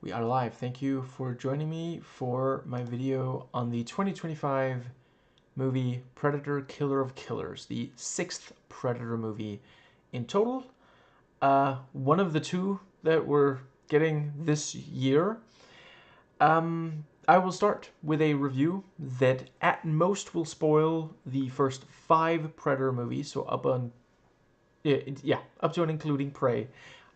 We are live. Thank you for joining me for my video on the 2025 movie Predator Killer of Killers, the 6th Predator movie in total. One of the two that we're getting this year. I will start with a review that at most will spoil the first 5 Predator movies, so up to and including Prey.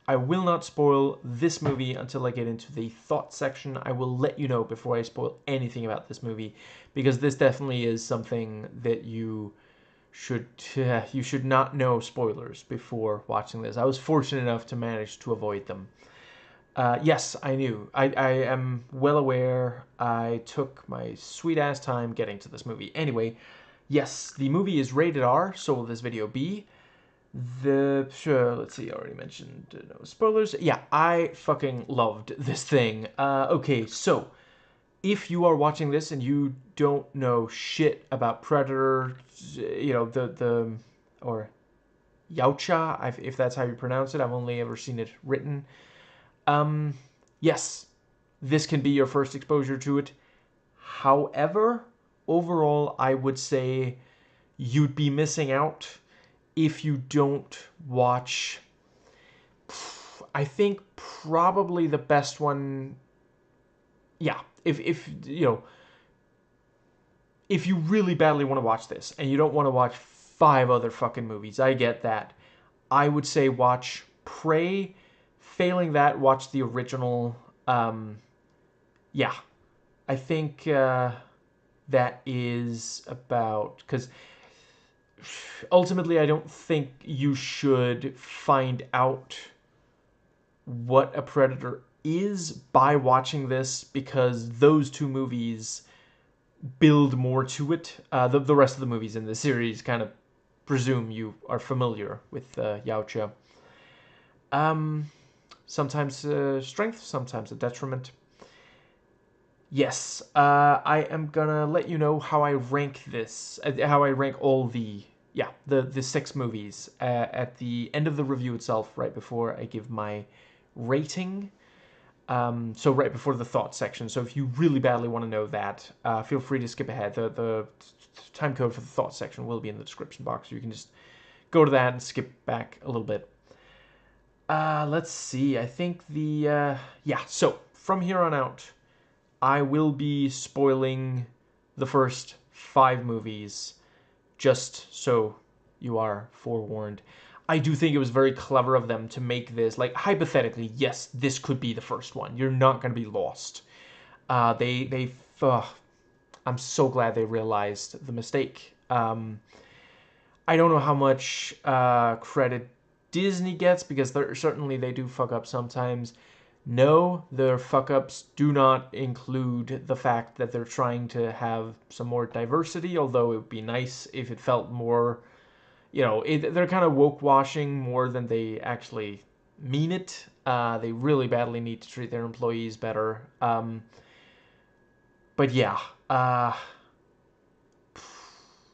I will not spoil this movie until I get into the thoughts section. I will let you know before I spoil anything about this movie, because this definitely is something that you should not know spoilers before watching this. I was fortunate enough to manage to avoid them. Yes, I knew. I am well aware. I took my sweet ass time getting to this movie. Anyway, yes, the movie is rated R, so will this video be. Let's see, I already mentioned no spoilers. Yeah, I fucking loved this thing. Okay, so if you are watching this and you don't know shit about Predator, or Yautja, if that's how you pronounce it, I've only ever seen it written. Yes, this can be your first exposure to it. However, overall, I would say you'd be missing out if you don't watch, I think probably the best one. Yeah, if you really badly want to watch this and you don't want to watch 5 other fucking movies, I get that. I would say watch Prey. Failing that, watch the original. Yeah, I think that is about, because ultimately I don't think you should find out what a Predator is by watching this, because those 2 movies build more to it. The rest of the movies in the series kind of presume you are familiar with Yautja. Sometimes strength, sometimes a detriment. Yes, I am gonna let you know how I rank this, how I rank all the 6 movies at the end of the review itself, right before I give my rating. So right before the thoughts section. So if you really badly want to know that, feel free to skip ahead. The time code for the thoughts section will be in the description box. So you can just go to that and skip back a little bit. Let's see. I think so from here on out, I will be spoiling the first 5 movies, just so you are forewarned. I do think it was very clever of them to make this, like, hypothetically, yes, this could be the first one. You're not going to be lost. I'm so glad they realized the mistake. I don't know how much credit Disney gets, because certainly they do fuck up sometimes. No, their fuck-ups do not include the fact that they're trying to have some more diversity, although it would be nice if it felt more, they're kind of woke-washing more than they actually mean it. They really badly need to treat their employees better. But yeah,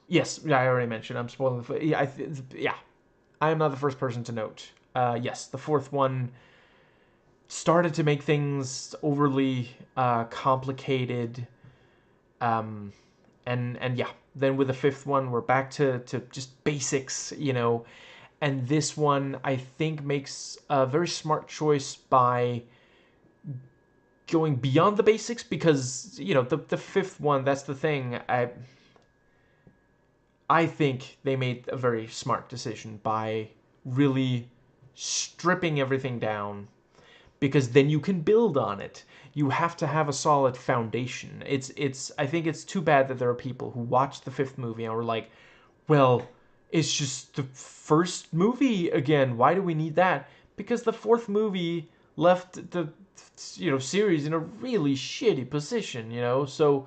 yes, I already mentioned, I'm spoiling the... I am not the first person to note. Yes, the 4th one started to make things overly complicated, and yeah, then with the 5th one we're back to just basics, and this one I think makes a very smart choice by going beyond the basics, because the 5th one, that's the thing, I think they made a very smart decision by really stripping everything down, because then you can build on it. You have to have a solid foundation. I think it's too bad that there are people who watch the 5th movie and are like, well, it's just the first movie again. Why do we need that? Because the 4th movie left the series in a really shitty position, So,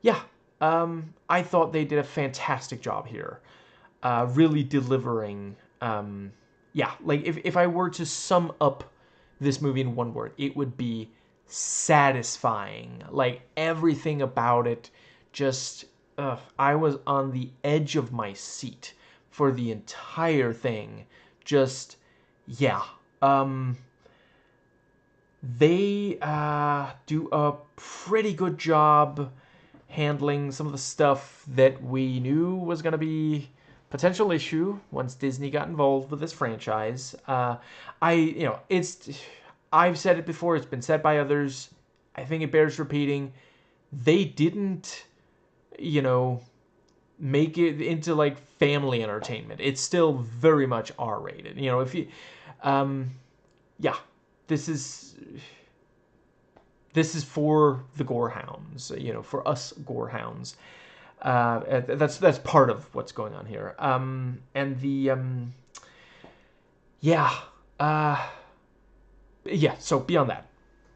yeah, I thought they did a fantastic job here, really delivering. Like if I were to sum up this movie in one word, it would be satisfying. Like, everything about it, just I was on the edge of my seat for the entire thing. Just, yeah. they do a pretty good job handling some of the stuff that we knew was going to be potential issue once Disney got involved with this franchise. I've said it before, it's been said by others. I think it bears repeating. They didn't, you know, make it into like family entertainment. It's still very much R-rated. You know, if you, yeah, this is for the gorehounds. You know, for us gorehounds. That's part of what's going on here. And the yeah, yeah. So beyond that,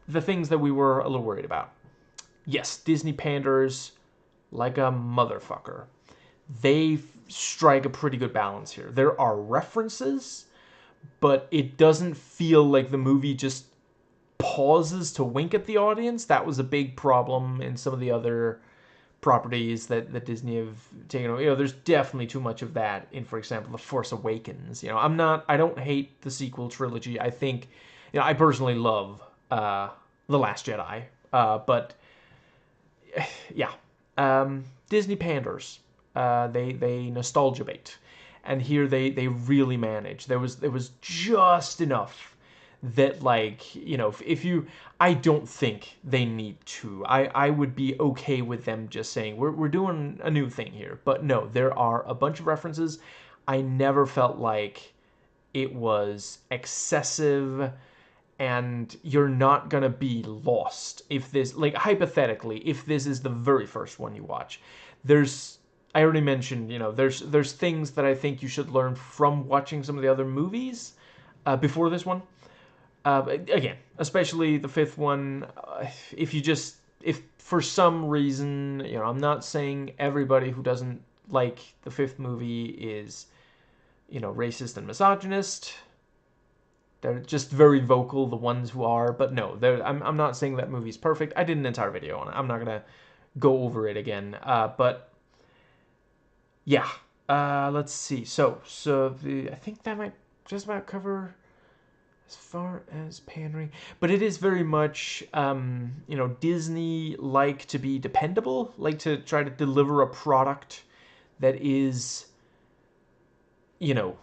the things that we were a little worried about. Yes, Disney panders like a motherfucker. They strike a pretty good balance here. There are references, but it doesn't feel like the movie just pauses to wink at the audience. That was a big problem in some of the other properties that Disney have taken over. You know, there's definitely too much of that in, for example, The Force Awakens. You know, I don't hate the sequel trilogy. I think, you know, I personally love The Last Jedi. But yeah, Disney panders. They nostalgia bait, and here they really manage. There was just enough that, like, you know, if you, I don't think they need to. I would be okay with them just saying we're doing a new thing here. But no, there are a bunch of references. I never felt like it was excessive, and you're not gonna be lost if this, like, hypothetically, if this is the very first one you watch. I already mentioned, you know, there's things that I think you should learn from watching some of the other movies before this one. Again, especially the fifth one, if for some reason, you know, I'm not saying everybody who doesn't like the fifth movie is, you know, racist and misogynist. They're just very vocal, the ones who are. But no, I'm not saying that movie's perfect. I did an entire video on it. I'm not going to go over it again. But yeah, let's see. I think that might just about cover as far as pandering. But it is very much, you know, Disney like to be dependable, like to try to deliver a product that is, you know,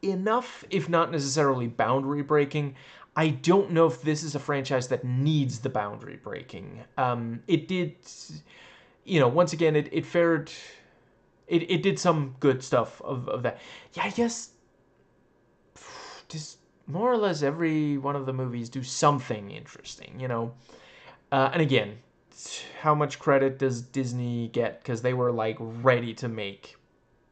enough, if not necessarily boundary breaking. I don't know if this is a franchise that needs the boundary breaking. It did, you know, once again, it fared, it did some good stuff of that. Yeah, I guess just more or less every one of the movies do something interesting, you know. And again, how much credit does Disney get? Because they were like ready to make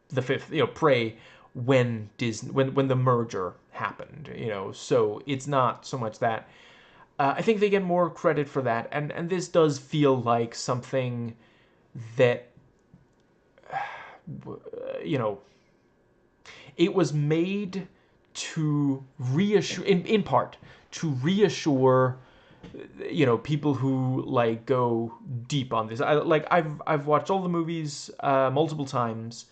the fifth, you know, Prey when Disney when the merger happened, you know. So it's not so much that. I think they get more credit for that, and this does feel like something that, you know, it was made to reassure, in part, to reassure, you know, people who like go deep on this. I've watched all the movies multiple times.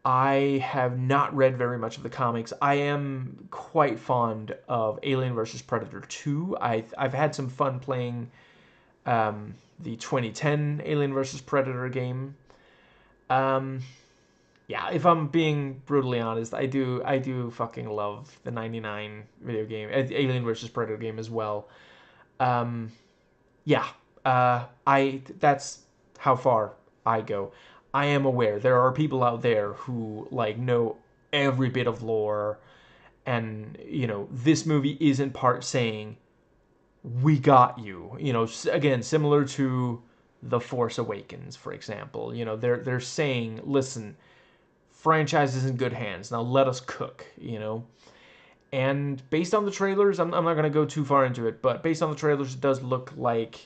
I have not read very much of the comics. I am quite fond of Alien vs. Predator 2. I've had some fun playing the 2010 Alien vs. Predator game. Yeah, if I'm being brutally honest, I do fucking love the 99 video game, Alien vs. Predator game as well. Yeah, that's how far I go. I am aware there are people out there who like know every bit of lore, and you know, this movie is in part saying we got you. You know, again, similar to The Force Awakens, for example. You know, they're saying, listen, franchise is in good hands. Now let us cook. You know. And based on the trailers, I'm not going to go too far into it, but based on the trailers, it does look like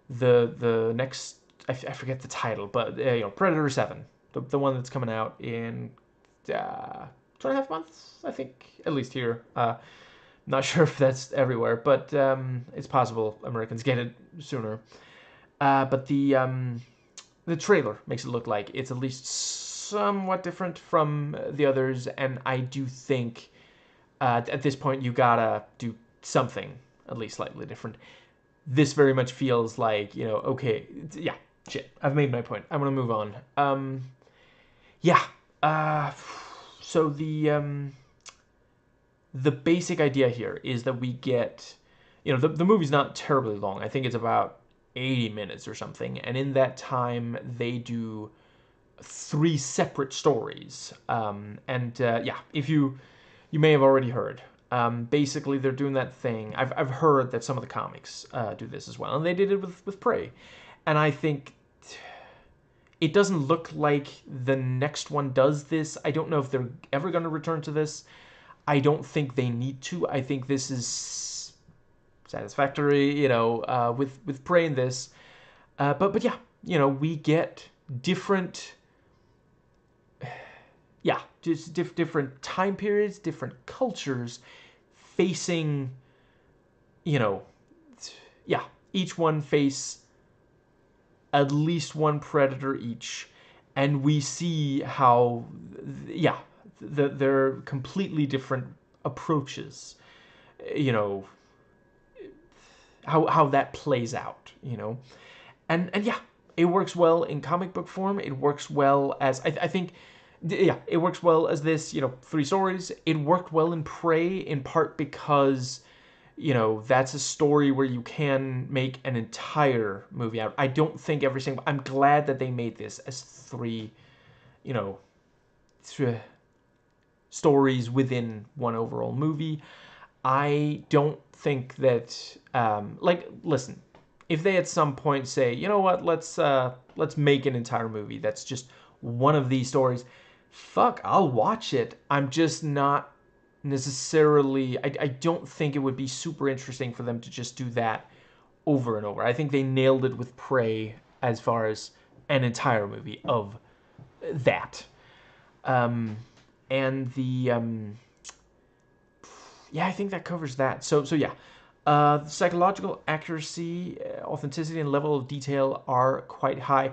the next, I forget the title, but you know, Predator 7, the one that's coming out in 2.5 months, I think, at least here. Not sure if that's everywhere, but it's possible Americans get it sooner. But the trailer makes it look like it's at least somewhat different from the others, and I do think at this point you gotta do something at least slightly different. This very much feels like, you know, okay, yeah, shit, I've made my point. I'm gonna move on. Yeah. Uh, so the basic idea here is that we get, you know, the movie's not terribly long. I think it's about 80 minutes or something, and in that time they do 3 separate stories. Yeah, if you may have already heard. Basically, they're doing that thing. I've heard that some of the comics do this as well, and they did it with Prey, and I think it doesn't look like the next one does this. I don't know if they're ever going to return to this. I don't think they need to. I think this is satisfactory, you know, with Prey in this. But yeah, you know, we get different, yeah, just different time periods, different cultures facing, you know, yeah, each one face at least one predator each, and we see how, yeah, they're completely different approaches, you know, how that plays out, you know, and yeah, it works well in comic book form. It works well as I think, yeah, it works well as this, you know, 3 stories. It worked well in Prey in part because, you know, that's a story where you can make an entire movie out. I don't think every single. I'm glad that they made this as 3, you know, stories within one overall movie. I don't think that, like, listen, if they at some point say, you know what, let's make an entire movie that's just one of these stories, fuck, I'll watch it. I'm just not necessarily. I don't think it would be super interesting for them to just do that over and over. I think they nailed it with Prey as far as an entire movie of that. And the yeah, I think that covers that. So yeah, psychological accuracy, authenticity, and level of detail are quite high.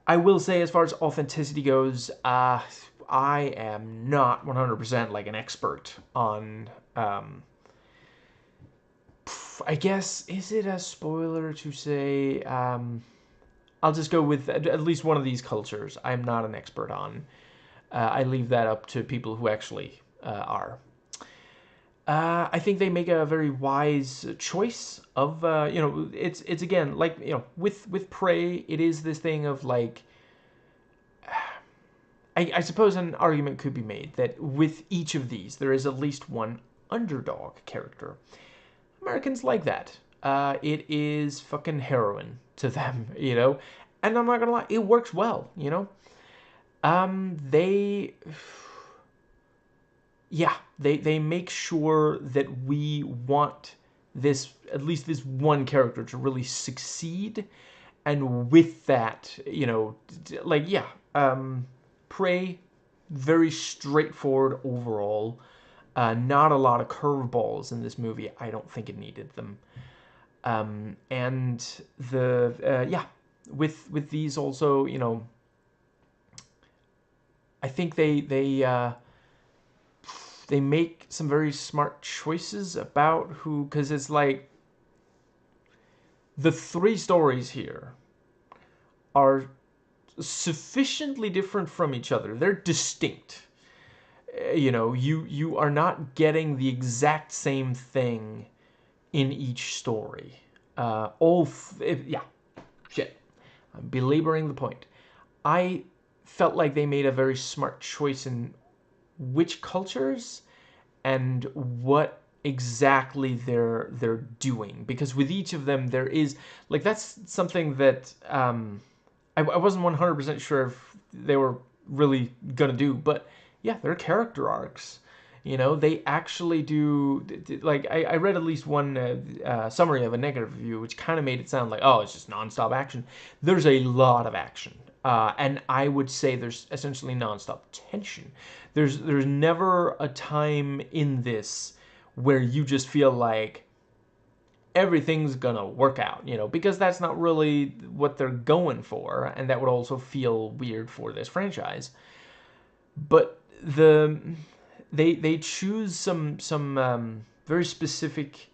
I will say, as far as authenticity goes, I am not 100% like an expert on. I guess, is it a spoiler to say? I'll just go with at least one of these cultures. I'm not an expert on. I leave that up to people who actually are. I think they make a very wise choice of, you know, it's again, like, you know, with Prey, it is this thing of like, I suppose an argument could be made that with each of these there is at least one underdog character. Americans like that. It is fucking heroin to them, you know, and I'm not gonna lie, it works well, you know. They, yeah, they make sure that we want this, at least this one character, to really succeed, and with that, you know, like, yeah, Prey, very straightforward overall. Not a lot of curveballs in this movie. I don't think it needed them. And the yeah, with these also, you know, I think they make some very smart choices about who, because it's like the 3 stories here are sufficiently different from each other. They're distinct. You know, you are not getting the exact same thing in each story. Yeah, shit. I'm belaboring the point. I felt like they made a very smart choice in which cultures and what exactly they're doing, because with each of them there is, like, that's something that I wasn't 100% sure if they were really gonna do, but yeah, they're character arcs. You know, they actually do, like, I read at least one summary of a negative review, which kind of made it sound like, oh, it's just nonstop action. There's a lot of action. And I would say there's essentially nonstop tension. There's never a time in this where you just feel like everything's gonna work out, you know, because that's not really what they're going for, and that would also feel weird for this franchise. But they choose some very specific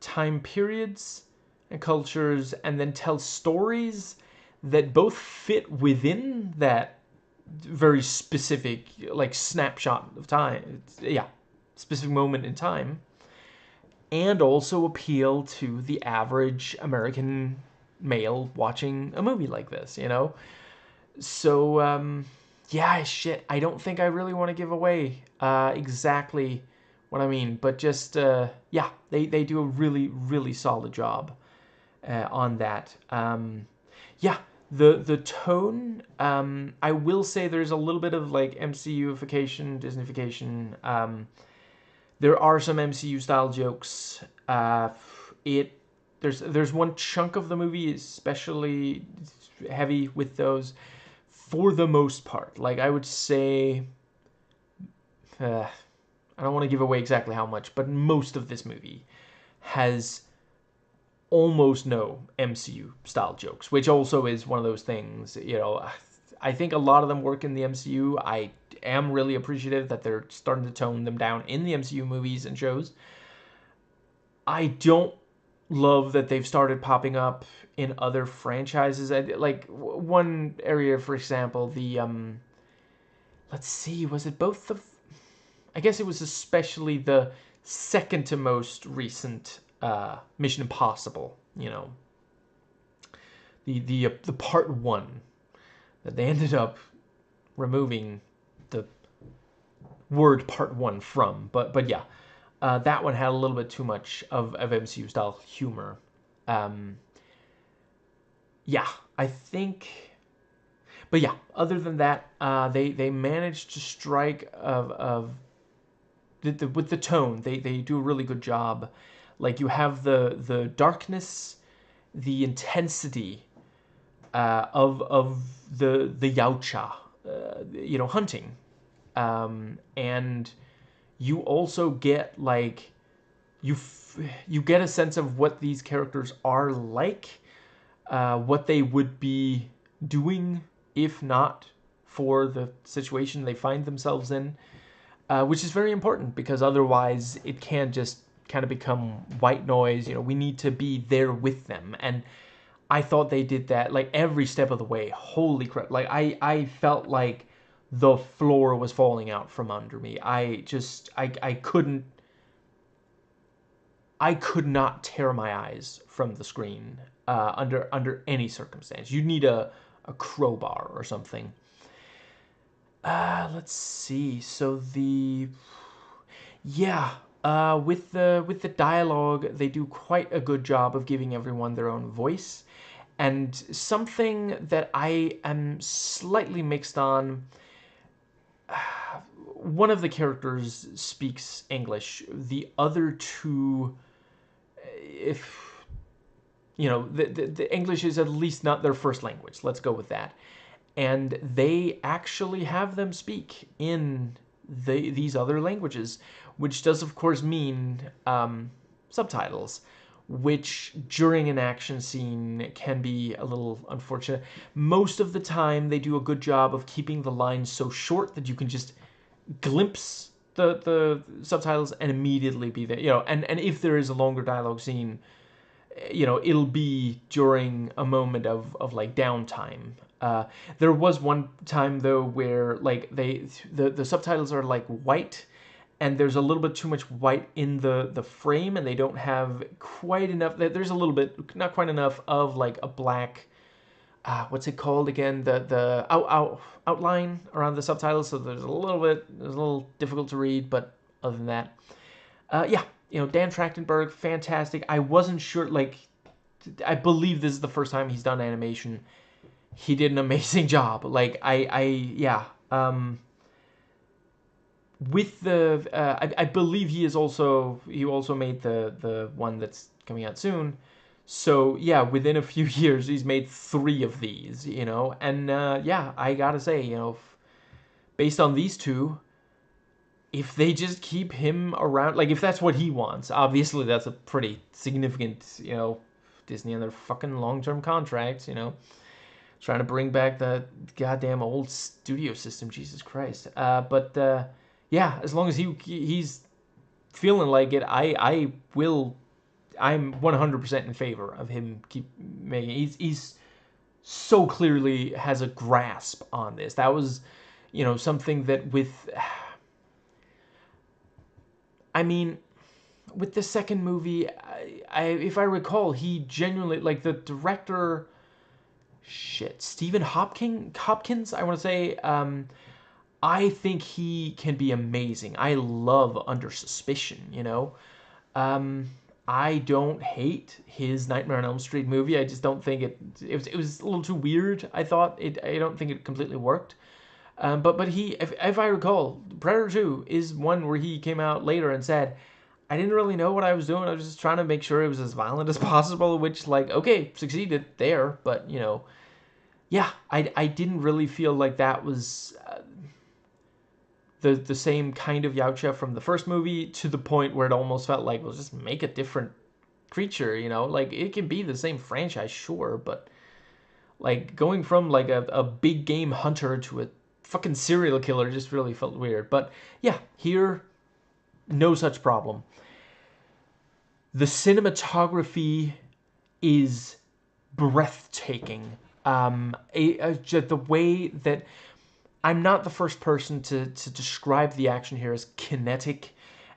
time periods and cultures, and then tell stories that both fit within that very specific, like, snapshot of time, yeah, specific moment in time, and also appeal to the average American male watching a movie like this, you know? So, yeah, shit, I don't think I really want to give away exactly what I mean, but just, yeah, they do a really, really solid job on that. Yeah, the tone, I will say there's a little bit of, like, MCUification, Disneyfication. There are some MCU style jokes. There's one chunk of the movie especially heavy with those. For the most part, like, I would say, I don't want to give away exactly how much, but most of this movie has almost no MCU style jokes, which also is one of those things, you know. I think a lot of them work in the MCU. I am really appreciative that they're starting to tone them down in the MCU movies and shows. I don't love that they've started popping up in other franchises. Like, one area, for example, the let's see, was it both the, I guess it was especially the second to most recent Mission Impossible, you know, the part one that they ended up removing the word part one from, but yeah, that one had a little bit too much of MCU style humor. Yeah, I think, but yeah, other than that, they managed to strike of with the tone. They do a really good job. Like, you have the darkness, the intensity of the Yautja, you know, hunting, and you also get, like, you get a sense of what these characters are like, what they would be doing if not for the situation they find themselves in, which is very important, because otherwise it can just kind of become white noise. You know, we need to be there with them, and I thought they did that, like, every step of the way. Holy crap. Like, I felt like the floor was falling out from under me. I could not tear my eyes from the screen under any circumstance. You'd need a crowbar or something. Let's see. So with the dialogue, they do quite a good job of giving everyone their own voice. And something that I am slightly mixed on, one of the characters speaks English. The other two, if you know, the English is at least not their first language. Let's go with that. And they actually have them speak in these other languages, which does, of course, mean subtitles, which during an action scene can be a little unfortunate. Most of the time, they do a good job of keeping the lines so short that you can just glimpse the subtitles and immediately be there. You know, and if there is a longer dialogue scene, you know, it'll be during a moment of like downtime. There was one time though where, like, the subtitles are like white, and there's a little bit too much white in the frame, and they don't have quite enough. There's a little bit, not quite enough of, like, a black, what's it called again? The outline around the subtitles. So there's a little difficult to read, but other than that, yeah, you know, Dan Trachtenberg, fantastic. I wasn't sure, like, I believe this is the first time he's done animation. He did an amazing job. Like, yeah. With the, I believe he also made the one that's coming out soon. So yeah, within a few years, he's made 3 of these, you know, and yeah, I gotta say, you know, based on these two, if they just keep him around, like, if that's what he wants, obviously that's a pretty significant, you know, Disney and their fucking long-term contracts, you know, trying to bring back the goddamn old studio system, Jesus Christ. Yeah, as long as he's feeling like it, I will I'm 100% in favor of him keep making. He's so clearly has a grasp on this. That was, something that with, I mean, with the second movie, if I recall, he genuinely, like, the director, Stephen Hopkins, I want to say, I think he can be amazing. I love Under Suspicion, I don't hate his Nightmare on Elm Street movie. I just don't think it was a little too weird. I don't think it completely worked. But he, if I recall, Predator 2 is one where he came out later and said, I didn't really know what I was doing. I was just trying to make sure it was as violent as possible, which, like, okay, succeeded there. But, yeah, I didn't really feel like that was the same kind of Yautja from the first movie, to the point where it almost felt like, well, just make a different creature, Like, it can be the same franchise, sure, but, like, going from, like, a big game hunter to a fucking serial killer just really felt weird. But, yeah, here, no such problem. The cinematography is breathtaking. The way that, I'm not the first person to describe the action here as kinetic,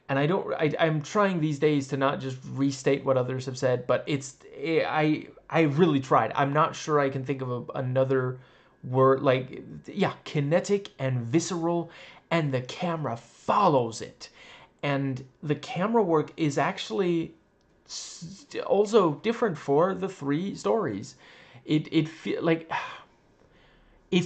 and I'm trying these days to not just restate what others have said, but I really tried. I'm not sure I can think of another word. Like, yeah, kinetic and visceral, and the camera follows it, and the camera work is actually also different for the three stories. It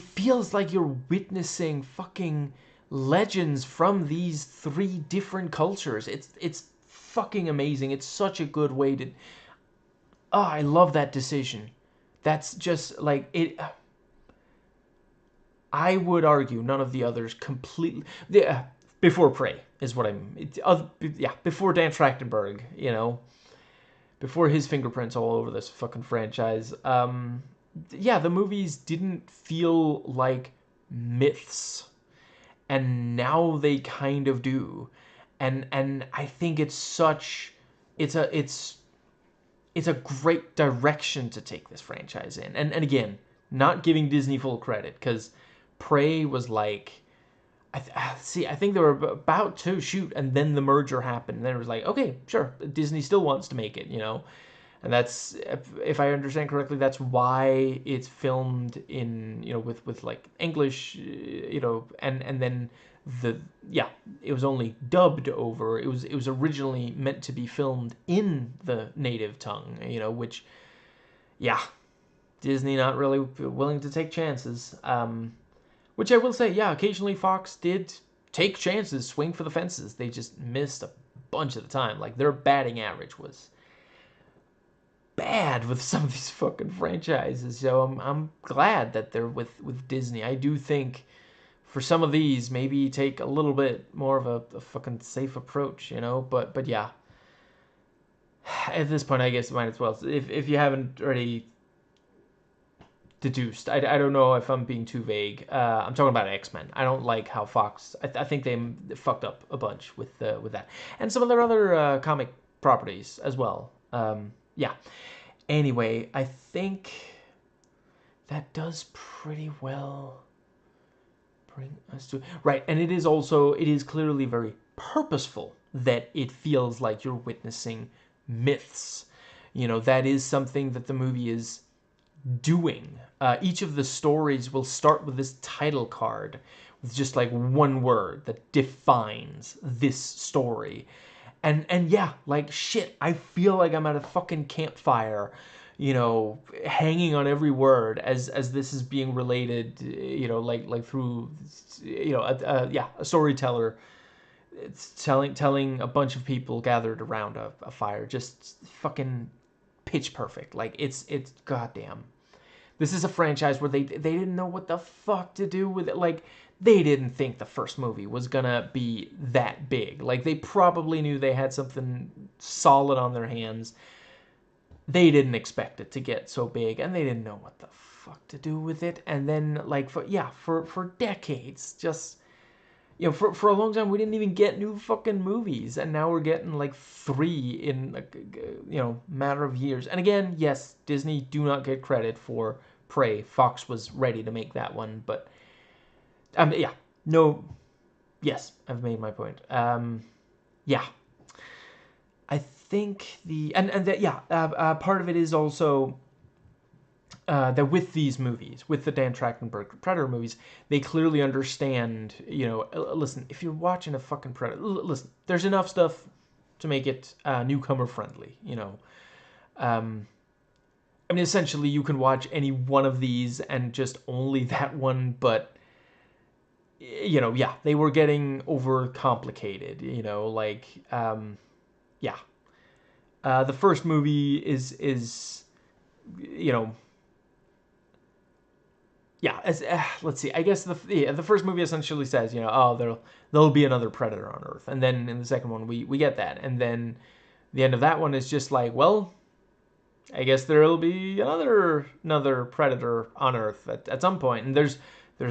feels like you're witnessing fucking legends from these three different cultures. It's fucking amazing. It's such a good way to. Oh, I love that decision. That's just like it. I would argue none of the others completely. Before Prey is what I'm. Yeah, before Dan Trachtenberg, before his fingerprints all over this fucking franchise. Yeah, the movies didn't feel like myths, and now they kind of do, and I think it's a great direction to take this franchise in, and again, not giving Disney full credit, because Prey was like, I think they were about to shoot, and then the merger happened, and then it was like, okay, sure, Disney still wants to make it, and that's, if I understand correctly, that's why it's filmed in, with like English, and then it was only dubbed over. It was originally meant to be filmed in the native tongue, which, yeah, Disney not really willing to take chances. Which I will say, yeah, occasionally Fox did take chances, swing for the fences. They just missed a bunch of the time. Like, their batting average was bad with some of these fucking franchises. So I'm glad that they're with Disney. I do think for some of these, maybe take a little bit more of a fucking safe approach, But yeah, at this point, I guess might as well. If you haven't already deduced, I don't know if I'm being too vague. I'm talking about X-Men. I don't like how Fox. I think they fucked up a bunch with that, and some of their other comic properties as well. Yeah. Anyway, I think that does pretty well bring us to right, and it is clearly very purposeful that it feels like you're witnessing myths. That is something that the movie is doing. Each of the stories will start with this title card with just like one word that defines this story. And yeah, like, shit, I feel like I'm at a fucking campfire, hanging on every word as this is being related, like through, a storyteller. It's telling a bunch of people gathered around a fire, just fucking pitch perfect. Like, it's goddamn. This is a franchise where they didn't know what the fuck to do with it. Like, they didn't think the first movie was gonna be that big. Like, they probably knew they had something solid on their hands. They didn't expect it to get so big, and they didn't know what the fuck to do with it. And then, like, for decades, just, for a long time we didn't even get new fucking movies, and now we're getting like 3 in matter of years. And again, yes, Disney do not get credit for Prey. Fox was ready to make that one, but yeah, no, yes, I've made my point. Yeah, I think part of it is also that with these movies, with the Dan Trachtenberg Predator movies, they clearly understand, listen, if you're watching a fucking Predator, listen, there's enough stuff to make it newcomer friendly, I mean, essentially, you can watch any one of these and just only that one, but, yeah, they were getting over complicated, yeah. The first movie is yeah, let's see. I guess the first movie essentially says, oh, there'll be another Predator on Earth, and then in the second one we get that, and then the end of that one is just like, well, I guess there'll be another Predator on Earth at some point, and there's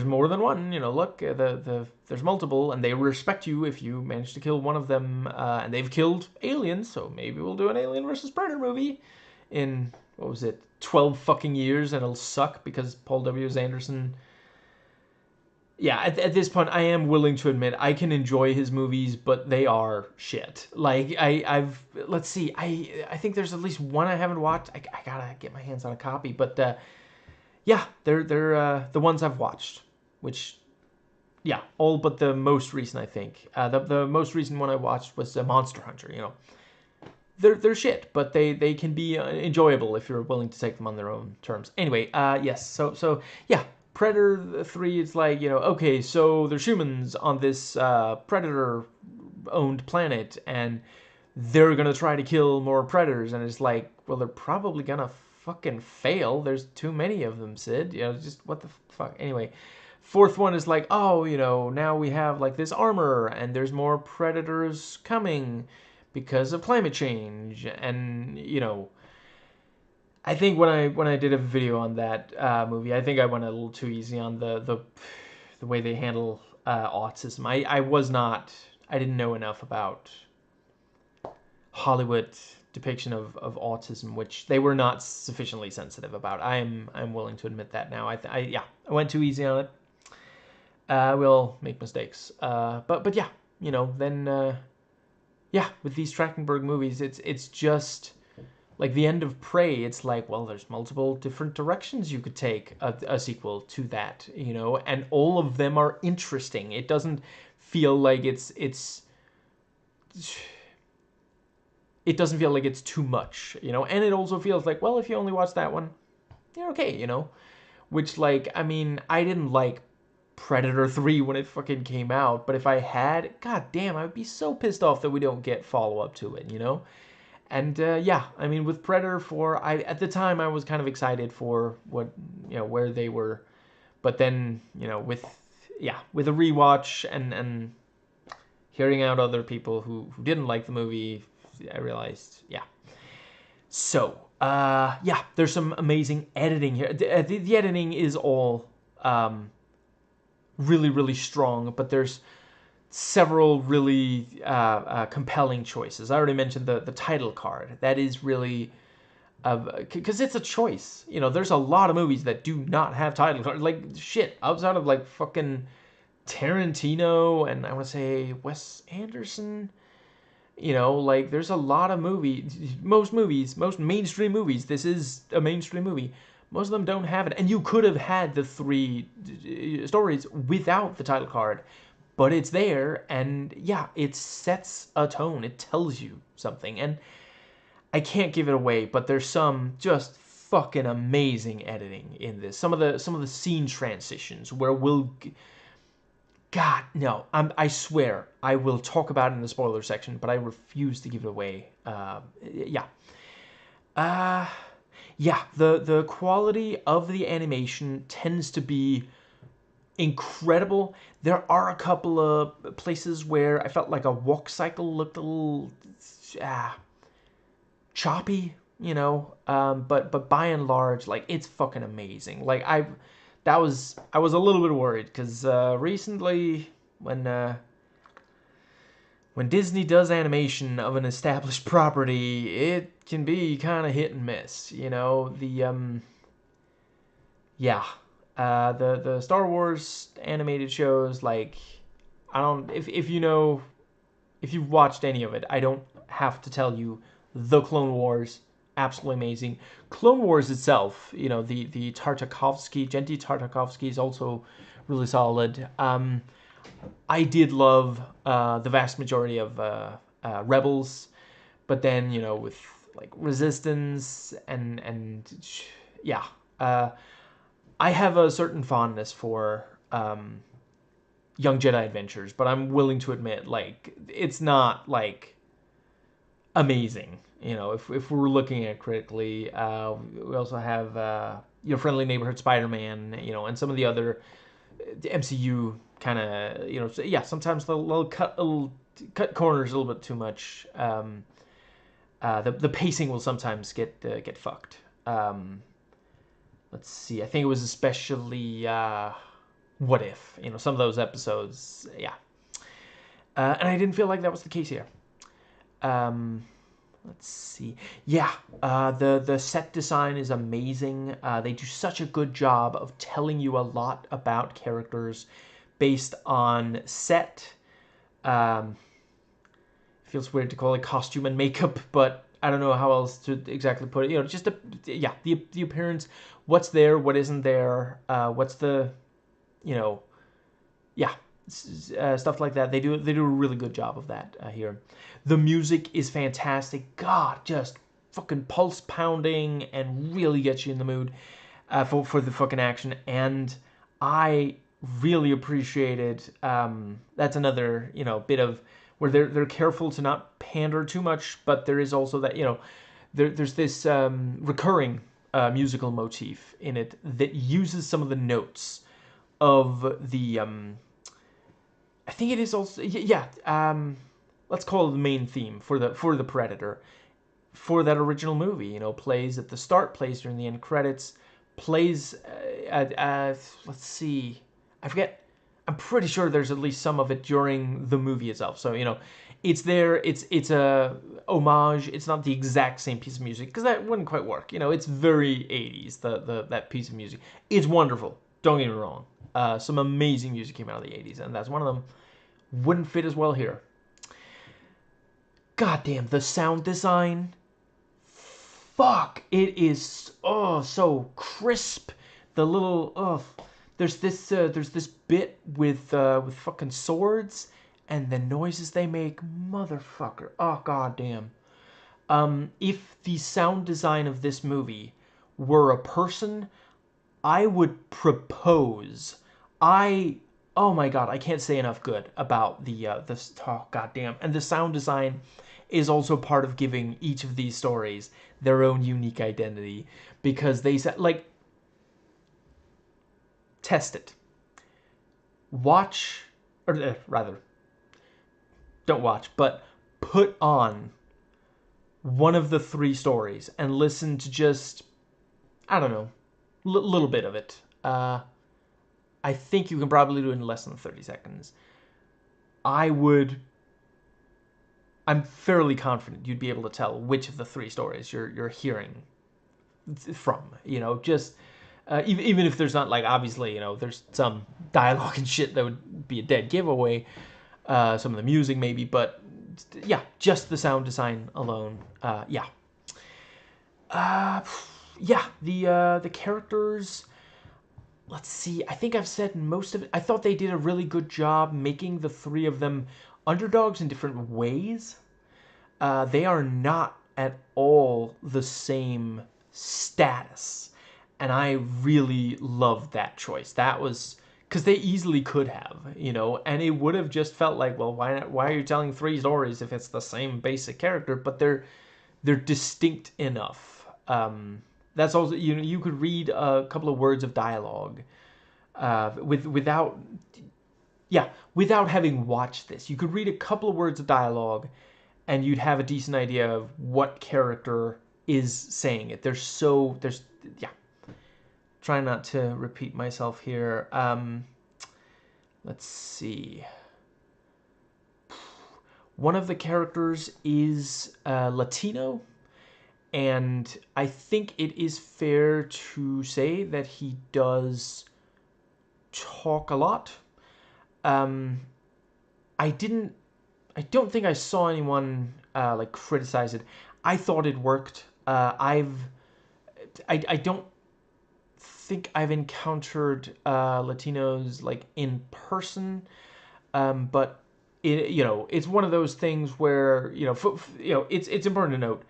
more than one. Look, there's multiple, and they respect you if you manage to kill one of them, and they've killed aliens, so maybe we'll do an Alien versus Predator movie in, what was it, 12 fucking years, and it'll suck because Paul W. Anderson. Yeah, at this point, I am willing to admit I can enjoy his movies, but they are shit. Like let's see, I think there's at least one I haven't watched. I gotta get my hands on a copy, but yeah, they're the ones I've watched, which, yeah, all but the most recent, I think. The most recent one I watched was Monster Hunter. They're shit, but they can be enjoyable if you're willing to take them on their own terms. Anyway, yes, so yeah, Predator 3 is like, okay, so there's humans on this Predator-owned planet, and they're gonna try to kill more Predators, and it's like, well, they're probably gonna fucking fail. There's too many of them, Sid. Just what the fuck. Anyway, fourth one is like, oh, now we have like this armor, and there's more Predators coming because of climate change, and I think when I did a video on that movie, I think I went a little too easy on the way they handle autism. I didn't know enough about Hollywood depiction of autism, which they were not sufficiently sensitive about. I'm willing to admit that now. I went too easy on it. We'll make mistakes, but yeah, then. Yeah, with these Trachtenberg movies, it's just like the end of Prey. It's like, well, there's multiple different directions you could take a sequel to that, and all of them are interesting. It doesn't feel like it doesn't feel like it's too much, and it also feels like, well, if you only watch that one, you're okay, which, like, I mean, I didn't like Predator 3 when it fucking came out, but if I had, god damn, I would be so pissed off that we don't get follow-up to it, And yeah, I mean, with Predator 4, at the time I was kind of excited for what, where they were, but then, with a rewatch and hearing out other people who didn't like the movie, I realized, yeah. So, yeah, there's some amazing editing here. The editing is all really, really strong, but there's several really compelling choices. I already mentioned the title card. That is really, because it's a choice. There's a lot of movies that do not have title cards. Like, shit, outside of like fucking Tarantino and I want to say Wes Anderson. Like, there's a lot of movies, most mainstream movies, this is a mainstream movie, most of them don't have it. And you could have had the 3 stories without the title card, but it's there, and yeah, it sets a tone, it tells you something, and I can't give it away, but there's some just fucking amazing editing in this. Some of the scene transitions where God, no, I swear I will talk about it in the spoiler section, but I refuse to give it away. Yeah. Yeah, the quality of the animation tends to be incredible. There are a couple of places where I felt like a walk cycle looked a little choppy, but by and large, like, it's fucking amazing. Like, I was a little bit worried because recently, when Disney does animation of an established property, it can be kind of hit and miss. You know, yeah, the Star Wars animated shows, like, I don't, if you know, if you've watched any of it, I don't have to tell you, the Clone Wars, absolutely amazing. Clone Wars itself, you know, the Tartakovsky, Genndy Tartakovsky is also really solid. I did love the vast majority of Rebels, but then, you know, with like Resistance and yeah, I have a certain fondness for Young Jedi Adventures, but I'm willing to admit, like, it's not like amazing. You know, if we're looking at it critically, we also have Your Friendly Neighborhood Spider-Man, you know, and some of the other MCU kind of, you know, yeah, sometimes they'll cut corners a little bit too much. The pacing will sometimes get fucked. Let's see, I think it was especially What If, you know, some of those episodes, yeah. And I didn't feel like that was the case here. Let's see. Yeah, the set design is amazing. They do such a good job of telling you a lot about characters based on set. Feels weird to call it costume and makeup, but I don't know how else to exactly put it. You know, just yeah, the appearance, what's there, what isn't there, what's the, you know, yeah, stuff like that. They do a really good job of that here. The music is fantastic. God, just fucking pulse pounding and really gets you in the mood for the fucking action. And I really appreciated. That's another, you know, bit of where they're careful to not pander too much, but there is also that, you know, there's this recurring musical motif in it that uses some of the notes of the I think it is also, yeah, let's call it the main theme for the Predator for that original movie. You know, plays at the start, plays during the end credits, plays let's see, I forget. I'm pretty sure there's at least some of it during the movie itself. So, you know, it's there. It's a homage. It's not the exact same piece of music because that wouldn't quite work. You know, it's very 80s. That piece of music. It's wonderful. Don't get me wrong. Some amazing music came out of the 80s, and that's one of them. Wouldn't fit as well here. Goddamn, the sound design. Fuck, it is so crisp. The little there's this bit with fucking swords and the noises they make, motherfucker. Oh goddamn. If the sound design of this movie were a person, I would propose. Oh my god, I can't say enough good about this. Oh goddamn, and the sound design is also part of giving each of these stories their own unique identity because they said, like, test it. Watch, or rather, don't watch, but put on one of the three stories and listen to just, I don't know, little bit of it. I think you can probably do it in less than 30 seconds. I'm fairly confident you'd be able to tell which of the three stories you're hearing from. You know, just even if there's not, like, obviously, you know, there's some dialogue and shit that would be a dead giveaway. Some of the music maybe, but yeah, just the sound design alone. Yeah. Yeah. The characters. Let's see, I think I've said most of it. I thought they did a really good job making the three of them underdogs in different ways. They are not at all the same status. And I really loved that choice. That was because they easily could have, you know, and it would have just felt like, well, why are you telling three stories if it's the same basic character? But they're distinct enough. That's also, you know, you could read a couple of words of dialogue without having watched this. You could read a couple of words of dialogue and you'd have a decent idea of what character is saying it. Yeah. Try not to repeat myself here. Let's see. One of the characters is Latino, and I think it is fair to say that he does talk a lot. I don't think I saw anyone like criticize it. I thought it worked. I don't think I've encountered Latinos like in person, but it's one of those things where it's important to note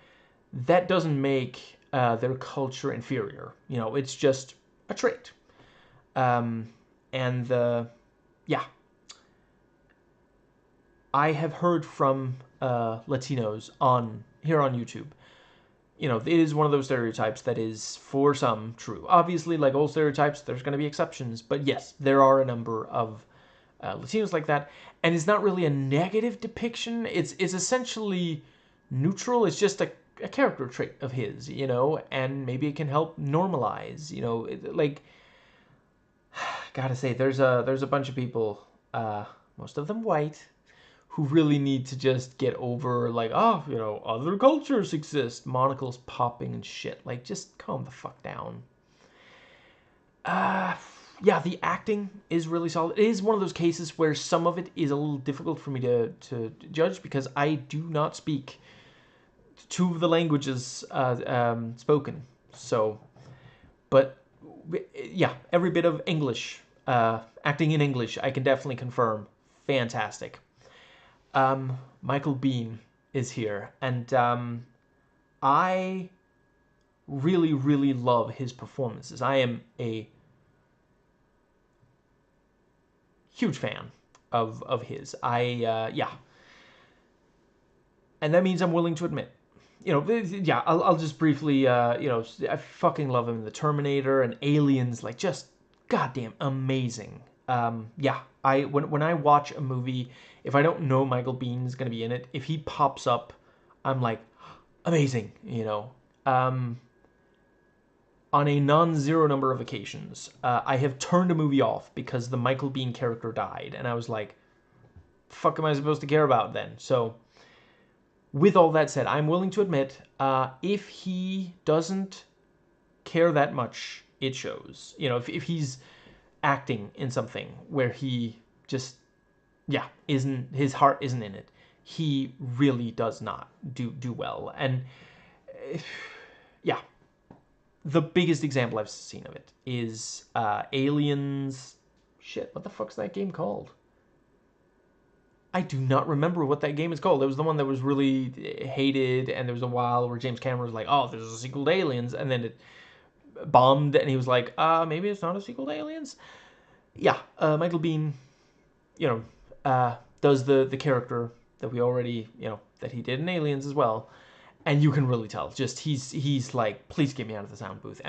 that doesn't make their culture inferior. It's just a trait. And yeah, I have heard from Latinos here on YouTube. It is one of those stereotypes that is, for some, true. Obviously, like all stereotypes, there's going to be exceptions. But yes, there are a number of Latinos like that. And it's not really a negative depiction. It's essentially neutral. It's just a character trait of his, and maybe it can help normalize, like, gotta say, there's a bunch of people, most of them white, who really need to just get over, like, other cultures exist, monocles popping and shit. Like, just calm the fuck down. Yeah, the acting is really solid. It is one of those cases where some of it is a little difficult for me to judge because I do not speak two of the languages spoken. So, but yeah, every bit of English, acting in English, I can definitely confirm. Fantastic. Michael Biehn is here, and I really, really love his performances. I am a huge fan of his. Yeah, and that means I'm willing to admit, yeah, I'll just briefly, I fucking love him in The Terminator and Aliens, like, just goddamn amazing. Yeah, when I watch a movie, if I don't know Michael Biehn is going to be in it, if he pops up, I'm like, amazing, on a non-zero number of occasions, I have turned a movie off because the Michael Biehn character died, and I was like, fuck am I supposed to care about then? So, with all that said, I'm willing to admit, if he doesn't care that much, it shows. If he's acting in something where he just, yeah, his heart isn't in it, he really does not do well. And yeah, the biggest example I've seen of it is Aliens. Shit, what the fuck's that game called? I do not remember what that game is called. It was the one that was really hated, and there was a while where James Cameron was like, oh, there's a sequel to Aliens, and then it bombed, and he was like, maybe it's not a sequel to Aliens? Yeah, Michael Biehn, does the character that we already, that he did in Aliens as well, and you can really tell. Just, he's like, please get me out of the sound booth.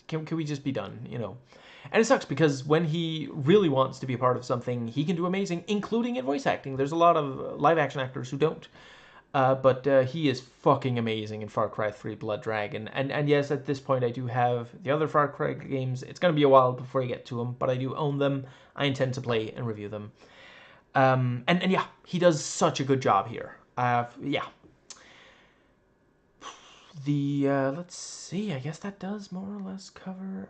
Can we just be done, And it sucks because when he really wants to be a part of something, he can do amazing, including in voice acting. There's a lot of live action actors who don't. But he is fucking amazing in Far Cry 3 Blood Dragon. And yes, at this point I do have the other Far Cry games. It's going to be a while before I get to them, but I do own them. I intend to play and review them. And yeah, he does such a good job here. Yeah. Let's see, I guess that does more or less cover,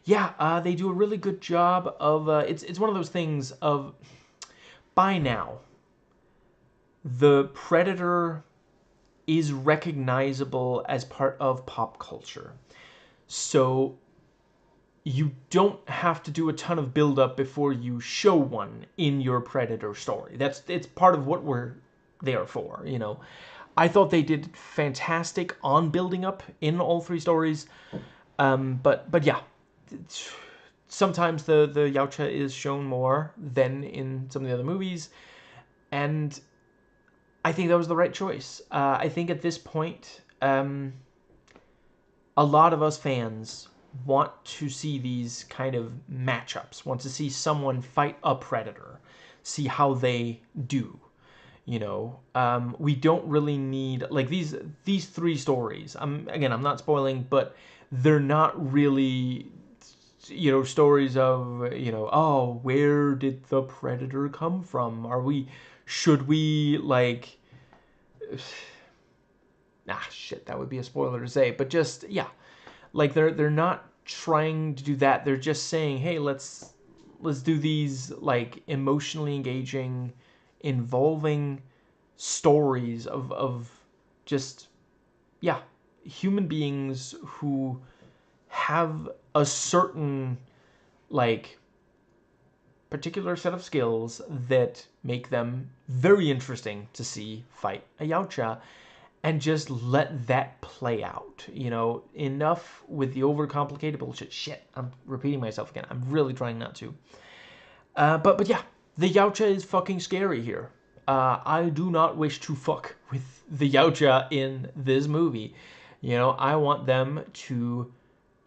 yeah, they do a really good job of, it's one of those things of, by now, the Predator is recognizable as part of pop culture. So you don't have to do a ton of build-up before you show one in your Predator story. It's part of what we're there for, I thought they did fantastic on building up in all three stories. But yeah, sometimes the Yautja is shown more than in some of the other movies, and I think that was the right choice. I think at this point, a lot of us fans want to see these kind of matchups, want to see someone fight a Predator, see how they do. We don't really need, like, these three stories. Again, I'm not spoiling, but they're not really stories of, oh, where did the predator come from? Should we, like, shit, that would be a spoiler to say, but just, yeah, like, they're not trying to do that. They're just saying, hey, let's do these, like, emotionally engaging, involving stories of just, yeah, human beings who have a certain, like, particular set of skills that make them very interesting to see fight a Yautja, and just let that play out. Enough with the overcomplicated bullshit. Shit, I'm repeating myself again. I'm really trying not to. But yeah, the Yautja is fucking scary here. I do not wish to fuck with the Yautja in this movie. I want them to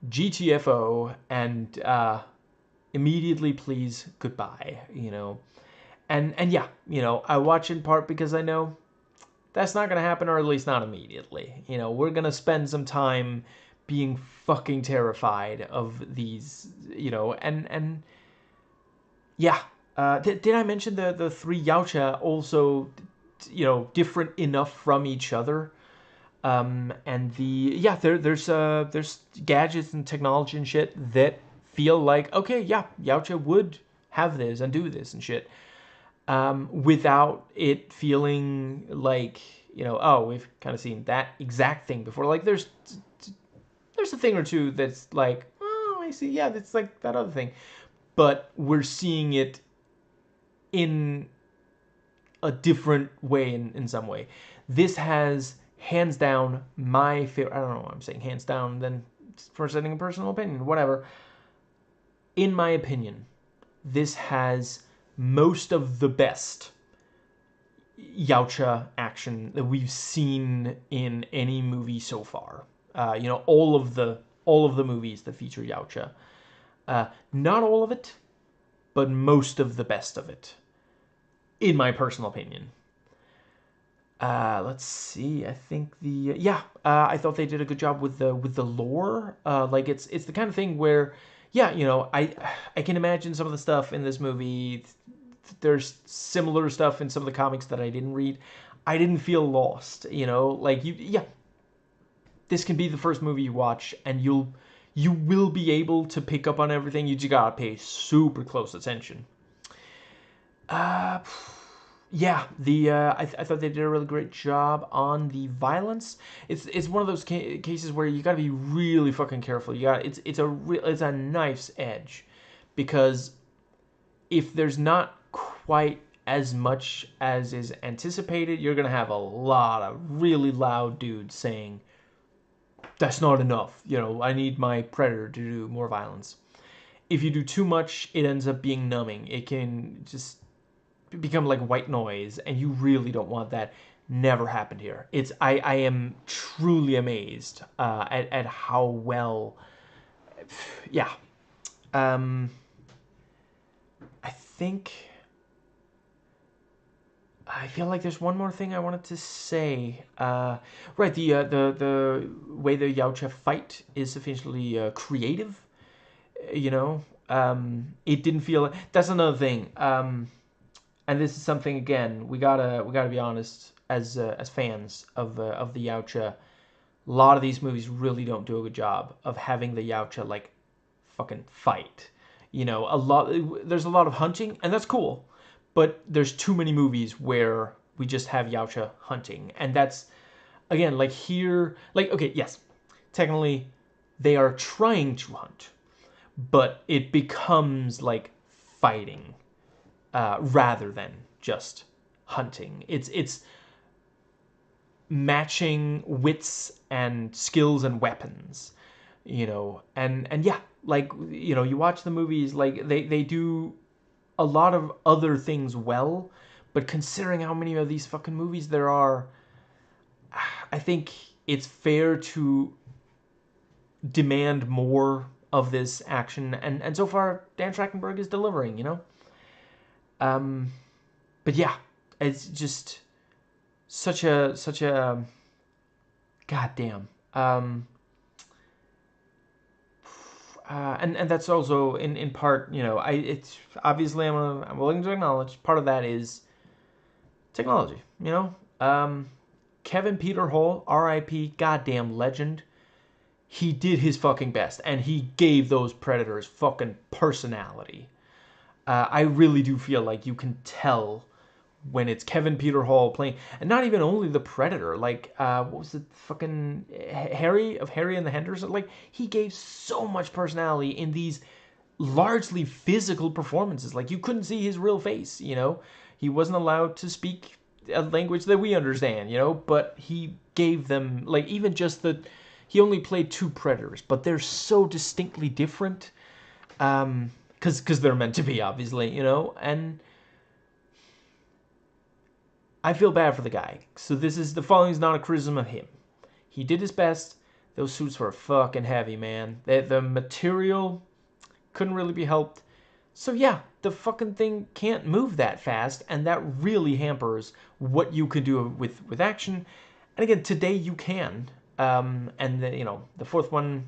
GTFO and immediately please goodbye. And yeah, I watch in part because I know that's not going to happen, or at least not immediately. We're going to spend some time being fucking terrified of these, and yeah. Did I mention the three Yautja also, different enough from each other? And there's gadgets and technology and shit that feel like, okay, yeah, Yautja would have this and do this and shit, without it feeling like, oh, we've kind of seen that exact thing before. Like, there's a thing or two that's like, oh, I see, yeah, that's like that other thing, but we're seeing it in a different way, in some way. This has hands down my favorite. I don't know why I'm saying hands down, then for setting a personal opinion, whatever. In my opinion, this has most of the best Yautja action that we've seen in any movie so far. All of the movies that feature Yautja. Not all of it, but most of the best of it, in my personal opinion. Let's see. I think I thought they did a good job with the lore. Like, it's the kind of thing where, yeah, I can imagine some of the stuff in this movie. There's similar stuff in some of the comics that I didn't read. I didn't feel lost. Like, this can be the first movie you watch, and you will be able to pick up on everything. You just gotta pay super close attention. Yeah, I thought they did a really great job on the violence. It's one of those cases where you gotta be really fucking careful. It's a knife's edge, because if there's not quite as much as is anticipated, you're gonna have a lot of really loud dudes saying, "That's not enough. I need my predator to do more violence." If you do too much, it ends up being numbing. It can just become like white noise, and you really don't want that. Never happened here. I am truly amazed at how well, yeah. I think I feel like there's one more thing I wanted to say. Right, the way the Yautja fight is sufficiently creative. It didn't feel. That's another thing. And this is something, again, we gotta be honest, as fans of the Yautja. A lot of these movies really don't do a good job of having the Yautja, like, fucking fight. There's a lot of hunting, and that's cool, but there's too many movies where we just have Yautja hunting, and that's, again, like, here, like, okay, yes, technically they are trying to hunt, but it becomes like fighting, rather than just hunting. It's matching wits and skills and weapons, and yeah, like, you watch the movies, like, they do a lot of other things well, but considering how many of these fucking movies there are, I think it's fair to demand more of this action, and so far Dan Trachtenberg is delivering. But yeah, it's just such a goddamn. and that's also in part, it's obviously I'm willing to acknowledge part of that is technology. Kevin Peter Hall, R.I.P. Goddamn legend. He did his fucking best, and he gave those Predators fucking personality. I really do feel like you can tell when it's Kevin Peter Hall playing, and not even only the Predator, like, what was it, fucking Harry and the Hendersons? Like, he gave so much personality in these largely physical performances. Like, you couldn't see his real face, He wasn't allowed to speak a language that we understand, but he gave them, like, even just he only played 2 Predators, but they're so distinctly different, because they're meant to be, obviously, and I feel bad for the guy. So the following is not a criticism of him. He did his best. Those suits were fucking heavy, man. The material couldn't really be helped. So yeah, the fucking thing can't move that fast, and that really hampers what you could do with action. And again, today you can. And the 4th one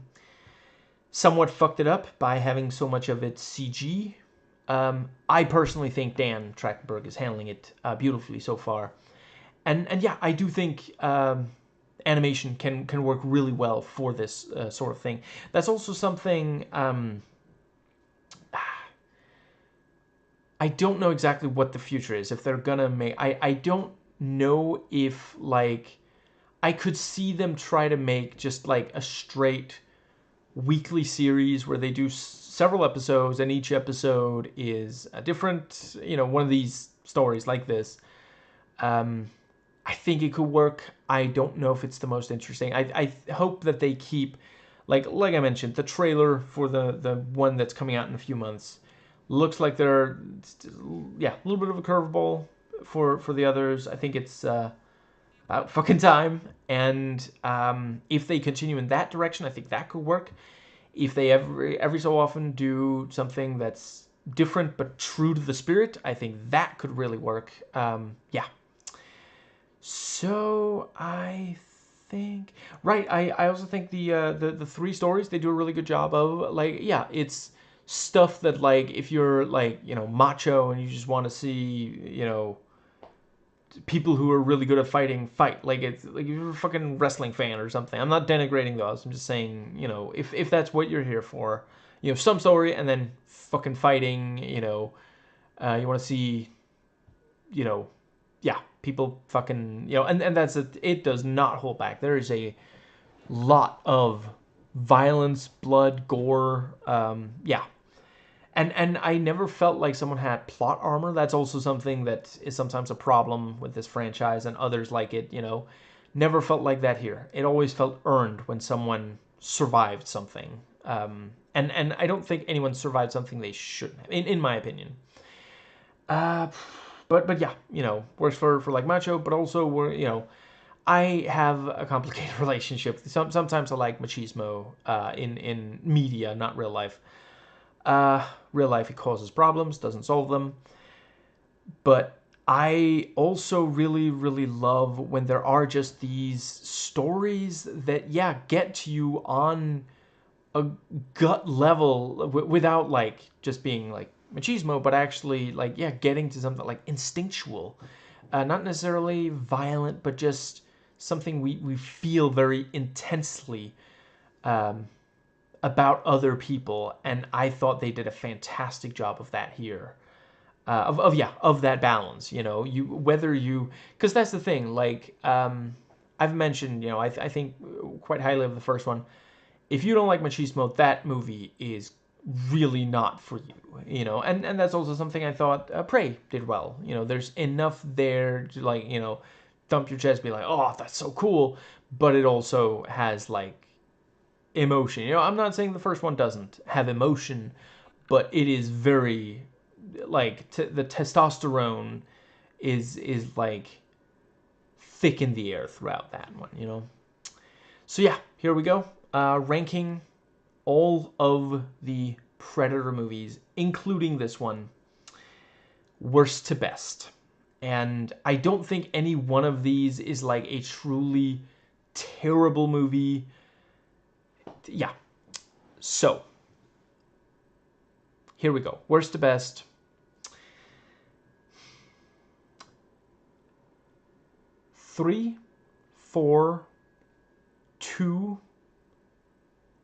somewhat fucked it up by having so much of it CG. I personally think Dan Trachtenberg is handling it beautifully so far. And yeah, I do think animation can work really well for this sort of thing. That's also something I don't know exactly what the future is. If they're gonna make, I don't know if, like, I could see them try to make just like a straight weekly series where they do several episodes, and each episode is a different, one of these stories like this. I think it could work. I don't know if it's the most interesting. I hope that they keep, like I mentioned, the trailer for the one that's coming out in a few months looks like they're, yeah, a little bit of a curveball for the others. I think it's about fucking time. And if they continue in that direction, I think that could work. If they every so often do something that's different but true to the spirit, I think that could really work. Yeah. So I think, right. I also think the 3 stories, they do a really good job of, like, yeah, it's stuff that, like, if you're, like, macho and you just want to see, people who are really good at fighting fight, like, it's like if you're a fucking wrestling fan or something. I'm not denigrating those. I'm just saying, if that's what you're here for, some story and then fucking fighting, you want to see, yeah, people fucking, and that's it. It does not hold back. There is a lot of violence, blood, gore. Yeah. And I never felt like someone had plot armor. That's also something that is sometimes a problem with this franchise and others like it, Never felt like that here. It always felt earned when someone survived something. And I don't think anyone survived something they shouldn't have, in my opinion. But yeah, works for like macho, but also I have a complicated relationship. Sometimes I like machismo in media, not real life. Real life, it causes problems, doesn't solve them. But I also really, really love when there are just these stories that, yeah, get to you on a gut level without, like, just being, like, machismo, but actually, like, yeah, getting to something, like, instinctual. Not necessarily violent, but just something we feel very intensely about other people, and I thought they did a fantastic job of that here. Of that balance, because that's the thing, like, I've mentioned, I think quite highly of the first one. If you don't like machismo, that movie is really not for you, and that's also something I thought Prey did well. There's enough there to, like, thump your chest, be like, oh, that's so cool, but it also has, like, emotion. I'm not saying the first one doesn't have emotion, but it is very, like, the testosterone is like thick in the air throughout that one. So yeah, here we go. Ranking all of the Predator movies, including this one, worst to best. And I don't think any one of these is like a truly terrible movie. Yeah. So, here we go. Worst to best. Three, four, two,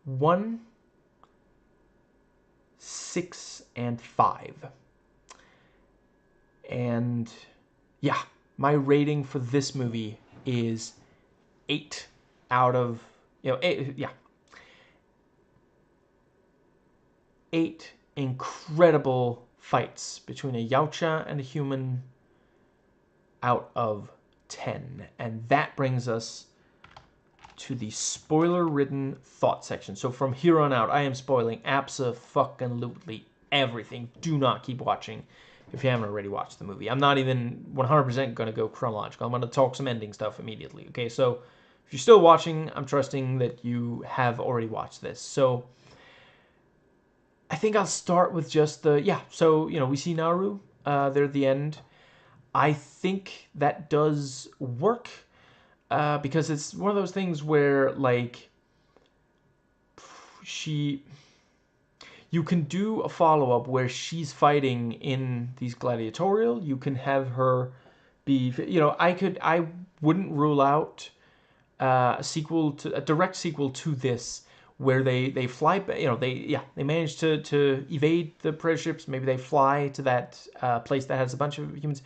1, 6, and 5. And yeah, my rating for this movie is 8 out of, 8, yeah. 8 incredible fights between a Yautja and a human out of 10. And that brings us to the spoiler-ridden thought section. So from here on out, I am spoiling abso-fucking-lutely everything. Do not keep watching if you haven't already watched the movie. I'm not even 100% going to go chronological. I'm going to talk some ending stuff immediately. Okay, so if you're still watching, I'm trusting that you have already watched this. So I think I'll start with just the, so, we see Naru there at the end. I think that does work. Because it's one of those things where, like, you can do a follow-up where she's fighting in these gladiatorial. You can have her be, I wouldn't rule out a direct sequel to this, where they fly, they manage to evade the predator ships. Maybe they fly to that place that has a bunch of humans.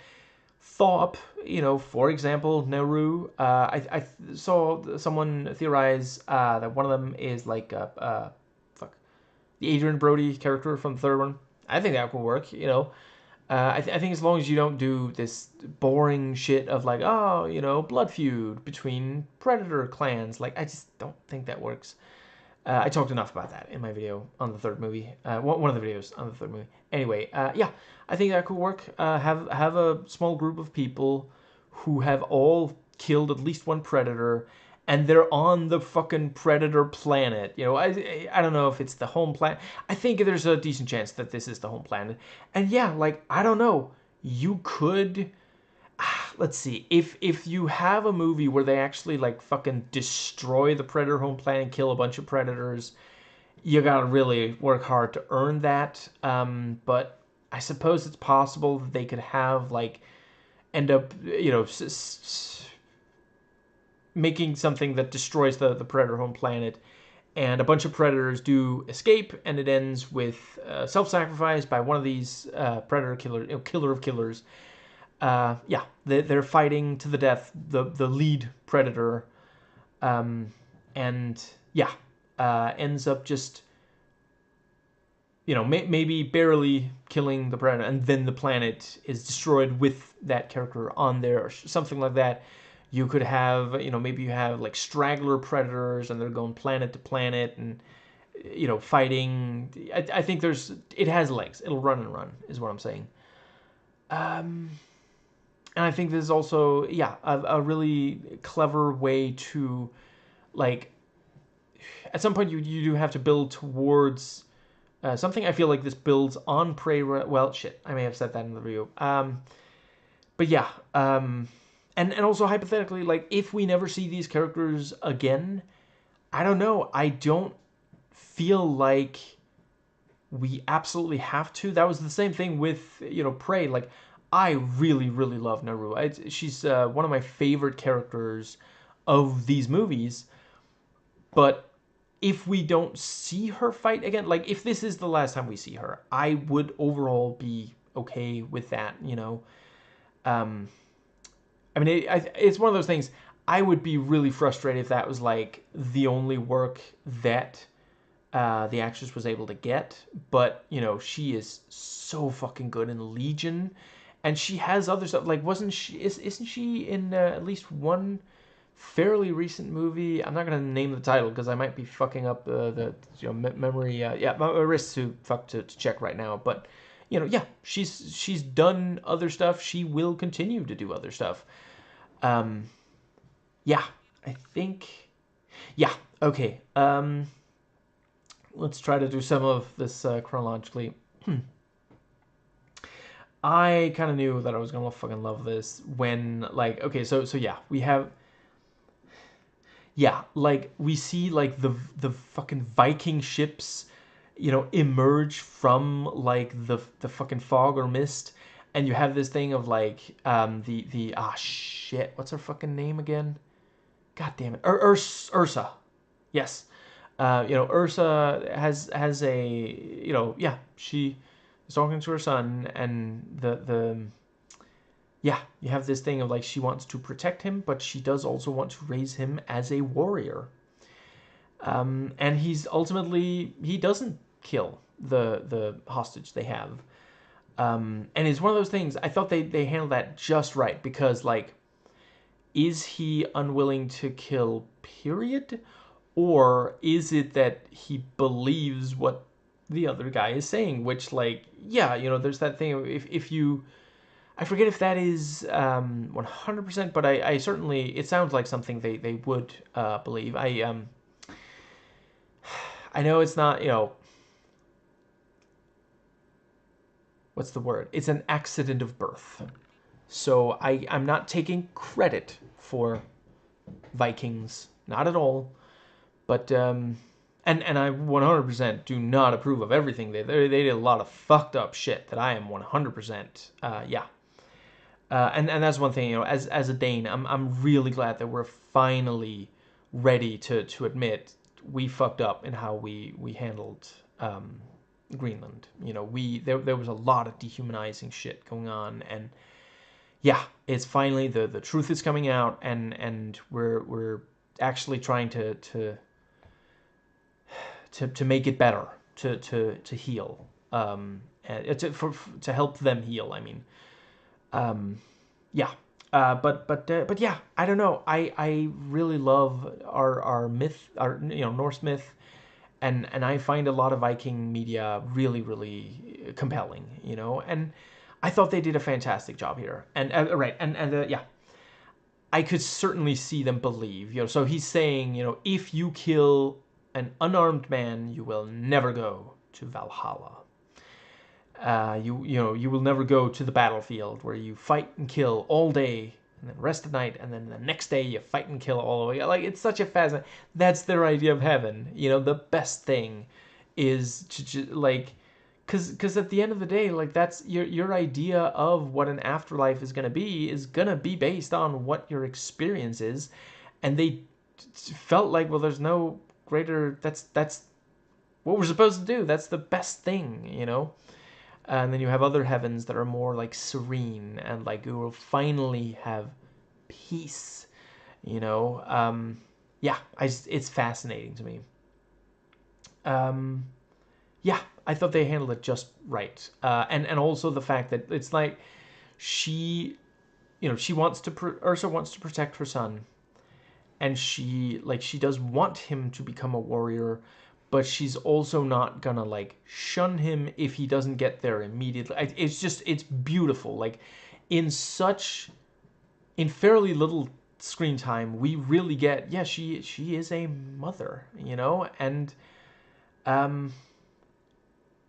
Thaw up, for example, Nauru. I saw someone theorize that one of them is like the Adrian Brody character from the third one. I think that could work. I think as long as you don't do this boring shit of like, blood feud between predator clans. Like, I just don't think that works. I talked enough about that in my video on the third movie. One of the videos on the third movie. Anyway, I think that could work. Have a small group of people who have all killed at least one predator, and they're on the fucking predator planet. I don't know if it's the home planet. I think there's a decent chance that this is the home planet. And yeah, like, I don't know. You could... Let's see, if you have a movie where they actually like fucking destroy the predator home planet and kill a bunch of predators, you gotta really work hard to earn that. But I suppose it's possible that they could have like end up making something that destroys the predator home planet, and a bunch of predators do escape, and it ends with self-sacrifice by one of these predator killer of killers. They're fighting to the death, the lead predator, and ends up just, maybe barely killing the predator, and then the planet is destroyed with that character on there, or something like that. You could have, maybe you have like straggler predators, and they're going planet to planet, and fighting. I think it has legs. It'll run and run, is what I'm saying. And I think this is also, a really clever way to, like, at some point you do have to build towards something. I feel like this builds on Prey. Well, shit, I may have said that in the review. But yeah, and also hypothetically, like, if we never see these characters again, I don't know. I don't feel like we absolutely have to. That was the same thing with, Prey. Like, I really, really love Naru. She's one of my favorite characters of these movies. But if we don't see her fight again, like, if this is the last time we see her, I would overall be okay with that, I mean, it's one of those things. I would be really frustrated if that was, like, the only work that the actress was able to get. But, she is so fucking good in Legion. And she has other stuff, like, isn't she in at least one fairly recent movie? I'm not going to name the title because I might be fucking up the memory. My wrist's too fucked to check right now. But, she's done other stuff. She will continue to do other stuff. I think, okay. Let's try to do some of this chronologically. I kind of knew that I was gonna fucking love this when, like, okay, so we have, like, we see, like, the fucking Viking ships emerge from like the fucking fog or mist, and you have this thing of like the shit, what's her fucking name again? God damn it, Ursa. Yes, Ursa has a she is talking to her son, and the you have this thing of like she wants to protect him, but she does also want to raise him as a warrior. And he doesn't kill the hostage they have. And it's one of those things, I thought they handled that just right, because like, is he unwilling to kill, period? Or is it that he believes what the other guy is saying? Which, like, yeah, there's that thing of if you, I forget if that is 100%, but I certainly, it sounds like something they would believe. I know it's not, what's the word? It's an accident of birth. So I'm not taking credit for Vikings, not at all. But and I 100% do not approve of everything they did a lot of fucked up shit that I am 100% and that's one thing, as a Dane, I'm really glad that we're finally ready to admit we fucked up in how we handled Greenland. There was a lot of dehumanizing shit going on, and yeah, it's finally the truth is coming out, and we're actually trying to make it better, to heal, to help them heal. I mean, yeah. But yeah, I don't know. I really love our myth, our Norse myth, and I find a lot of Viking media really compelling. And I thought they did a fantastic job here. And right, and yeah, I could certainly see them believe. So he's saying, if you kill an unarmed man, you will never go to Valhalla. You will never go to the battlefield where you fight and kill all day and then rest at night, and then the next day you fight and kill all the way. Like, it's such a fascinating. That's their idea of heaven. The best thing is to like, because at the end of the day, like, that's your idea of what an afterlife is gonna be based on what your experience is, and they felt like, well, there's no greater. That's what we're supposed to do. That's the best thing. And then you have other heavens that are more like serene, and like you will finally have peace. Yeah, it's fascinating to me. Yeah, I thought they handled it just right, and also the fact that it's like she, she wants to Ursa wants to protect her son, and she does want him to become a warrior, but she's also not gonna like shun him if he doesn't get there immediately. It's beautiful. Like, in fairly little screen time, we really get, yeah, she is a mother, and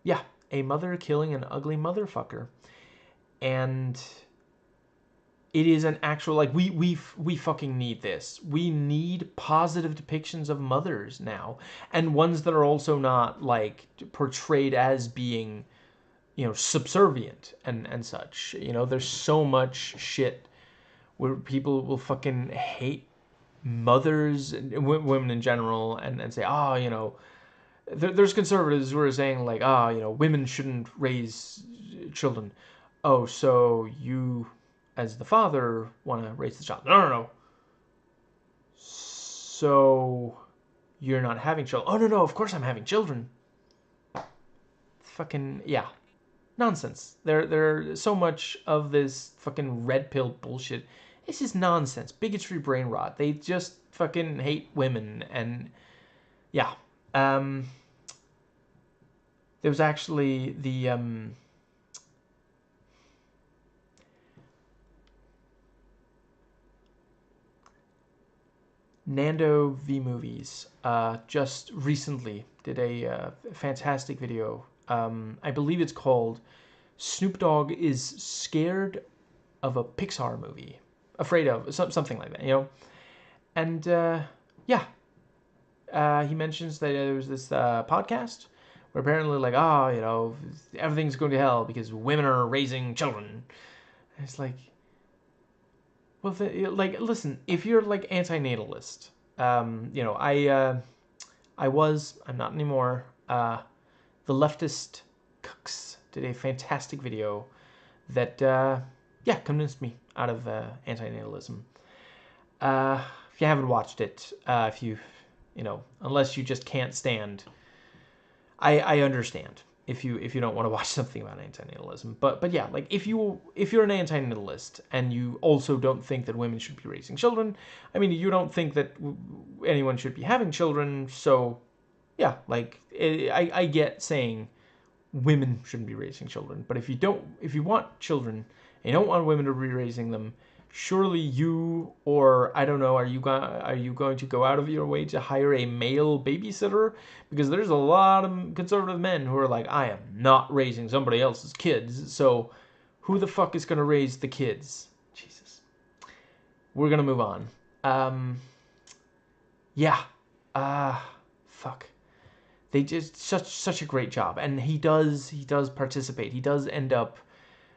yeah, a mother killing an ugly motherfucker, and it is an actual, like, we fucking need this. We need positive depictions of mothers now, and ones that are also not like portrayed as being, subservient and such. There's so much shit where people will fucking hate mothers and women in general, and say, there's conservatives who are saying like, women shouldn't raise children. Oh, so you, as the father, want to raise the child? No. So you're not having children? Oh, no, of course I'm having children. Fucking, yeah. Nonsense. There's so much of this fucking red pill bullshit. This is nonsense. Bigotry, brain rot. They just fucking hate women, and yeah. There was actually the Nando V Movies just recently did a fantastic video. I believe it's called Snoop Dogg is Scared of a Pixar Movie. Afraid of, something like that, And yeah, he mentions that there was this podcast where apparently like, oh, you know, everything's going to hell because women are raising children. And it's like, well, like, listen, if you're like anti-natalist, you know, I'm not anymore. The leftist cooks did a fantastic video that, yeah, convinced me out of anti-natalism. If you haven't watched it, if you know, unless you just can't stand, I understand if you don't want to watch something about antinatalism. But yeah, like if you're an antinatalist and you also don't think that women should be raising children, I mean, you don't think that anyone should be having children, so yeah, like I get saying women shouldn't be raising children, but if you want children and you don't want women to be raising them, surely you, or I don't know, are you going to go out of your way to hire a male babysitter? Because there's a lot of conservative men who are like, I am not raising somebody else's kids, so who the fuck is going to raise the kids? Jesus. We're going to move on. Yeah. Fuck. They did such a great job, and he does participate. He does end up,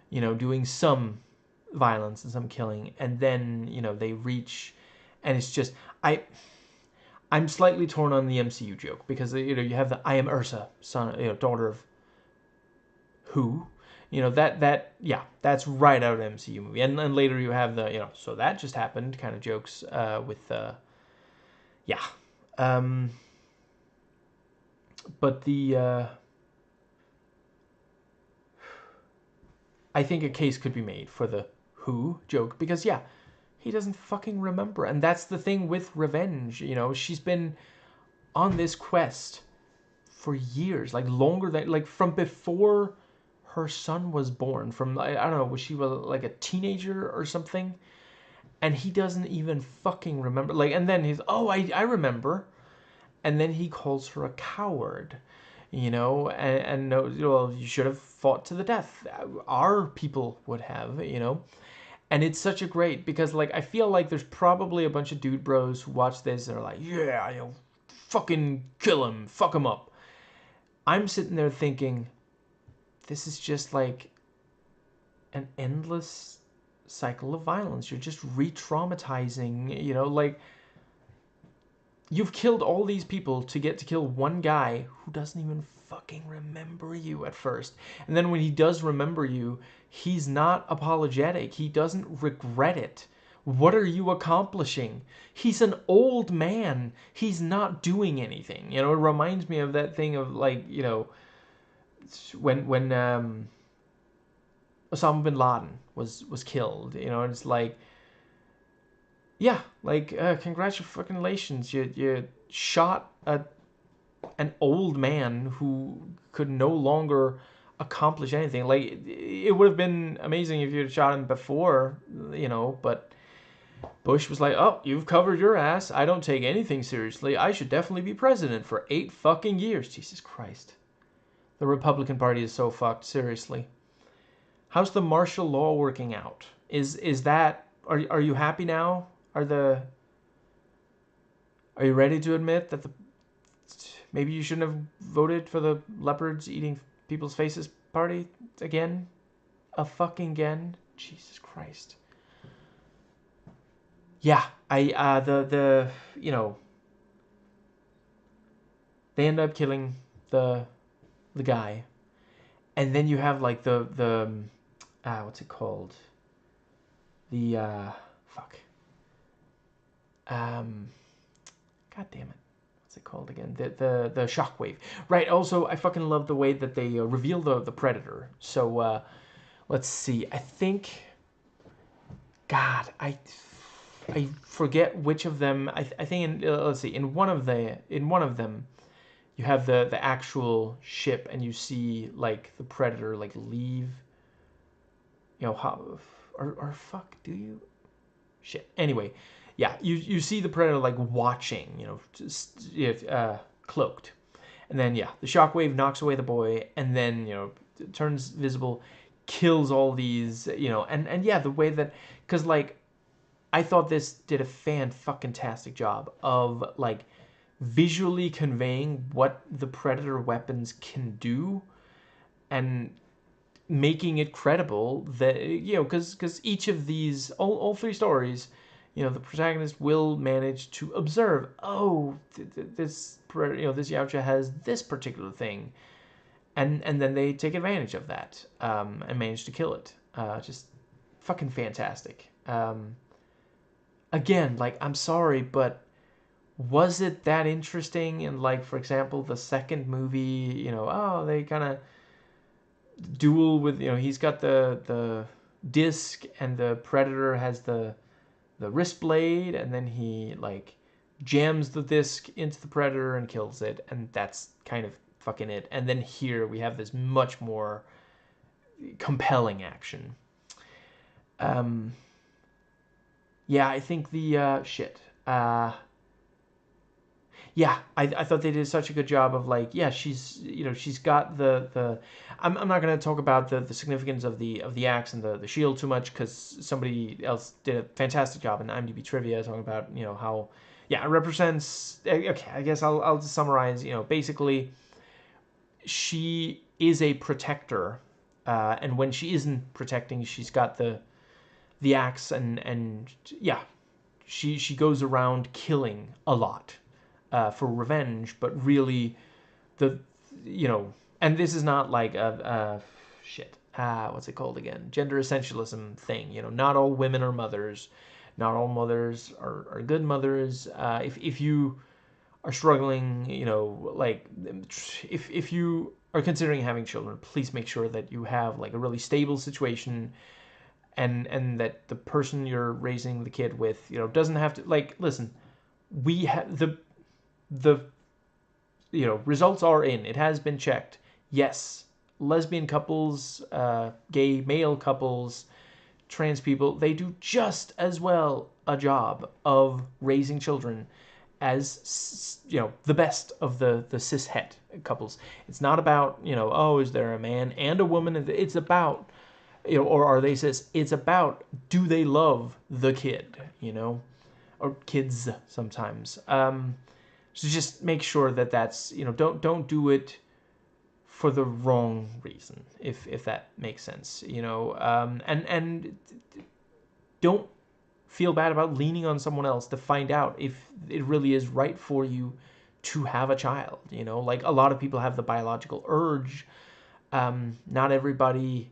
you know, doing some violence and some killing, and then, you know, they reach, and it's just, I'm slightly torn on the MCU joke, because, you know, you have the I am Ursa, son, you know, daughter of who, you know, that yeah, that's right out of the MCU movie, and then later you have the, you know, so that just happened kind of jokes with yeah, but the I think a case could be made for the who joke, because yeah, he doesn't fucking remember. And that's the thing with revenge, you know, she's been on this quest for years, like longer than, like from before her son was born, from, I don't know, was she like a teenager or something? And he doesn't even fucking remember. Like, and then he's, oh, I remember. And then he calls her a coward, you know, and no, well, you should have fought to the death. Our people would have, you know. And it's such a great, because like I feel like there's probably a bunch of dude bros who watch this and are like, yeah, you know, fucking kill him, fuck him up. I'm sitting there thinking, this is just like an endless cycle of violence. You're just re-traumatizing, you know, like you've killed all these people to get to kill one guy who doesn't even fucking remember you at first. And then when he does remember you, he's not apologetic. He doesn't regret it. What are you accomplishing? He's an old man. He's not doing anything. You know, it reminds me of that thing of like, you know, when Osama bin Laden was killed, you know, and it's like, yeah, like, congratulations, you shot an old man who could no longer accomplish anything. Like, it would have been amazing if you had shot him before, you know, but Bush was like, oh, you've covered your ass. I don't take anything seriously. I should definitely be president for 8 fucking years. Jesus Christ. The Republican Party is so fucked, seriously. How's the martial law working out? Is that, are you happy now? Are you ready to admit that maybe you shouldn't have voted for the leopards eating people's faces party again? A fucking again? Jesus Christ. Yeah, the you know, they end up killing the guy, and then you have like the what's it called? The fuck. God damn it. What's it called again? The shockwave. Right, also, I fucking love the way that they reveal the Predator. So, let's see. I think... God, I forget which of them... I think, let's see, in one of them, you have the actual ship, and you see, like, the Predator, like, leave... You know, how... Or fuck, do you? Shit. Anyway... Yeah, you see the Predator like watching, you know, just, cloaked, and then yeah, the shockwave knocks away the boy, and then, you know, turns visible, kills all these, you know, and yeah, the way that, because like, I thought this did a fan-fucking-tastic job of like visually conveying what the Predator weapons can do and making it credible that, because each of these, all three stories, the protagonist will manage to observe, oh, this Yautja has this particular thing, and then they take advantage of that, and manage to kill it. Just fucking fantastic. Again, like, I'm sorry, but was it that interesting? And, like, for example, the second movie, they kind of duel with, he's got the disc, and the Predator has the wrist blade, and then he, like, jams the disc into the Predator and kills it, and that's kind of fucking it. And then here we have this much more compelling action. Yeah, I think the yeah, I thought they did such a good job of, like, yeah, she's got the I'm not going to talk about the significance of the axe and the shield too much, because somebody else did a fantastic job in IMDb trivia talking about, how, yeah, it represents, okay, I guess I'll just summarize, basically she is a protector, and when she isn't protecting, she's got the axe, and yeah, she goes around killing a lot, for revenge, but really the and this is not like a what's it called again, gender essentialism thing. Not all women are mothers, not all mothers are good mothers. If you are struggling, like, if you are considering having children, please make sure that you have, like, a really stable situation, and that the person you're raising the kid with, doesn't have to, like, listen, we have the results are in. It has been checked. Yes, lesbian couples, gay male couples, trans people, they do just as well a job of raising children as, the best of the cis-het couples. It's not about, oh, is there a man and a woman? It's about, or are they cis? It's about, do they love the kid, or kids sometimes. So just make sure that that's, don't do it for the wrong reason, if that makes sense, and don't feel bad about leaning on someone else to find out if it really is right for you to have a child. Like, a lot of people have the biological urge. Not everybody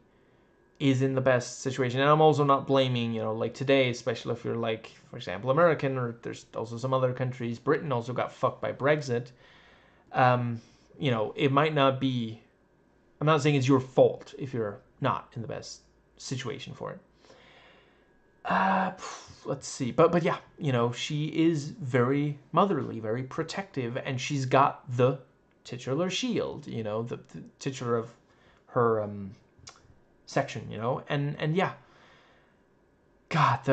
is in the best situation, and I'm also not blaming, like, today, especially if you're, like, for example, American, or there's also some other countries. Britain also got fucked by Brexit. It might not be, I'm not saying it's your fault if you're not in the best situation for it. Let's see, but yeah, she is very motherly, very protective, and she's got the titular shield, the titular of her section, and yeah, God,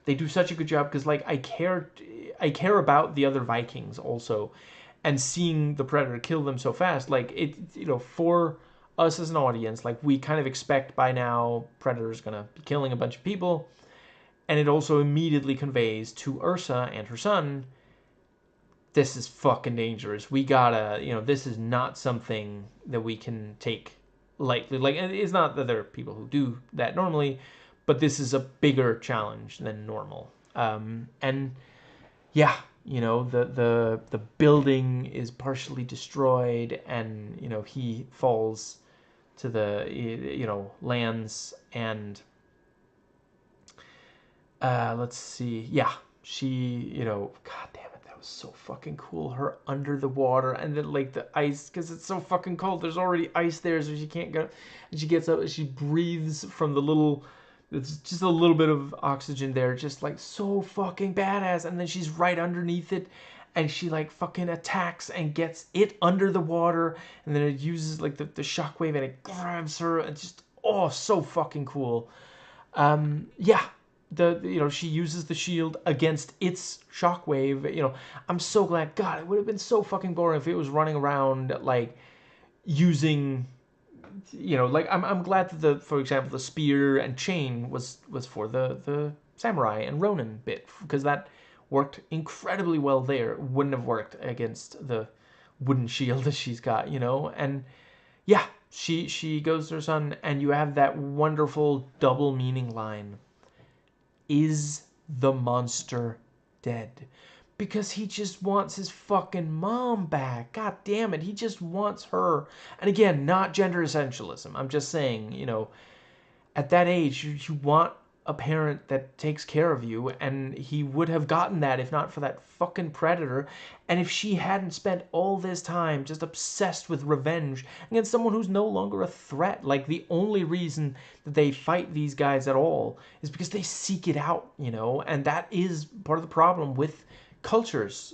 they do such a good job, because, like, I care about the other Vikings also, and seeing the Predator kill them so fast, like, it, for us as an audience, like, we kind of expect by now Predator's gonna be killing a bunch of people, and it also immediately conveys to Ursa and her son, this is fucking dangerous. We gotta, this is not something that we can take lightly. Like, it's not that there are people who do that normally, but this is a bigger challenge than normal. And yeah, the building is partially destroyed, and he falls to the lands, and let's see, yeah, she, god damn it, that was so fucking cool, her under the water, and then, like, the ice, because it's so fucking cold, there's already ice there, so she can't go, and she gets up and she breathes from the little, it's just a little bit of oxygen there, just, like, so fucking badass. And then she's right underneath it, and she, like, fucking attacks and gets it under the water, and then it uses, like, the shockwave, and it grabs her, and just, oh, so fucking cool. Yeah, she uses the shield against its shockwave. I'm so glad. God, it would have been so fucking boring if it was running around, like, using, like, I'm glad that for example, the spear and chain was for the samurai and Ronin bit, because that worked incredibly well there. Wouldn't have worked against the wooden shield that she's got, you know? And yeah, she goes to her son, and you have that wonderful double meaning line. Is the monster dead? Because he just wants his fucking mom back. God damn it, he just wants her. And again, not gender essentialism. I'm just saying, you know, at that age, you want a parent that takes care of you, and he would have gotten that if not for that fucking predator. And if she hadn't spent all this time just obsessed with revenge against someone who's no longer a threat, like the only reason that they fight these guys at all is because they seek it out, you know, and that is part of the problem with cultures,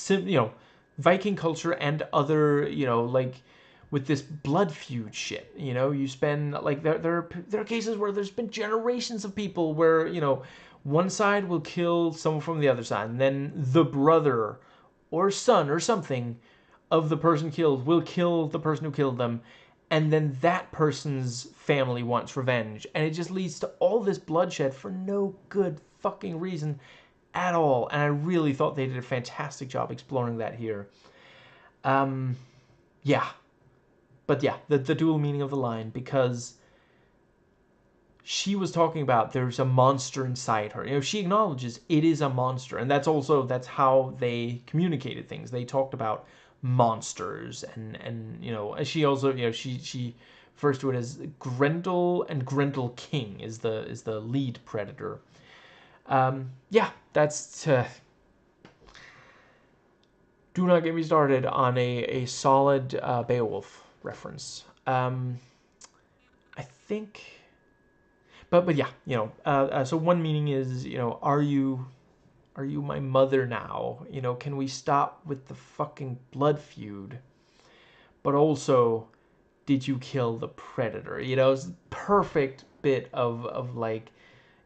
you know, Viking culture and other, you know, like with this blood feud shit. You know, you spend like there are cases where there's been generations of people where, you know, one side will kill someone from the other side, and then the brother or son or something of the person killed will kill the person who killed them, and then that person's family wants revenge, and it just leads to all this bloodshed for no good fucking reason at all. And I really thought they did a fantastic job exploring that here. Yeah. But yeah, the dual meaning of the line, because she was talking about there's a monster inside her. You know, she acknowledges it is a monster, and that's how they communicated things. They talked about monsters, and you know, she also, you know, she refers to it as Grendel, and Grendel King is the lead predator. Yeah, that's do not get me started on a solid Beowulf reference. I think, but yeah, you know. So one meaning is, you know, are you my mother now? You know, can we stop with the fucking blood feud? But also, did you kill the predator? You know, it's perfect bit of like,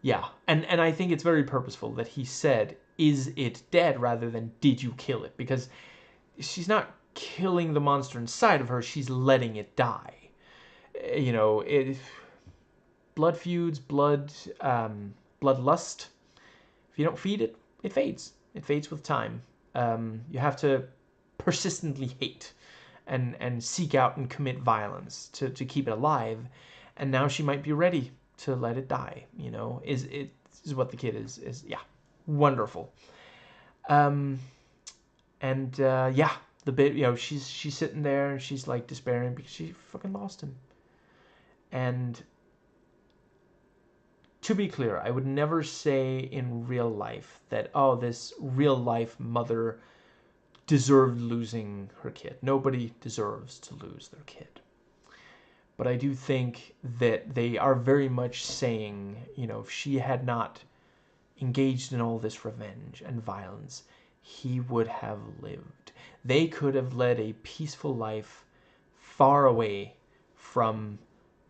yeah. And I think it's very purposeful that he said, is it dead, rather than did you kill it? Because she's not killing the monster inside of her, she's letting it die. You know, blood feuds, bloodlust. If you don't feed it, it fades. It fades with time. You have to persistently hate and seek out and commit violence to keep it alive. And now she might be ready to let it die. You know, is what the kid is yeah, wonderful. Yeah, the bit, you know, she's sitting there and she's like despairing because she fucking lost him. And to be clear, I would never say in real life that, oh, this real life mother deserved losing her kid. Nobody deserves to lose their kid. But I do think that they are very much saying, you know, if she had not engaged in all this revenge and violence, he would have lived. They could have led a peaceful life far away from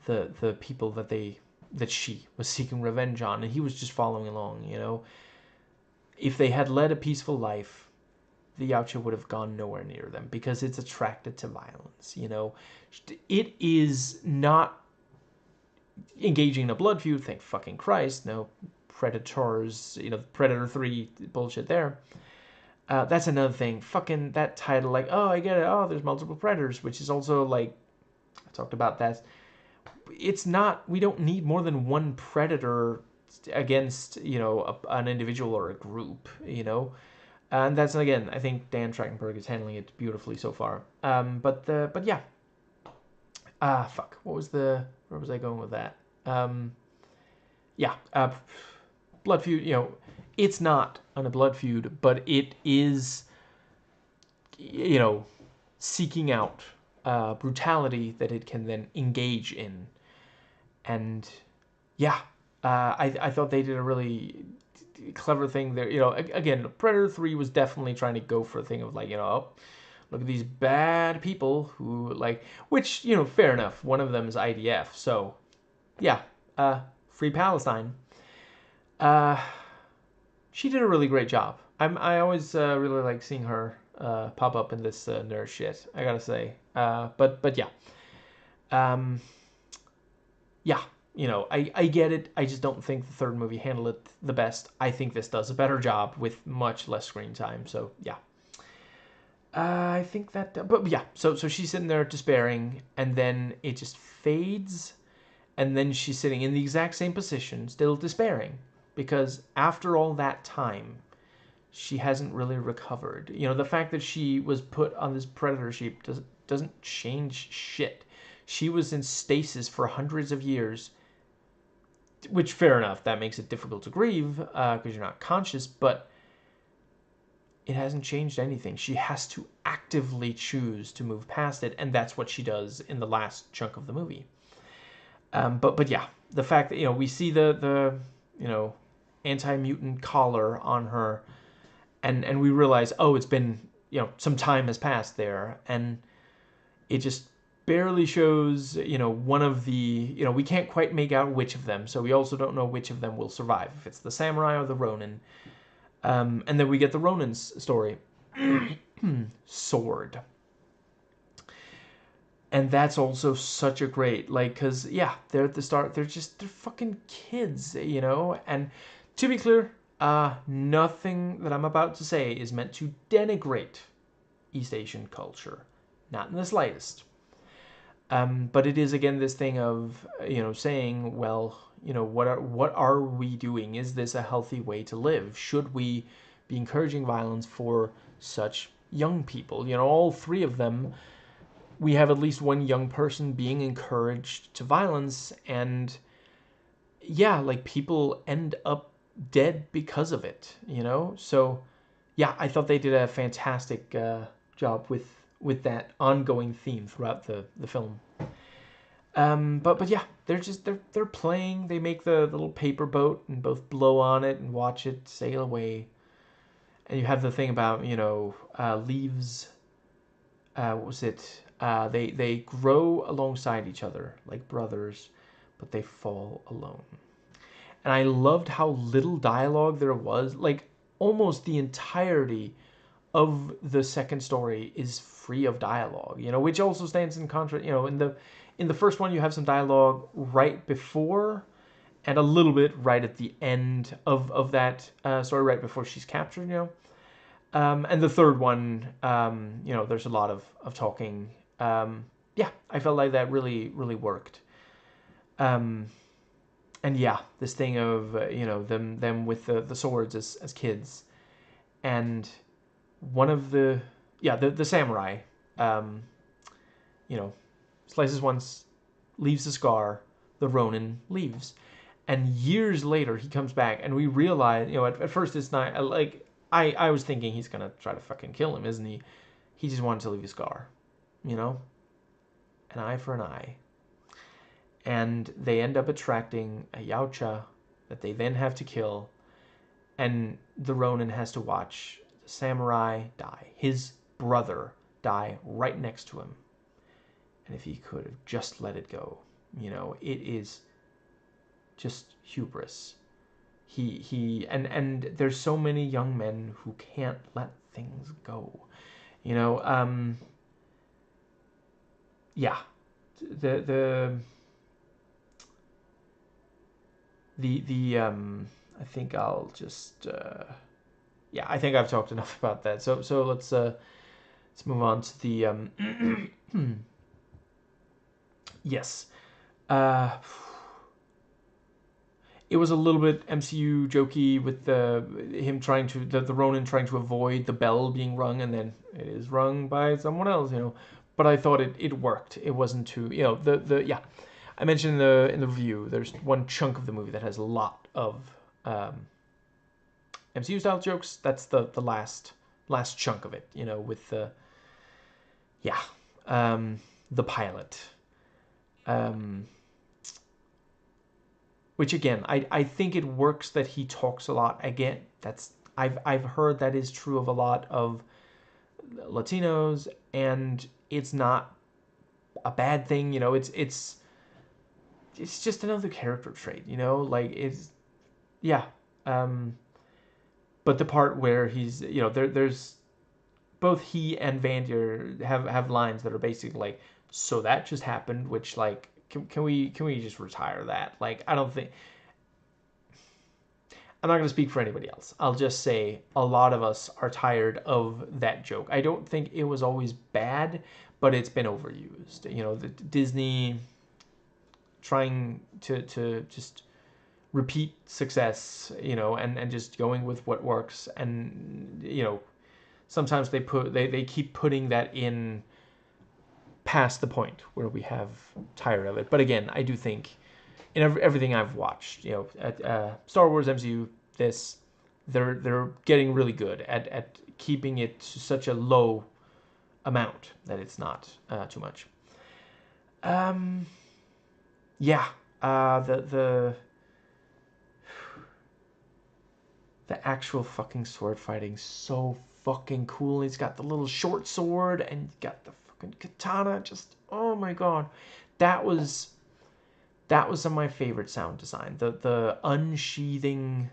the people that she was seeking revenge on, and he was just following along, you know. If they had led a peaceful life, the Yautja would have gone nowhere near them, because it's attracted to violence, you know. It is not engaging in a blood feud, thank fucking Christ. No Predators, you know, Predator 3 bullshit there. That's another thing. Fucking that title, like, oh, I get it. Oh, there's multiple predators, which is also like, I talked about that. It's not, we don't need more than one predator against, you know, an individual or a group, you know. And that's, again, I think Dan Trachtenberg is handling it beautifully so far. But yeah. Fuck. Where was I going with that? Yeah. Blood feud, you know, it's not on a blood feud, but it is, you know, seeking out brutality that it can then engage in. And yeah, I thought they did a really clever thing there. You know, again, Predator 3 was definitely trying to go for a thing of like, you know, oh, look at these bad people who like, which, you know, fair enough. One of them is IDF, so yeah, free Palestine. She did a really great job. I always really like seeing her pop up in this nerd shit, I gotta say. But yeah. Yeah, I get it. I just don't think the third movie handled it the best. I think this does a better job with much less screen time. So yeah, I think that. But yeah, so she's sitting there despairing, and then it just fades, and then she's sitting in the exact same position, still despairing, because after all that time, she hasn't really recovered. The fact that she was put on this predator sheep doesn't change shit. She was in stasis for hundreds of years, which, fair enough, that makes it difficult to grieve because you're not conscious, but it hasn't changed anything. She has to actively choose to move past it, and that's what she does in the last chunk of the movie. But yeah, the fact that we see the anti-mutant collar on her, and we realize, oh, it's been some time has passed there, and it just barely shows one of the we can't quite make out which of them, so we also don't know which of them will survive, if it's the samurai or the Ronin. And then we get the Ronin's story. Sword. And that's also such a great, because yeah, they're at the start, they're fucking kids, and to be clear, nothing that I'm about to say is meant to denigrate East Asian culture, not in the slightest. But it is, again, this thing of saying, well, what are we doing? Is this a healthy way to live? Should we be encouraging violence for such young people? All three of them, we have at least one young person being encouraged to violence, and yeah, people end up dead because of it. So yeah, I thought they did a fantastic job with that ongoing theme throughout the film. But yeah, they're playing. They make the little paper boat and both blow on it and watch it sail away. And you have the thing about leaves. What was it? They grow alongside each other like brothers, but they fall alone. And I loved how little dialogue there was. Almost the entirety of the second story is free of dialogue, which also stands in contrast. In the first one, you have some dialogue right before and a little bit right at the end of that story, right before she's captured, and the third one, there's a lot of talking. Yeah, I felt like that really, really worked. And yeah, this thing of, them with the swords as kids. And one of the samurai, slices once, leaves a scar, the Ronin leaves. And years later, he comes back, and we realize, at first it's not, I was thinking he's going to try to fucking kill him, isn't he? He just wanted to leave a scar, an eye for an eye. And they end up attracting a Yaocha that they then have to kill, and the Ronin has to watch the samurai die, his brother die right next to him. And if he could have just let it go, it is just hubris. And there's so many young men who can't let things go. Yeah. The I think I'll just yeah, I think I've talked enough about that. So let's move on to the yes. It was a little bit MCU jokey with him trying to the Ronin trying to avoid the bell being rung, and then it is rung by someone else, But I thought it worked. It wasn't too, the yeah. I mentioned in the review, there's one chunk of the movie that has a lot of MCU style jokes. That's the last chunk of it, with the the pilot. Which again, I think it works that he talks a lot. Again, I've heard that is true of a lot of Latinos, and it's not a bad thing. It's just another character trait. It's yeah. But the part where he's there's both he and Vandier have lines that are basically like, so that just happened, which can we just retire that? Like, I don't think, I'm not going to speak for anybody else. I'll just say a lot of us are tired of that joke. I don't think it was always bad, but it's been overused. You know, the Disney trying to just repeat success, you know, and just going with what works. And, you know, sometimes they keep putting that in past the point where we have tired of it. But again, I do think in everything I've watched, you know, at Star Wars, MCU, they're getting really good at keeping it to such a low amount that it's not too much. Yeah, the actual fucking sword fighting so fucking cool. He's got the little short sword and got the fucking katana. Just, oh my god, that was some of my favorite sound design. The unsheathing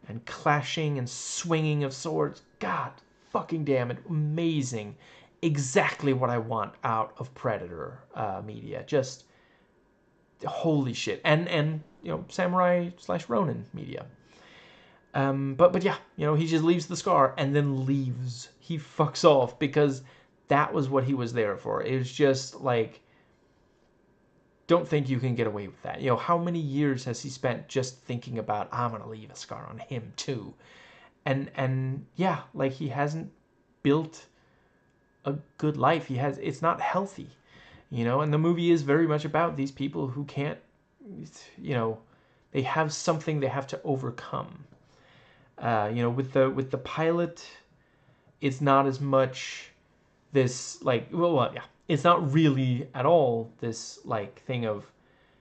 and clashing and swinging of swords. God fucking damn it, amazing. Exactly what I want out of Predator media. Just holy shit. And you know, samurai / Ronin media. But yeah, you know, he just leaves the scar and then leaves. He fucks off because that was what he was there for. It was just like, don't think you can get away with that. You know, how many years has he spent just thinking about, I'm gonna leave a scar on him too, and yeah, like he hasn't built a good life. It's not healthy, you know. And the movie is very much about these people who can't, you know, they have something they have to overcome. You know, with the pilot, it's not as much this like, well, yeah, it's not really at all this like thing of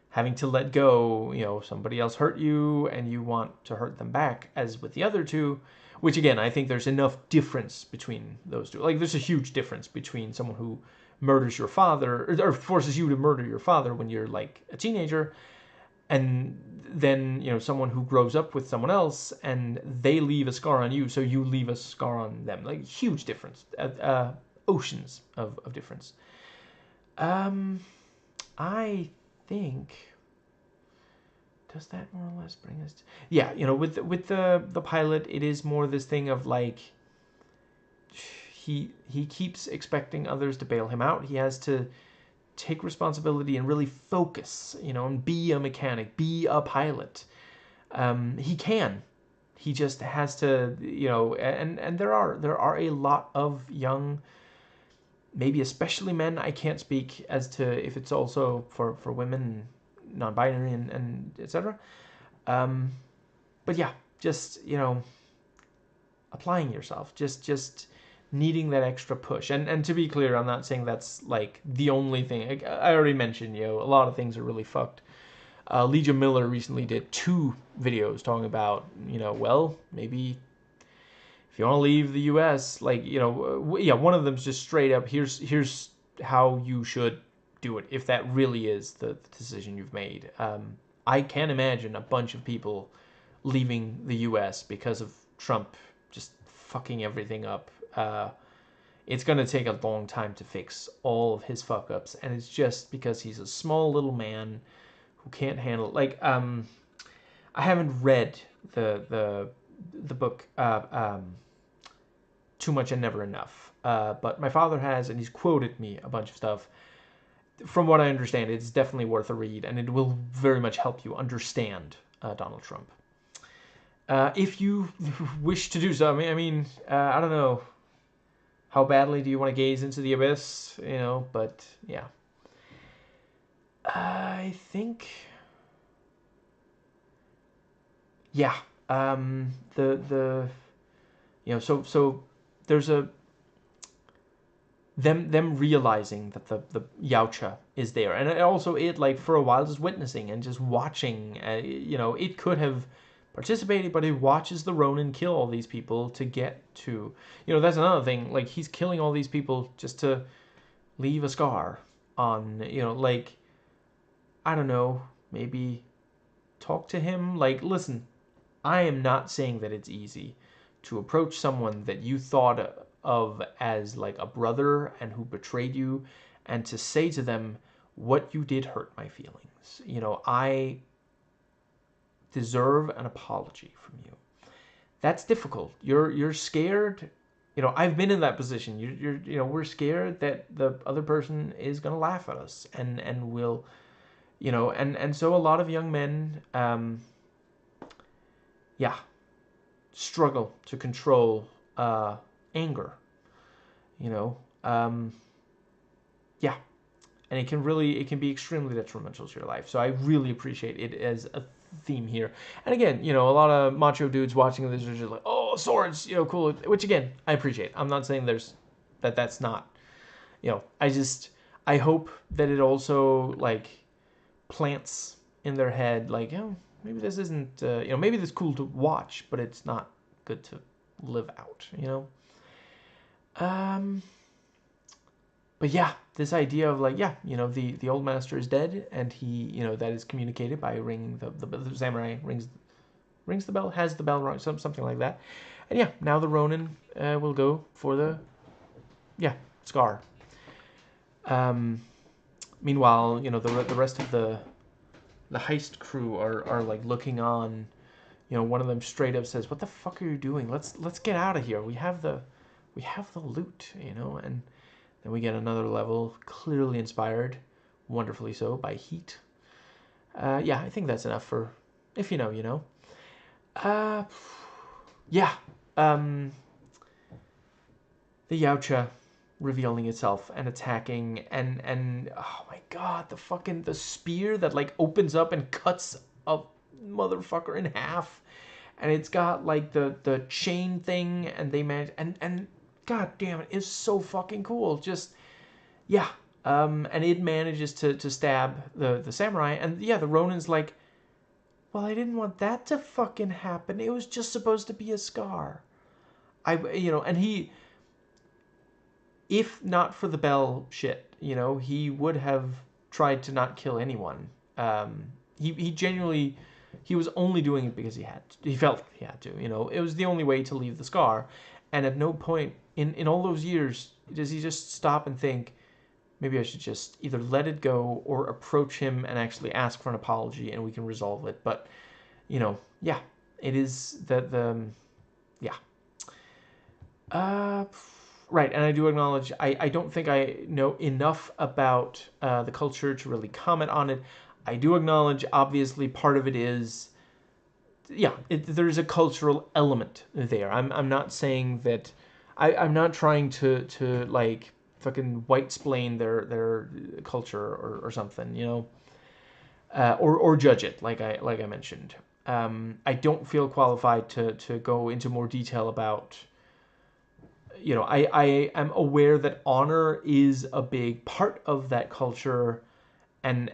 having to let go. You know, somebody else hurt you and you want to hurt them back, as with the other two. Which again, I think there's enough difference between those two. Like, there's a huge difference between someone who murders your father or forces you to murder your father when you're like a teenager, and then, you know, someone who grows up with someone else and they leave a scar on you, so you leave a scar on them. Like, huge difference. Oceans of difference. I think, does that more or less bring us to, yeah, you know, with the pilot, it is more this thing of like, he keeps expecting others to bail him out. He has to take responsibility and really focus, you know, and be a mechanic, be a pilot. He can. He just has to, you know, and there are a lot of young, maybe especially men. I can't speak as to if it's also for women, non-binary and etc. But yeah, just, you know, applying yourself, just needing that extra push. And to be clear, I'm not saying that's like the only thing. I already mentioned, you know, a lot of things are really fucked. Legion Miller recently did 2 videos talking about, you know, well, maybe if you want to leave the U.S., like, you know, yeah, one of them's just straight up, here's how you should do it if that really is the decision you've made. I can't imagine a bunch of people leaving the U.S. because of Trump just fucking everything up. It's going to take a long time to fix all of his fuck-ups, and it's just because he's a small little man who can't handle it. Like, I haven't read the book Too Much and Never Enough, but my father has, and he's quoted me a bunch of stuff. From what I understand, it's definitely worth a read, and it will very much help you understand Donald Trump. If you wish to do so, I mean, I don't know, how badly do you want to gaze into the abyss, you know, but yeah. I think, yeah, the you know, so there's a them realizing that the Yautja is there, and also it, like, for a while just witnessing and just watching. You know, it could have participated, but it watches the Ronin kill all these people to get to, you know, that's another thing. Like, he's killing all these people just to leave a scar on, you know, like, I don't know, maybe talk to him. Like, listen, I am not saying that it's easy to approach someone that you thought of as like a brother and who betrayed you, and to say to them, what you did hurt my feelings. I deserve an apology from you. That's difficult. You're scared. I've been in that position. We're scared that the other person is gonna laugh at us and will, and so a lot of young men, yeah, struggle to control anger. You know, yeah, and it can be extremely detrimental to your life. So I really appreciate it as a theme here. And again, a lot of macho dudes watching this are just like, oh, swords, cool. Which again, I appreciate. I'm not saying that's not, I hope that it also like plants in their head like, maybe this isn't, maybe this is cool to watch, but it's not good to live out. But yeah, this idea of like, the old master is dead, and he, that is communicated by ringing the samurai rings the bell, has the bell rung, something like that. And yeah, now the Ronin will go for the scar. Meanwhile, the rest of the heist crew are like looking on. One of them straight up says, "What the fuck are you doing? Let's get out of here. We have the loot." And then we get another level, clearly inspired, wonderfully so, by Heat. Yeah, I think that's enough for, if you know, you know. Yeah. The Yautja revealing itself and attacking, and oh my god, the spear that like opens up and cuts a motherfucker in half, and it's got like the chain thing, and they manage, and god damn, it is so fucking cool. Just yeah. And it manages to stab the samurai, and yeah, the Ronin's like, well, I didn't want that to fucking happen. It was just supposed to be a scar. And he, if not for the bell shit, he would have tried to not kill anyone. He genuinely, he was only doing it because he felt he had to. It was the only way to leave the scar. And at no point in all those years does he just stop and think, maybe I should just either let it go or approach him and actually ask for an apology and we can resolve it. But, yeah, it is yeah. Right, and I do acknowledge, I don't think I know enough about the culture to really comment on it. I do acknowledge, obviously, part of it is, yeah, there's a cultural element there. I'm not saying that, I'm not trying to like, fucking white-splain their culture or something, or judge it, like I mentioned. I don't feel qualified to go into more detail about, I am aware that honor is a big part of that culture, and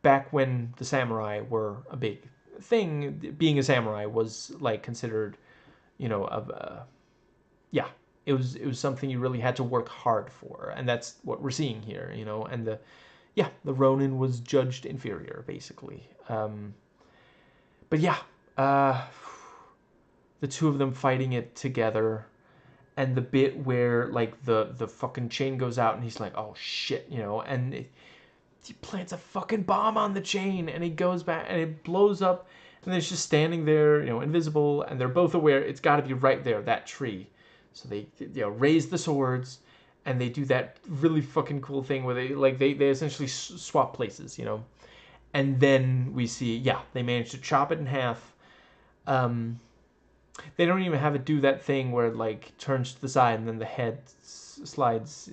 back when the samurai were a big thing, being a samurai was like considered, yeah, it was something you really had to work hard for, and that's what we're seeing here, and the Ronin was judged inferior, basically. But yeah, the two of them fighting it together, and the bit where like the fucking chain goes out and he's like, oh shit, and he plants a fucking bomb on the chain, and he goes back and it blows up, and then it's just standing there, invisible, and they're both aware it's got to be right there, that tree. So they raise the swords, and they do that really fucking cool thing where they essentially swap places, and then we see, yeah, they manage to chop it in half. They don't even have it do that thing where it like turns to the side and then the head slides,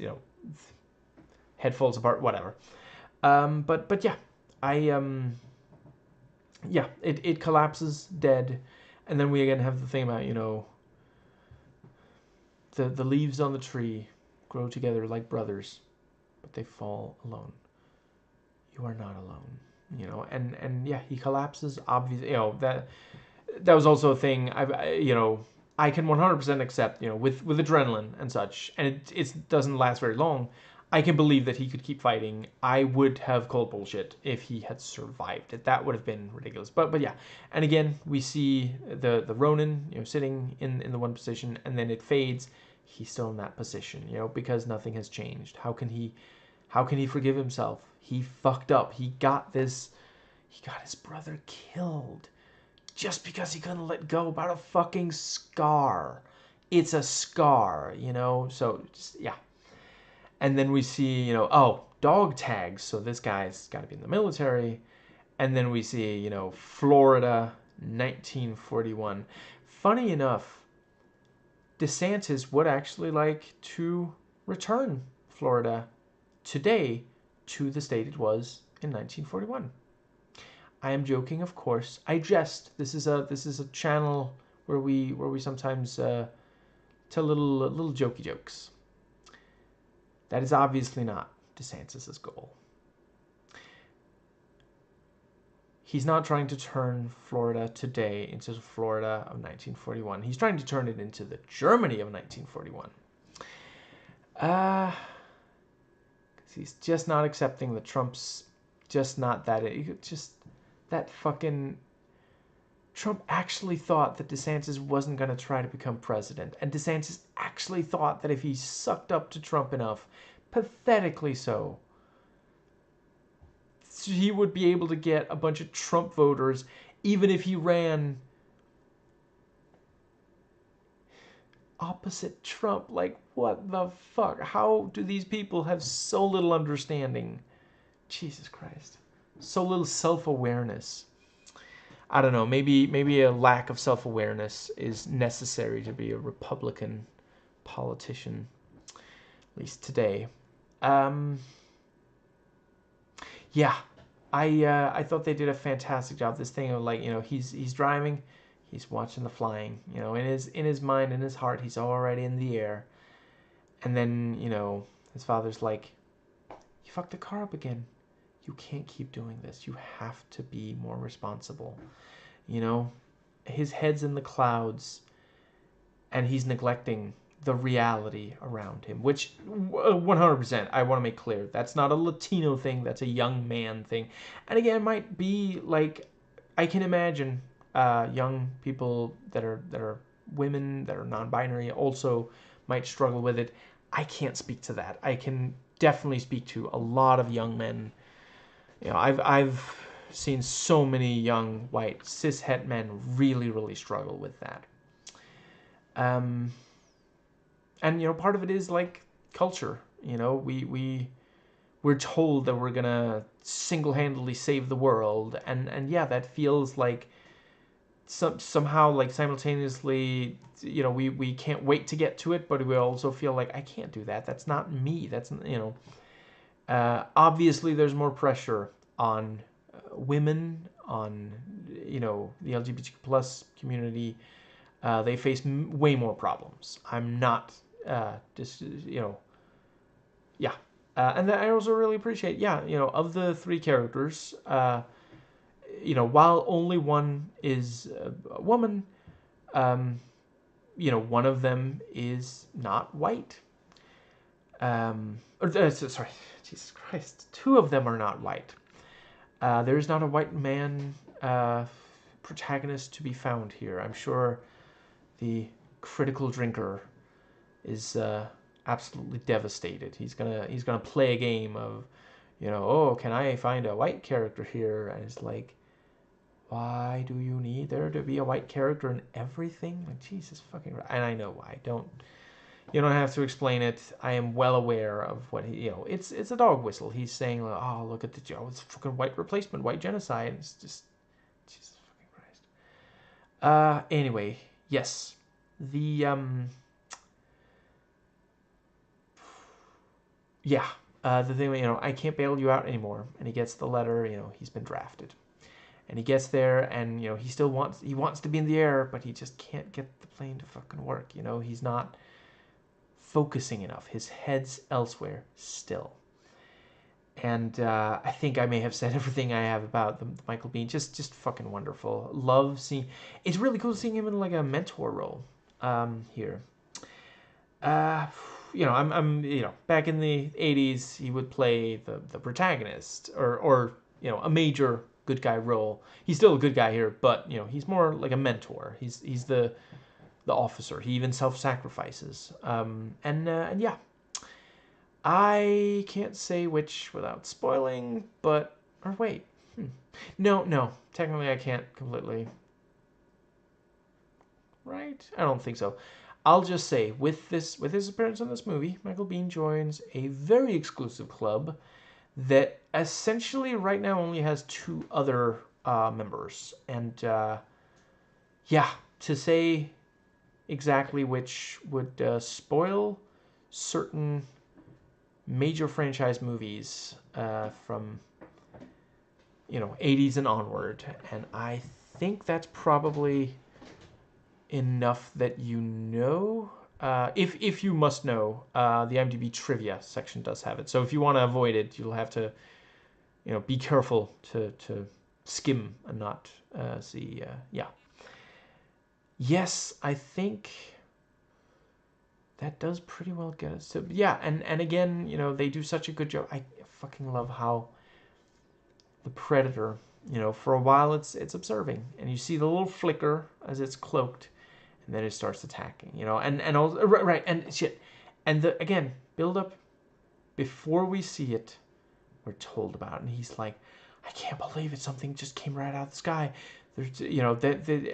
head falls apart, whatever. But yeah, yeah, it collapses dead, and then we again have the thing about, the leaves on the tree grow together like brothers, but they fall alone. You are not alone, and yeah, he collapses, obviously, that was also a thing. I can 100% accept, with adrenaline and such, and it doesn't last very long. I can believe that he could keep fighting. I would have called bullshit if he had survived it. That would have been ridiculous. But yeah, and again, we see the Ronin, sitting in the one position, and then it fades. He's still in that position, because nothing has changed. How can he How can he forgive himself? He fucked up. He got his brother killed just because he couldn't let go about a fucking scar. It's a scar, you know? So, just, yeah. And then we see, you know, oh, dog tags. So this guy's got to be in the military. And then we see, you know, Florida, 1941. Funny enough, DeSantis would actually like to return Florida today to the state it was in 1941. I am joking, of course. I jest. This is a channel where we sometimes tell little jokey jokes. That is obviously not DeSantis's goal. He's not trying to turn Florida today into the Florida of 1941. He's trying to turn it into the Germany of 1941. He's just not accepting that Trump's just not that. Just that fucking... Trump actually thought that DeSantis wasn't going to try to become president. And DeSantis actually thought that if he sucked up to Trump enough, pathetically so, he would be able to get a bunch of Trump voters, even if he ran opposite Trump. Like, what the fuck? How do these people have so little understanding? Jesus Christ. So little self-awareness. I don't know, maybe a lack of self-awareness is necessary to be a Republican politician, at least today. Yeah, I thought they did a fantastic job. This thing of, like, you know, he's driving, he's watching the flying, you know, in his mind, in his heart, he's already in the air. And then, you know, his father's like, you fucked the car up again. You can't keep doing this. You have to be more responsible. You know, his head's in the clouds, and he's neglecting the reality around him, which 100%, I want to make clear, that's not a Latino thing, that's a young man thing. And again, it might be like, I can imagine young people that are women, that are non-binary, also might struggle with it. I can't speak to that. I can definitely speak to a lot of young men. You know, I've seen so many young white cishet men really struggle with that. And you know, part of it is like culture. You know, we're told that we're gonna single-handedly save the world, and yeah, that feels like somehow, like, simultaneously, you know, we can't wait to get to it, but we also feel like, I can't do that. That's not me. That's, you know. Obviously, there's more pressure on women, on, you know, the LGBTQ plus community. They face way more problems. I'm not just, you know, yeah. And then I also really appreciate, yeah, you know, of the three characters, you know, while only one is a woman, you know, one of them is not white. Sorry, Jesus Christ. Two of them are not white. There is not a white man protagonist to be found here. I'm sure the critical drinker is absolutely devastated. He's gonna play a game of, you know, oh, can I find a white character here? And it's like, why do you need there to be a white character in everything? Like, Jesus fucking... And I know why. You don't have to explain it. I am well aware of what he, you know, it's a dog whistle. He's saying, like, oh, look at the, oh, it's fucking white replacement, white genocide. It's just, Jesus fucking Christ. Anyway, yes. The, yeah. The thing, you know, I can't bail you out anymore. And he gets the letter, you know, he's been drafted. And he gets there, and, you know, he wants to be in the air, but he just can't get the plane to fucking work. You know, he's not focusing enough. His head's elsewhere still. And I think I may have said everything I have about the Michael Biehn. Just fucking wonderful. Love seeing... It's really cool seeing him in, like, a mentor role here. You know, I'm you know, back in the 80s, he would play the protagonist, or you know, a major good guy role. He's still a good guy here, but, you know, he's more like a mentor. He's the officer. He even self-sacrifices. And yeah, I can't say which without spoiling, but... Or wait. No. Technically, I can't completely... Right? I don't think so. I'll just say, with his appearance in this movie, Michael Biehn joins a very exclusive club that essentially right now only has 2 other members. And yeah, to say exactly which would spoil certain major franchise movies from 80s and onward. And I think that's probably enough that if you must know, the IMDb trivia section does have it. So if you want to avoid it, you'll have to, be careful to skim and not see. Yeah. Yes, I think that does pretty well get us to. Yeah, and again, they do such a good job. I fucking love how the Predator, for a while it's observing, and you see the little flicker as it's cloaked, and then it starts attacking, and also right and shit, and again build up before we see it, we're told about it, and he's like, I can't believe it, something just came right out of the sky. There's,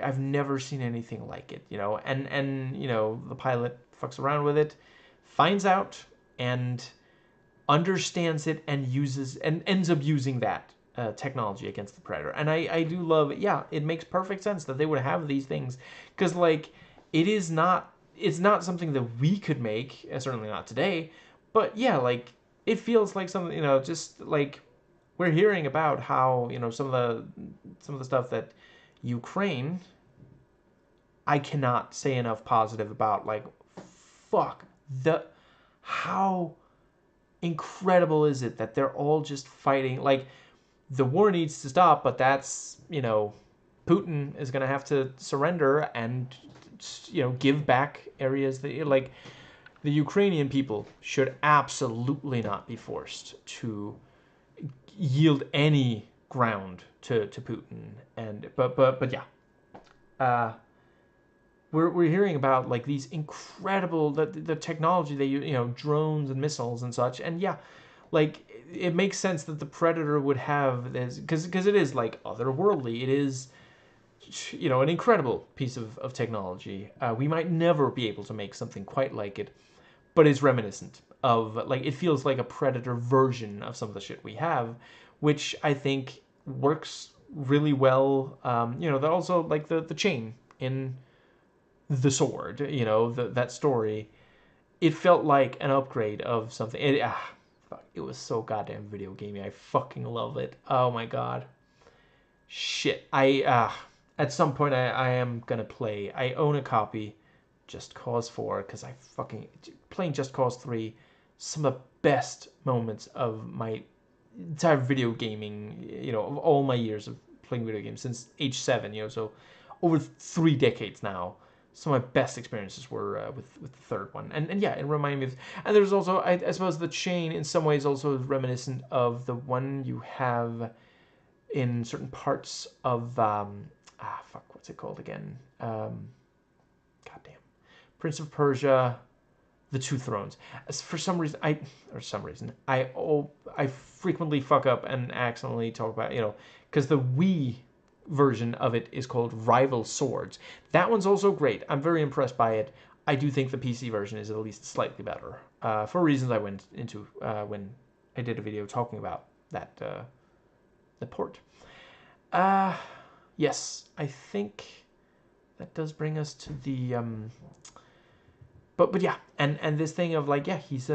I've never seen anything like it, and the pilot fucks around with it, finds out, and understands it, and ends up using that technology against the Predator. And I do love it. Yeah, it makes perfect sense that they would have these things, because it's not something that we could make, certainly not today, but yeah, it feels like something, just like we're hearing about how, some of the stuff that Ukraine, I cannot say enough positive about, fuck, how incredible is it that they're all just fighting, the war needs to stop, but that's, Putin is going to have to surrender and, give back areas that, the Ukrainian people should absolutely not be forced to yield any ground to Putin. And, but yeah, we're hearing about, these incredible, the technology they use, drones and missiles and such. And yeah, it makes sense that the Predator would have this, because it is otherworldly. It is, an incredible piece of technology. We might never be able to make something quite like it, but it's reminiscent of, it feels like a Predator version of some of the shit we have, which I think works really well. That also, the chain in the sword, that story, it felt like an upgrade of something. It was so goddamn video gamey. I fucking love it. Oh my god. Shit. At some point I am gonna play. I own a copy, Just Cause 4, because playing Just Cause 3, some of the best moments of my entire video gaming, of all my years of playing video games since age 7, so over 3 decades now. Some of my best experiences were with the third one, and yeah, it reminded me of. And there's also, I suppose, the chain in some ways also reminiscent of the one you have in certain parts of what's it called again? Goddamn, Prince of Persia, The Two Thrones. For some reason, I frequently fuck up and accidentally talk about, because the Wii version of it is called Rival Swords. That one's also great. I'm very impressed by it. I do think the PC version is at least slightly better, for reasons I went into when I did a video talking about that the port. Yes, I think that does bring us to the but yeah, and this thing of he's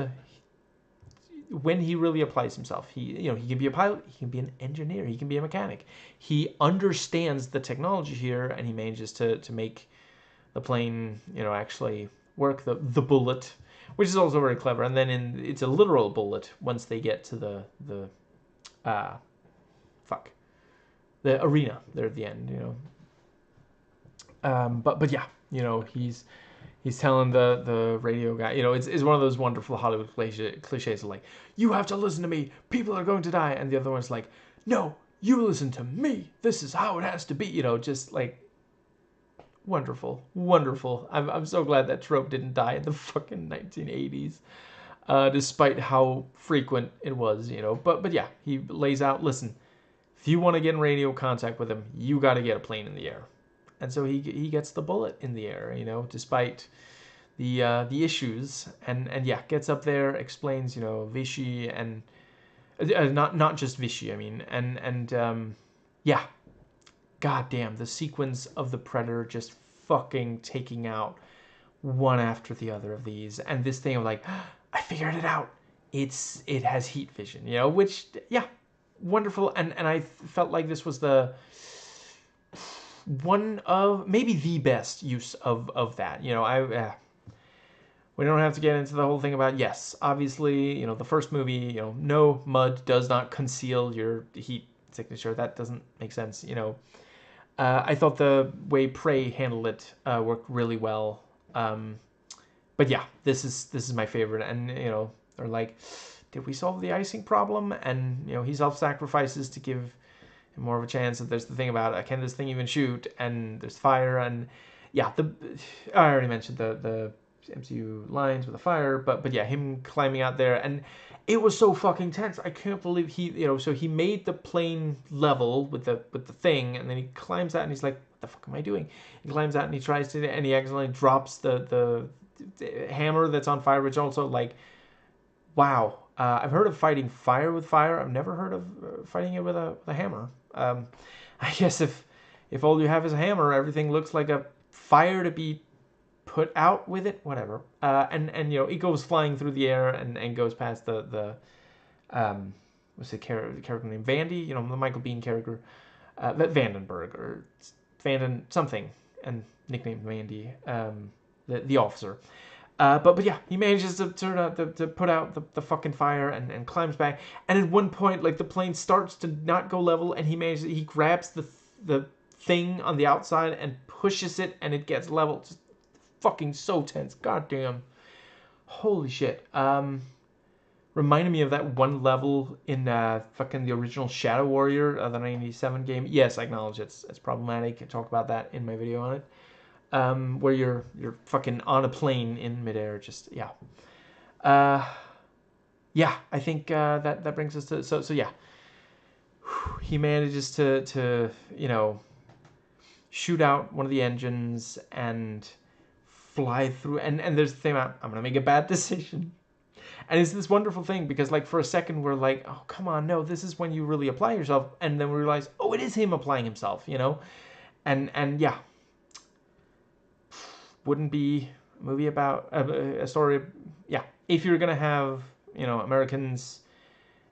when he really applies himself, he can be a pilot, he can be an engineer, he can be a mechanic. He understands the technology here, and he manages to make the plane, actually work, the bullet, which is also very clever. And then it's a literal bullet once they get to the arena there at the end, but yeah, he's telling the radio guy, it's one of those wonderful Hollywood cliches of you have to listen to me, people are going to die, and the other one's like, no, you listen to me, this is how it has to be, just wonderful. I'm so glad that trope didn't die in the fucking 1980s. despite how frequent it was, you know. But yeah, he lays out, listen, if you want to get in radio contact with him, you got to get a plane in the air. And so he gets the bullet in the air, you know, despite the issues, and yeah, gets up there, explains, you know, Vichy and not just Vichy, I mean, and yeah, goddamn, the sequence of the Predator just fucking taking out one after the other of these, and this thing of like, I figured it out. It has heat vision, you know, which yeah, wonderful, and I felt like this was the one of maybe the best use of that, you know. We don't have to get into the whole thing about, yes, obviously, you know, the first movie, you know, no, mud does not conceal your heat signature. That doesn't make sense, you know. I thought the way Prey handled it worked really well. But yeah, this is my favorite. And, you know, they're like, did we solve the icing problem? And, you know, he self-sacrifices to give him more of a chance. And there's the thing about, can this thing even shoot? And there's fire. And yeah, I already mentioned the MCU lines with the fire, but yeah, him climbing out there, and it was so fucking tense. I can't believe he, you know, so he made the plane level with the thing, and then he climbs out and he's like, what the fuck am I doing? He climbs out and he tries to, and he accidentally drops the hammer that's on fire, which also like, wow. I've heard of fighting fire with fire. I've never heard of fighting it with a hammer. I guess if all you have is a hammer, everything looks like a fire to be put out with it, whatever. And you know, it goes flying through the air and goes past the what's the character name? Vandy, you know, the Michael Biehn character, Vandenberg or Vanden something, and nicknamed Vandy, the officer. But yeah, he manages to turn out to put out the fucking fire and climbs back. And at one point, like the plane starts to not go level, and he grabs the thing on the outside and pushes it, and it gets level. Just fucking so tense. Goddamn. Holy shit. Reminded me of that one level in fucking the original Shadow Warrior, the 97 game. Yes, I acknowledge it's problematic. I talk about that in my video on it. Where you're fucking on a plane in midair. Just yeah. Yeah, I think that brings us to so yeah. He manages to you know, shoot out one of the engines and fly through, and there's the thing about, I'm gonna make a bad decision, and it's this wonderful thing because like for a second we're like, oh come on, no, this is when you really apply yourself, and then we realize, oh, it is him applying himself, you know. And yeah, wouldn't be a movie about a story, yeah, if you're gonna have, you know, Americans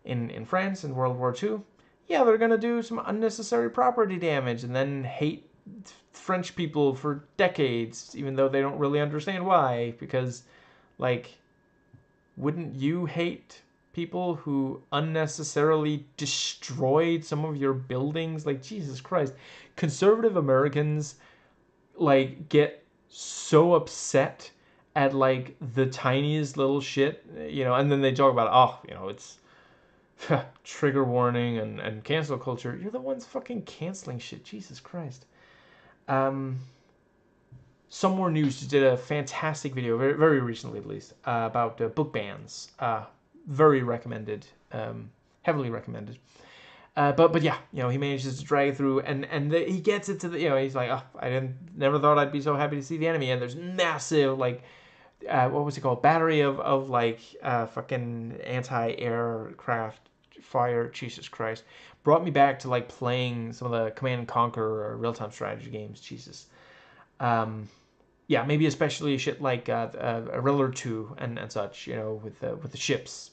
in France in World War II, yeah, they're gonna do some unnecessary property damage and then hate French people for decades, even though they don't really understand why. Because, like, wouldn't you hate people who unnecessarily destroyed some of your buildings? Like, Jesus Christ. Conservative Americans, like, get so upset at, like, the tiniest little shit, you know, and then they talk about, oh, you know, it's trigger warning and cancel culture. You're the ones fucking canceling shit. Jesus Christ. Some More News did a fantastic video, very, very recently at least, about book bans. Very recommended, heavily recommended. But yeah, you know, he manages to drag it through, and he gets it to the, you know, he's like, oh, never thought I'd be so happy to see the enemy, and there's massive, like, what was it called, battery of like fucking anti-aircraft fire. Jesus Christ, brought me back to like playing some of the Command and Conquer or real-time strategy games. Jesus. Yeah, maybe especially shit like a Riddler 2 and such, you know, with the ships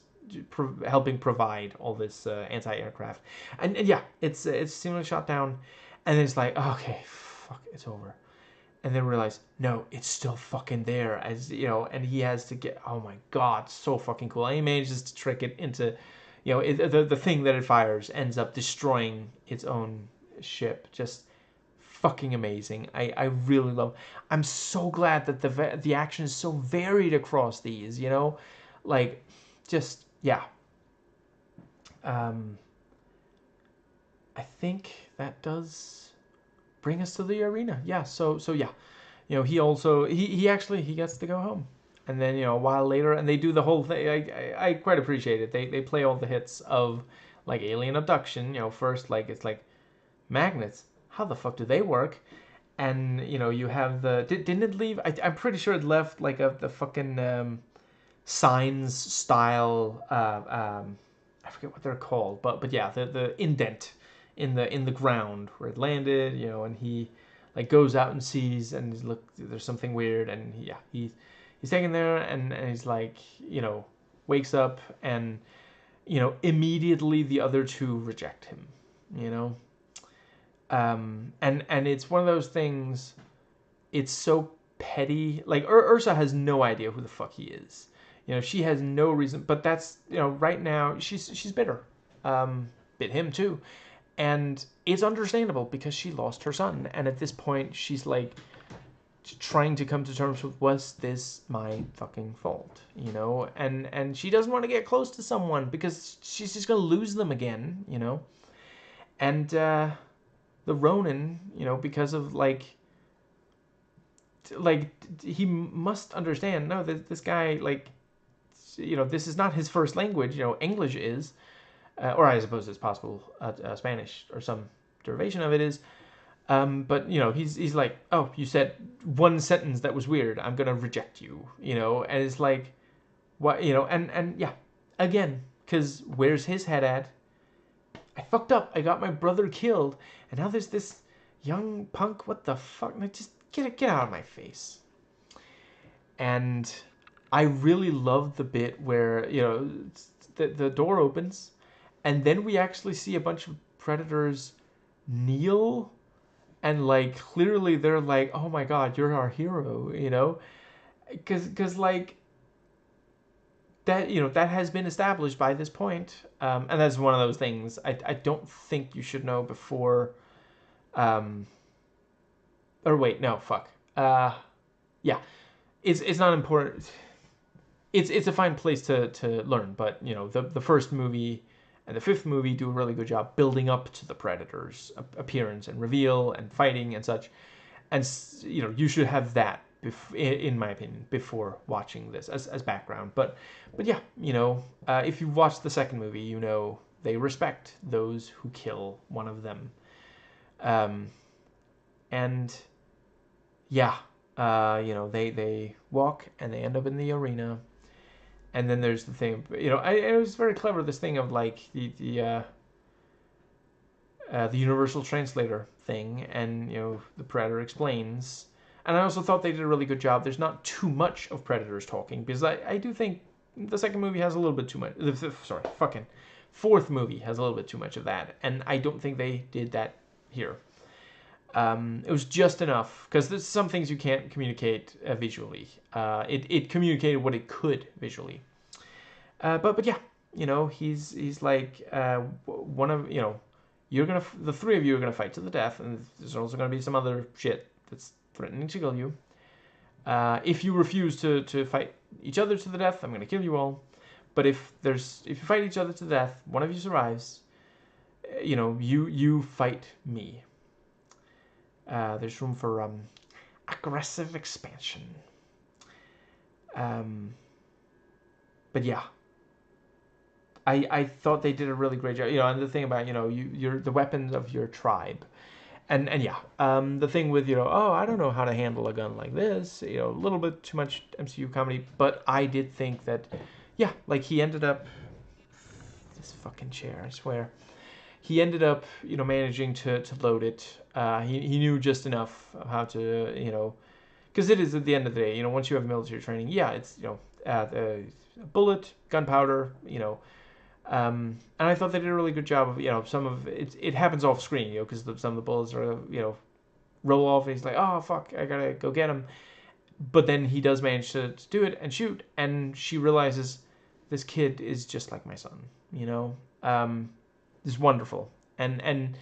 helping provide all this anti-aircraft, and yeah, it's seemingly shot down, and it's like, okay, fuck, it's over, and then realize, no, it's still fucking there, as you know, and he has to get, oh my god, so fucking cool, and he manages to trick it into, you know, the thing that it fires ends up destroying its own ship. Just fucking amazing. I really love. I'm so glad that the action is so varied across these. You know, like, just yeah. I think that does bring us to the arena. Yeah. So yeah, you know, he actually he gets to go home, And then, a while later, and they do the whole thing. I quite appreciate it. They play all the hits of like alien abduction. First, like, it's like magnets. How the fuck do they work? And you have the didn't it leave? I'm pretty sure it left like the fucking signs style. I forget what they're called, but yeah, the indent in the ground where it landed. And he like goes out and sees, and he's, look, there's something weird, and he's taken there, and he's like, wakes up, and immediately the other two reject him. You know, and it's one of those things. It's so petty. Like Ursa has no idea who the fuck he is. She has no reason. But that's right now she's bitter. Bit him too, and it's understandable because she lost her son, and at this point she's like trying to come to terms with, was this my fucking fault? And she doesn't want to get close to someone because she's just gonna lose them again. And the Ronin, because of like he must understand, no, this guy, like, this is not his first language. English is, or I suppose it's possible Spanish or some derivation of it is. But he's like, oh, you said one sentence that was weird, I'm gonna reject you. And it's like, what? And yeah, again, because where's his head at? I fucked up. I got my brother killed, and now there's this young punk. What the fuck? Just get out of my face. And I really love the bit where the door opens, and then we actually see a bunch of predators kneel, and like clearly they're like, oh my god, you're our hero, because like that that has been established by this point, and that's one of those things I don't think you should know before. Or wait, no, fuck. Yeah, it's not important. It's a fine place to learn, but the first movie and the fifth movie do a really good job building up to the Predator's appearance and reveal and fighting and such, and you should have that in my opinion before watching this as background. But yeah, if you watch the second movie, they respect those who kill one of them, and yeah, they walk and they end up in the arena. And then there's the thing, it was very clever, this thing of like the universal translator thing, and the Predator explains. And I also thought they did a really good job. There's not too much of Predators talking, because I do think the second movie has a little bit too much. Fourth movie has a little bit too much of that, and I don't think they did that here. It was just enough, because there's some things you can't communicate visually. It communicated what it could visually. But yeah, he's like one of the three of you are gonna fight to the death, and there's also gonna be some other shit that's threatening to kill you. If you refuse to fight each other to the death, I'm gonna kill you all. But if you fight each other to death, one of you survives. You fight me. There's room for aggressive expansion. But yeah, I thought they did a really great job. And the thing about you're the weapons of your tribe, and yeah, the thing with oh, I don't know how to handle a gun like this. A little bit too much MCU comedy, but I did think that, yeah, like he ended up, this fucking chair, I swear. He ended up, managing to load it. He knew just enough of how to, because it is at the end of the day, once you have military training, yeah, it's, bullet, gunpowder, and I thought they did a really good job of, some of it. It happens off screen, because some of the bullets are, roll off, and he's like, oh fuck, I gotta go get him. But then he does manage to do it and shoot, and she realizes this kid is just like my son, is wonderful. And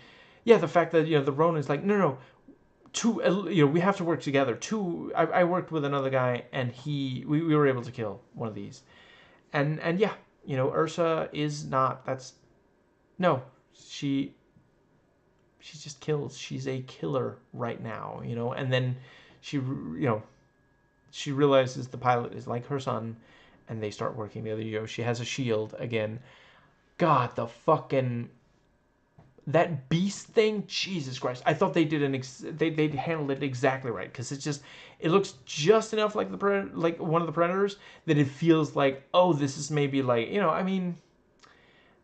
yeah, the fact that the Ronin's like, no, we have to work together. I worked with another guy, and we were able to kill one of these. And yeah, Ursa is not, she just kills. She's a killer right now, and then she she realizes the pilot is like her son, and they start working together. You know, she has a shield again. God, the fucking that beast thing, Jesus Christ! I thought they did they handled it exactly right, because it looks just enough like like one of the Predators that it feels like, oh, this is maybe like, you know, I mean,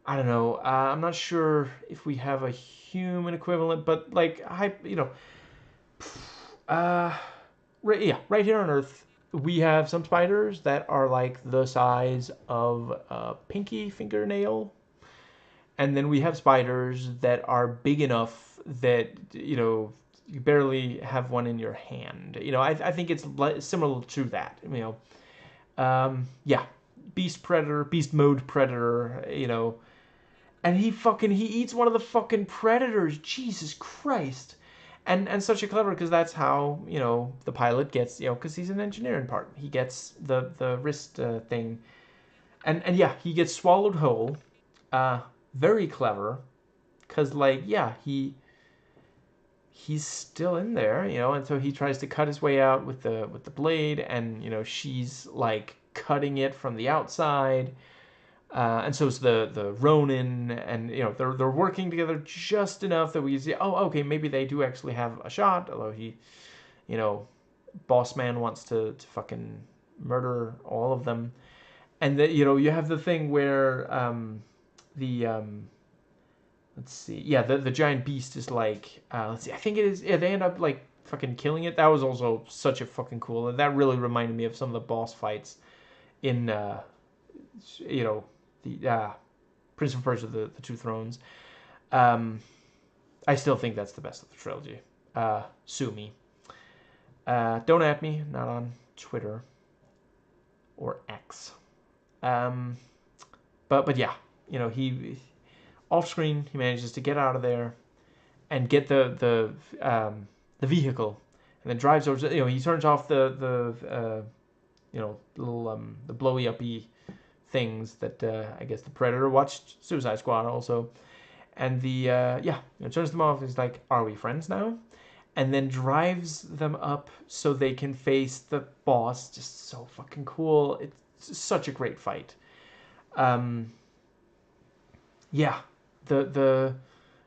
I don't know, I'm not sure if we have a human equivalent, but like you know, right here on Earth we have some spiders that are like the size of a pinky fingernail, and then we have spiders that are big enough that, you know, you barely have one in your hand. You know, I think it's similar to that. You know, yeah, beast mode predator. You know, and he eats one of the fucking predators. Jesus Christ. And such a clever, because that's how, you know, the pilot gets, you know, because he's an engineer in part. He gets the wrist thing, and yeah, he gets swallowed whole. Very clever, because like, yeah, he's still in there, you know, and so he tries to cut his way out with the blade, and you know, she's like cutting it from the outside, and so is the Ronin, and you know, they're working together just enough that we see, oh, okay, maybe they do actually have a shot, although he, you know, boss man wants to fucking murder all of them. And that, you know, you have the thing where the let's see, yeah, the giant beast is like, let's see, I think it is, yeah, they end up like fucking killing it. That was also such a fucking cool, and that really reminded me of some of the boss fights in you know, the Prince of Persia, the Two Thrones. um I still think that's the best of the trilogy. Sue me. Don't at me, not on Twitter or X. um but yeah, you know, he off screen, he manages to get out of there and get the vehicle, and then drives over. You know, he turns off the you know, little the blowy uppy things that I guess the Predator watched Suicide Squad also, and the yeah, you know, turns them off. He's like, "Are we friends now?" And then drives them up so they can face the boss. Just so fucking cool. It's such a great fight. Um, yeah, the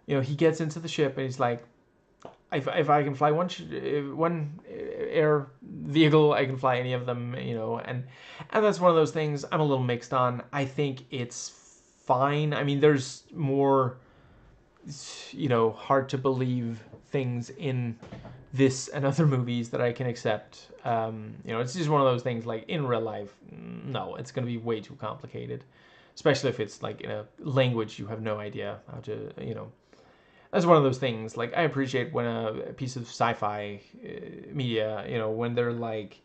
you know, he gets into the ship and he's like, if I can fly one air vehicle, I can fly any of them, you know, and that's one of those things I'm a little mixed on. I think it's fine. I mean, there's more, you know, hard to believe things in this and other movies that I can accept. You know, it's just one of those things, like in real life, no, it's going to be way too complicated, especially if it's like in a language you have no idea how to, you know. That's one of those things. Like, I appreciate when a piece of sci-fi media, you know, when they're like,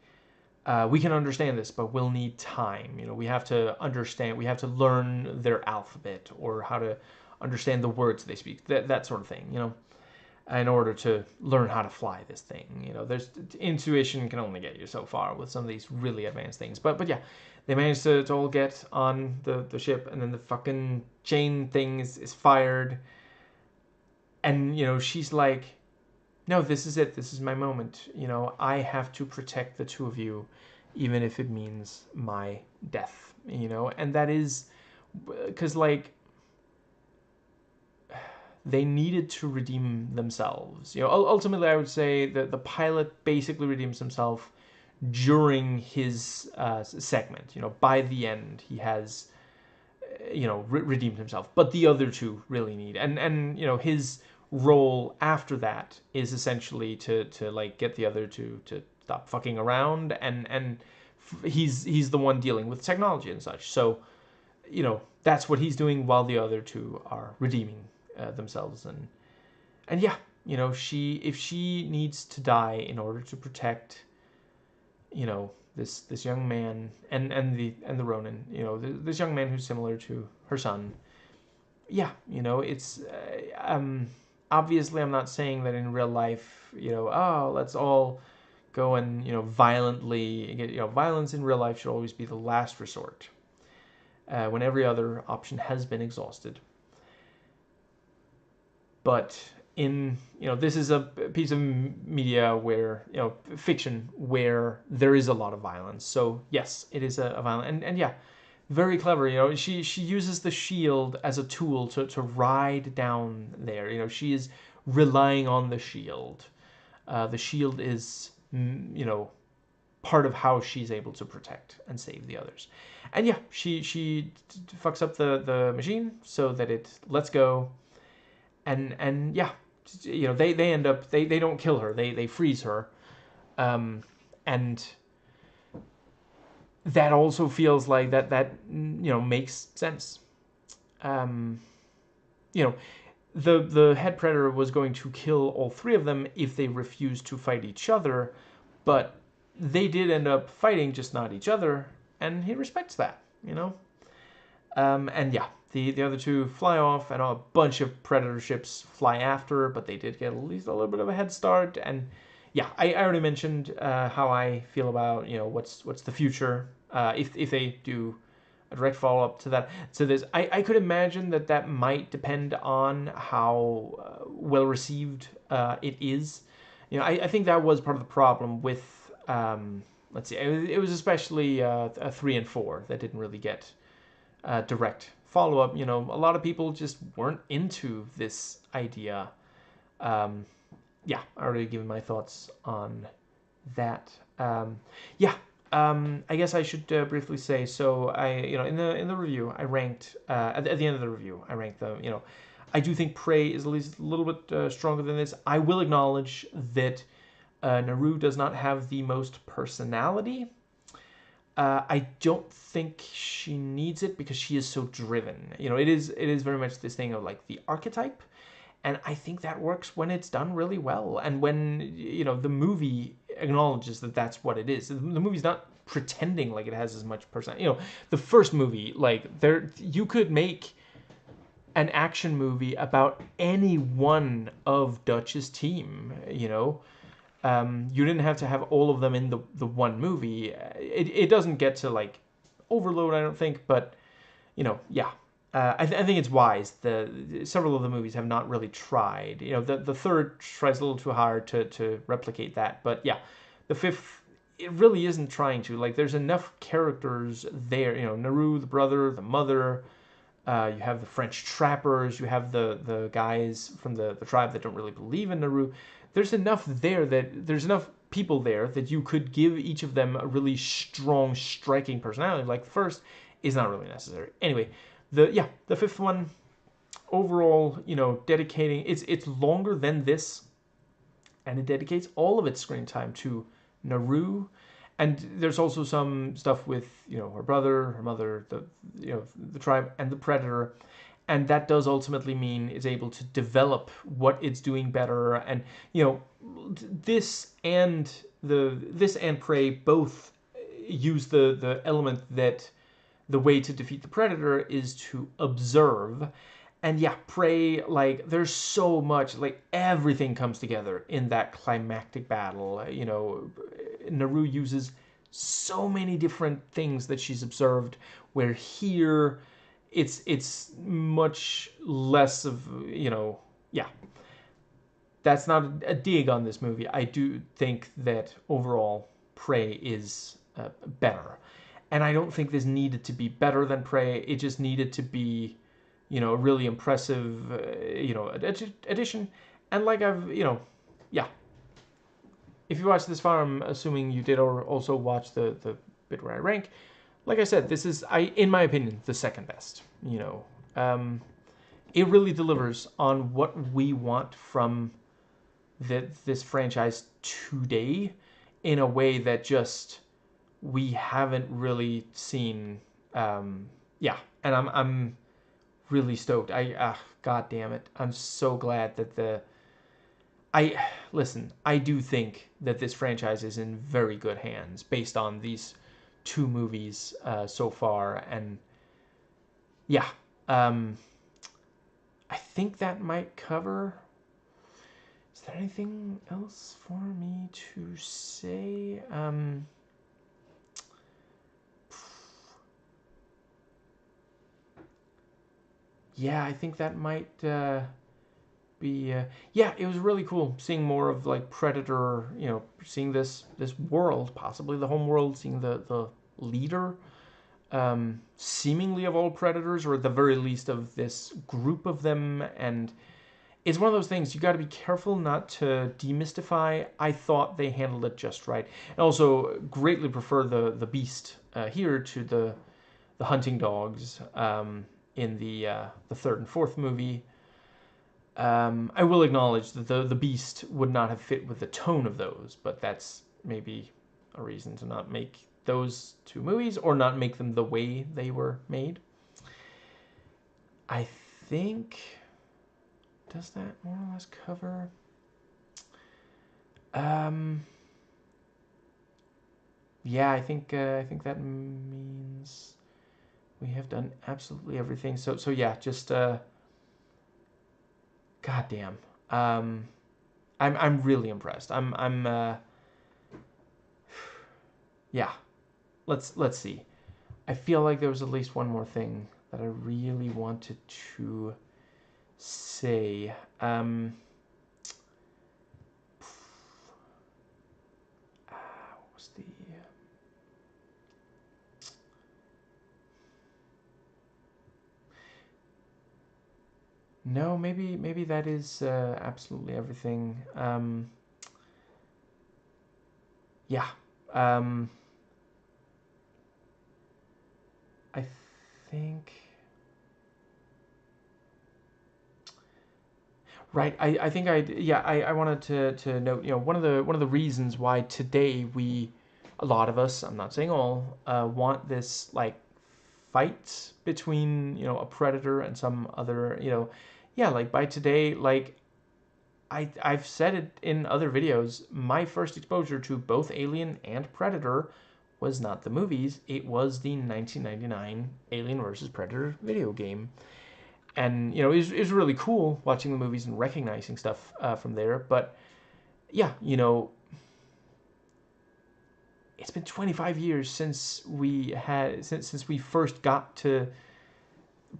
we can understand this, but we'll need time. You know, we have to understand, we have to learn their alphabet, or how to understand the words they speak, that sort of thing, you know, in order to learn how to fly this thing. You know, there's intuition can only get you so far with some of these really advanced things. But yeah, they managed to all get on the ship, and then the fucking chain thing is fired. And, you know, she's like, no, this is it. This is my moment. You know, I have to protect the two of you, even if it means my death, you know? And that is because, like, they needed to redeem themselves. You know, ultimately, I would say that the pilot basically redeems himself during his segment. You know, by the end, he has, you know, redeemed himself. But the other two really need, and you know, his role after that is essentially to like get the other two to stop fucking around, and he's the one dealing with technology and such. So, you know, that's what he's doing while the other two are redeeming themselves. And yeah, you know, if she needs to die in order to protect, you know, this young man and the Ronin, you know, this young man who's similar to her son. Yeah, you know, it's obviously, I'm not saying that in real life, you know, oh, let's all go and, you know, violently get, you know, violence in real life should always be the last resort, when every other option has been exhausted. But in, this is a piece of media where, fiction, where there is a lot of violence. So yes, it is a violent, and yeah, very clever. She uses the shield as a tool to ride down there. She is relying on the shield. The shield is, part of how she's able to protect and save the others. And yeah, she fucks up the machine so that it lets go. And yeah, they end up, they don't kill her, they freeze her. And that also feels like that makes sense. um you know the head predator was going to kill all three of them if they refused to fight each other, but they did end up fighting, just not each other, and he respects that. And yeah, the other two fly off, and a bunch of predator ships fly after, but they did get at least a little bit of a head start. And yeah, I already mentioned how I feel about what's the future, if they do a direct follow up to that. So I could imagine that might depend on how well received it is. I think that was part of the problem with, let's see, it was especially 3 and 4 that didn't really get direct follow up. A lot of people just weren't into this idea. Um, yeah, I already given my thoughts on that. Yeah, I guess I should briefly say. So in the review, I ranked at the end of the review, I ranked them. I do think Prey is at least a little bit stronger than this. I will acknowledge that Naru does not have the most personality. I don't think she needs it because she is so driven. It is very much this thing of like the archetype, and I think that works when it's done really well, and when the movie acknowledges that that's what it is. The movie's not pretending like it has as much personality. The first movie, like you could make an action movie about any one of Dutch's team. You didn't have to have all of them in the one movie. It doesn't get to like overload, I don't think, but yeah. I think it's wise. Several of the movies have not really tried. The third tries a little too hard to replicate that, but yeah, the fifth, it really isn't trying to. Like, there's enough characters there. Naru, the brother, the mother. You have the French trappers. You have the guys from the tribe that don't really believe in Naru. There's enough there there's enough people there that you could give each of them a really strong, striking personality. Like the first is not really necessary. Anyway, the fifth one overall, dedicating, it's longer than this, and it dedicates all of its screen time to Naru. And there's also some stuff with her brother, her mother, the tribe, and the predator, and that does ultimately mean it's able to develop what it's doing better. And this and Prey both use the element that the way to defeat the predator is to observe. And yeah, Prey, like, there's so much, like, everything comes together in that climactic battle. Naru uses so many different things that she's observed, where here it's much less of, yeah. That's not a dig on this movie. I do think that overall Prey is better. And I don't think this needed to be better than Prey. It just needed to be, a really impressive, addition. And like yeah. If you watched this far, I'm assuming you did also watch the bit where I rank. Like I said, this is, in my opinion, the second best. It really delivers on what we want from this franchise today in a way that just we haven't really seen. Yeah, and I'm really stoked. God damn it, I'm so glad that listen. I do think that this franchise is in very good hands based on these two movies so far, and yeah, I think that might cover. Is there anything else for me to say? Yeah, I think that might be yeah, it was really cool seeing more of like Predator, seeing this world, possibly the home world, seeing the leader, seemingly of all predators, or at the very least of this group of them. And it's one of those things you got to be careful not to demystify. I thought they handled it just right, and also greatly prefer the beast here to the hunting dogs in the third and fourth movie. I will acknowledge that the beast would not have fit with the tone of those, but that's maybe a reason to not make those two movies, or not make them the way they were made. I think, does that more or less cover? Yeah, I think that means we have done absolutely everything. So yeah, just goddamn. I'm really impressed. Yeah. Let's see. I feel like there was at least one more thing that I really wanted to say. What was the? No, maybe that is absolutely everything. Yeah. I think. Right. I think I wanted to note, one of the reasons why today a lot of us, I'm not saying all, want this like fight between, a predator and some other, yeah, like by today, like I've said it in other videos, my first exposure to both Alien and Predator was not the movies, it was the 1999 Alien vs. Predator video game. And it was really cool watching the movies and recognizing stuff from there. But yeah, it's been 25 years since since we first got to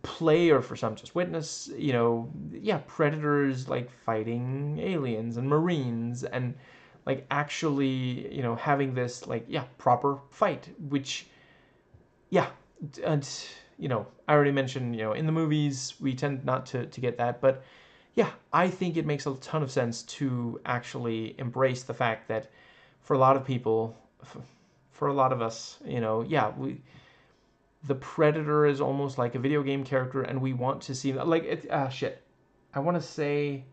play, or for some just witness, yeah, predators like fighting aliens and marines, and like actually having this like, yeah, proper fight, which, yeah, and I already mentioned, in the movies we tend not to get that, but yeah, I think it makes a ton of sense to actually embrace the fact that for a lot of people, for a lot of us, yeah, the Predator is almost like a video game character, and we want to see, like, shit. I want to say,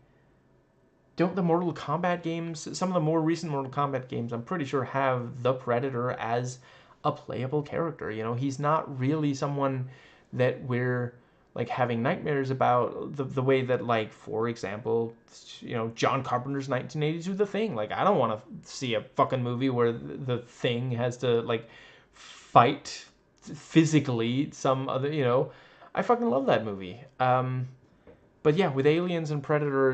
don't the Mortal Kombat games, some of the more recent Mortal Kombat games, I'm pretty sure have the Predator as a playable character. He's not really someone that we're like having nightmares about the way that, like, for example, John Carpenter's 1982 The Thing. Like, I don't want to see a fucking movie where the Thing has to like fight physically some other, I fucking love that movie. But yeah, with Aliens and Predator,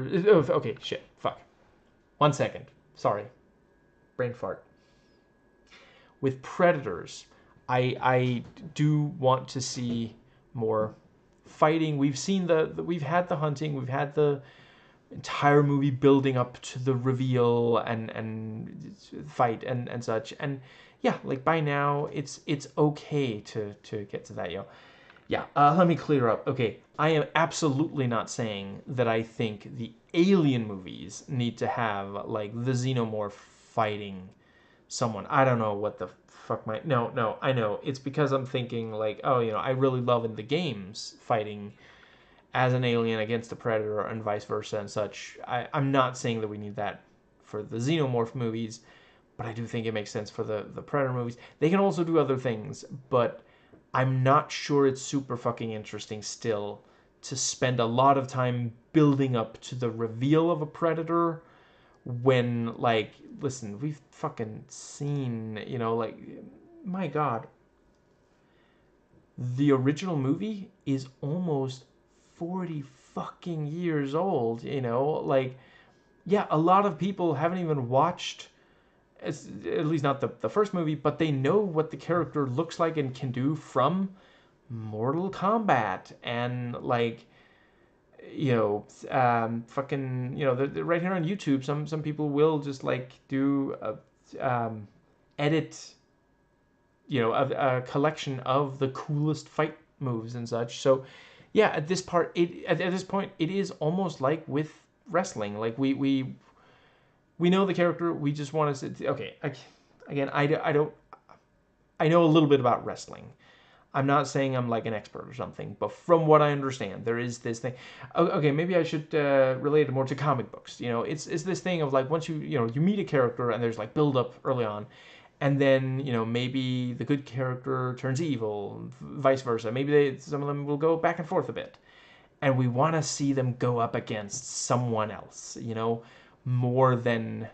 okay, shit, fuck. 1 second, sorry, brain fart. With Predators, I do want to see more fighting. We've seen we've had the hunting, we've had the entire movie building up to the reveal and fight and such. And yeah, like by now it's okay to get to that, Yeah, let me clear up. Okay, I am absolutely not saying that I think the Alien movies need to have like the xenomorph fighting someone. I don't know what the fuck no, I know. It's because I'm thinking like, oh, I really love in the games fighting as an alien against the Predator and vice versa and such. I'm not saying that we need that for the Xenomorph movies, but I do think it makes sense for the Predator movies. They can also do other things, but I'm not sure it's super fucking interesting still to spend a lot of time building up to the reveal of a Predator when, like, listen, we've fucking seen, like, my God, the original movie is almost 40 fucking years old, like, yeah, a lot of people haven't even watched, at least not the first movie, but they know what the character looks like and can do from Mortal Kombat. And like, fucking, right here on YouTube, some people will just like do edit, a collection of the coolest fight moves and such. So yeah, at this point, it is almost like with wrestling. Like we know the character, we just want to say, okay, again, I know a little bit about wrestling. I'm not saying I'm like an expert or something, but from what I understand, there is this thing. Okay, maybe I should relate it more to comic books. It's this thing of like once you meet a character and there's like build up early on, and then maybe the good character turns evil, vice versa. Maybe some of them will go back and forth a bit, and we want to see them go up against someone else. More than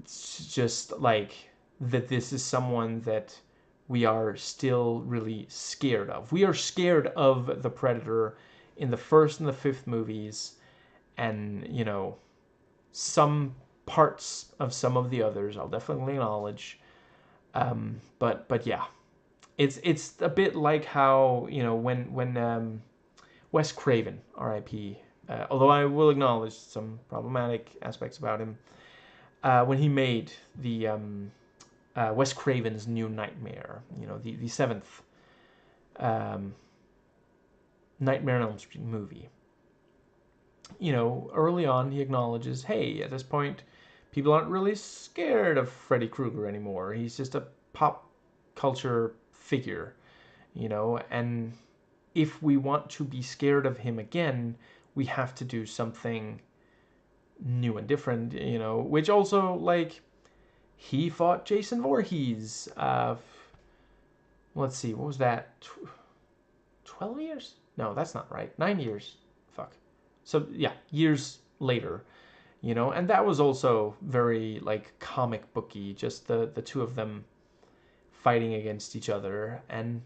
just like that. This is someone that we are still really scared of. We are scared of the Predator in the first and the fifth movies, and some parts of some of the others I'll definitely acknowledge. But yeah, it's a bit like how when Wes Craven, R.I.P. Although I will acknowledge some problematic aspects about him, when he made the Wes Craven's New Nightmare, the seventh Nightmare on Elm Street movie. Early on he acknowledges, hey, at this point, people aren't really scared of Freddy Krueger anymore. He's just a pop culture figure, and if we want to be scared of him again, we have to do something new and different, which also, like, he fought Jason Voorhees. Let's see, what was that? 12 years? No, that's not right. 9 years. Fuck. So, yeah, years later, and that was also very, like, comic booky, just the two of them fighting against each other. And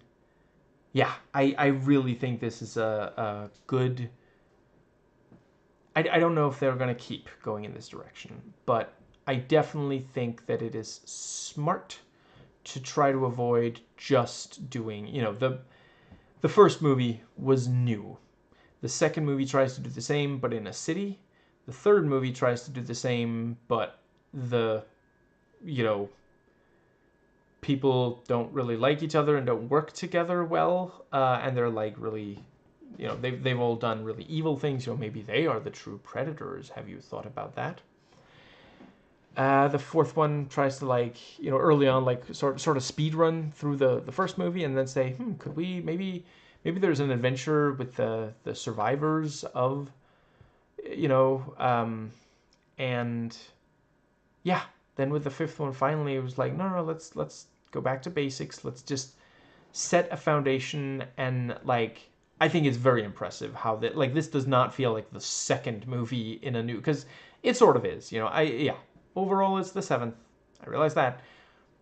yeah, I really think this is a good... I don't know if they're going to keep going in this direction, but I definitely think that it is smart to try to avoid just doing, the first movie was new. The second movie tries to do the same, but in a city. The third movie tries to do the same, but people don't really like each other and don't work together well, and they're like really, they've all done really evil things. Maybe they are the true predators. Have you thought about that? The fourth one tries to, like, early on, like sort of speed run through the first movie and then say, could we maybe there's an adventure with the survivors of, and yeah, then with the fifth one, finally it was like, no, let's go back to basics. Let's just set a foundation. And like, I think it's very impressive how that, like, this does not feel like the second movie in a new, because it sort of is, overall it's the seventh, I realize that,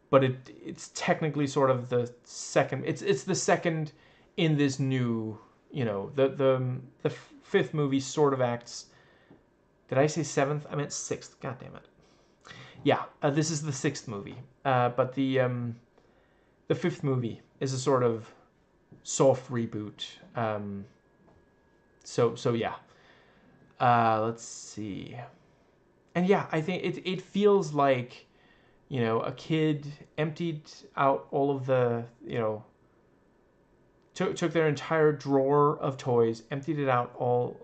but it's technically sort of the second. It's the second in this new, the fifth movie sort of acts. Did I say seventh? I meant sixth. God damn it. Yeah, this is the sixth movie, but the fifth movie is a sort of soft reboot. So yeah. Let's see. And yeah, I think it feels like, a kid emptied out all of the, took their entire drawer of toys, emptied it out all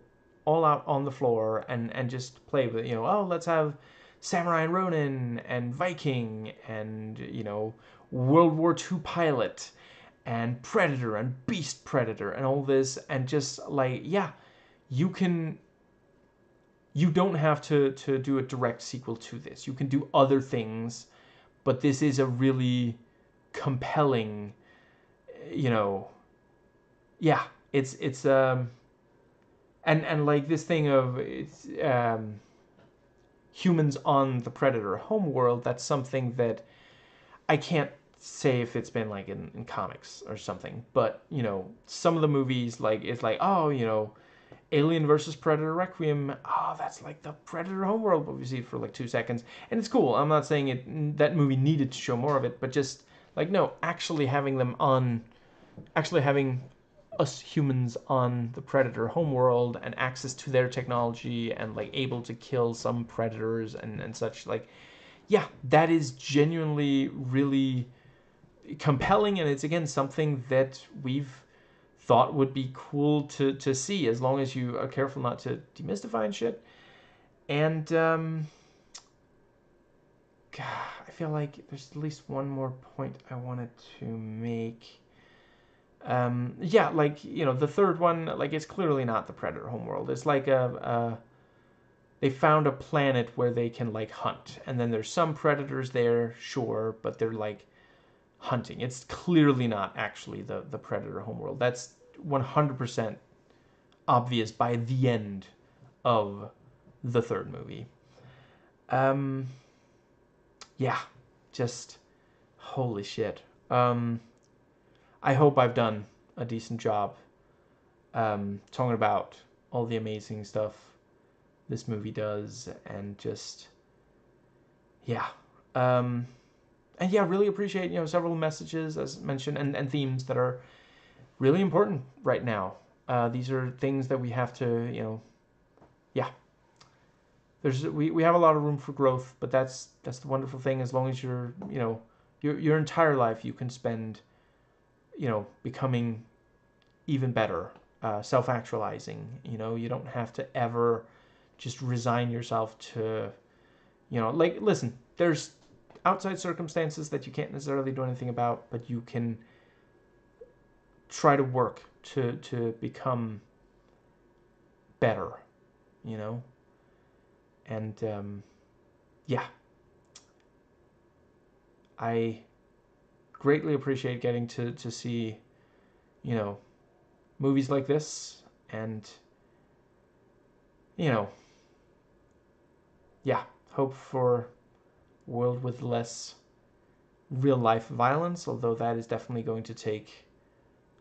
out on the floor, and just played with it. Let's have Samurai and Ronin and Viking and, World War II pilot and Predator and Beast Predator and all this, and just like, yeah, you don't have to do a direct sequel to this. You can do other things, but this is a really compelling, yeah, it's and like this thing of it's humans on the Predator homeworld. That's something that I can't say if it's been like in comics or something, but some of the movies, like, it's like, oh, Alien versus Predator Requiem, that's like the Predator homeworld, but we see it for like 2 seconds, and it's cool. I'm not saying that movie needed to show more of it, but just like, no, actually having us humans on the Predator homeworld and access to their technology and like able to kill some predators and such. Like, yeah, that is genuinely really compelling, and it's again something that we've thought would be cool to see, as long as you are careful not to demystify and shit. And God, I feel like there's at least one more point I wanted to make. Yeah, like, you know, the third one, like, it's clearly not the Predator homeworld. It's like they found a planet where they can like hunt, and then there's some predators there, sure, but they're like hunting. It's clearly not actually the Predator homeworld. That's 100% obvious by the end of the third movie. Yeah, just holy shit. I hope I've done a decent job talking about all the amazing stuff this movie does, and just yeah. And yeah, really appreciate, you know, several messages as mentioned, and themes that are really important right now. These are things that we have to, you know, yeah. We have a lot of room for growth, but that's the wonderful thing. As long as you're, you know, your entire life you can spend, you know, becoming even better, self-actualizing. You know, you don't have to ever just resign yourself to, you know, like, listen, there's outside circumstances that you can't necessarily do anything about, but you can try to work to become better, you know. And yeah, I greatly appreciate getting to see, you know, movies like this, and, you know, yeah, hope for a world with less real life violence, although that is definitely going to take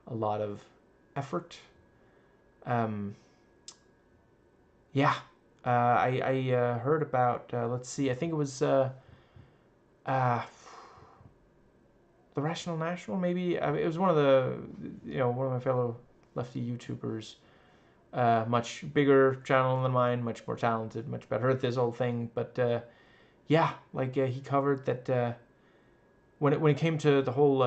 a lot of effort. Yeah, I heard about, let's see, I think it was uh, the Rational National, maybe. It was one of the, you know, one of my fellow lefty YouTubers. Much bigger channel than mine, much more talented, much better at this whole thing. But yeah, like he covered that when it came to the whole,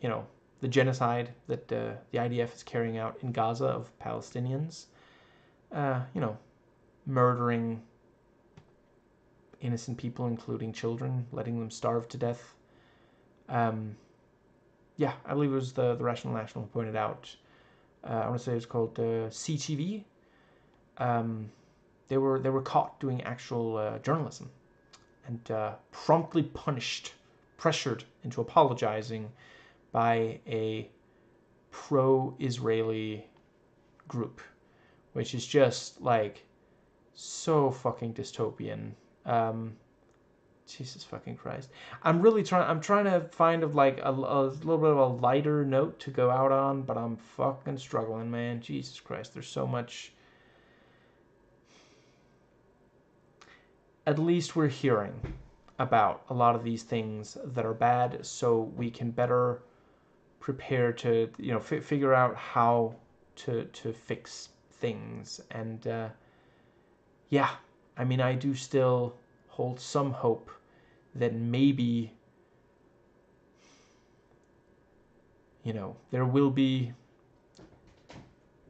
you know, the genocide that the IDF is carrying out in Gaza of Palestinians, you know, murdering innocent people, including children, letting them starve to death. Yeah, I believe it was the Rational National who pointed out. I want to say it was called CTV. They were caught doing actual journalism, and promptly punished, pressured into apologizing by a pro-Israeli group, which is just like so fucking dystopian. Jesus fucking Christ. I'm trying to find of like a little bit of a lighter note to go out on, but I'm fucking struggling, man. Jesus Christ, there's so much. At least we're hearing about a lot of these things that are bad, so we can better prepare to, you know, figure out how to fix things. And yeah, I mean, I do still hold some hope that maybe, you know, there will be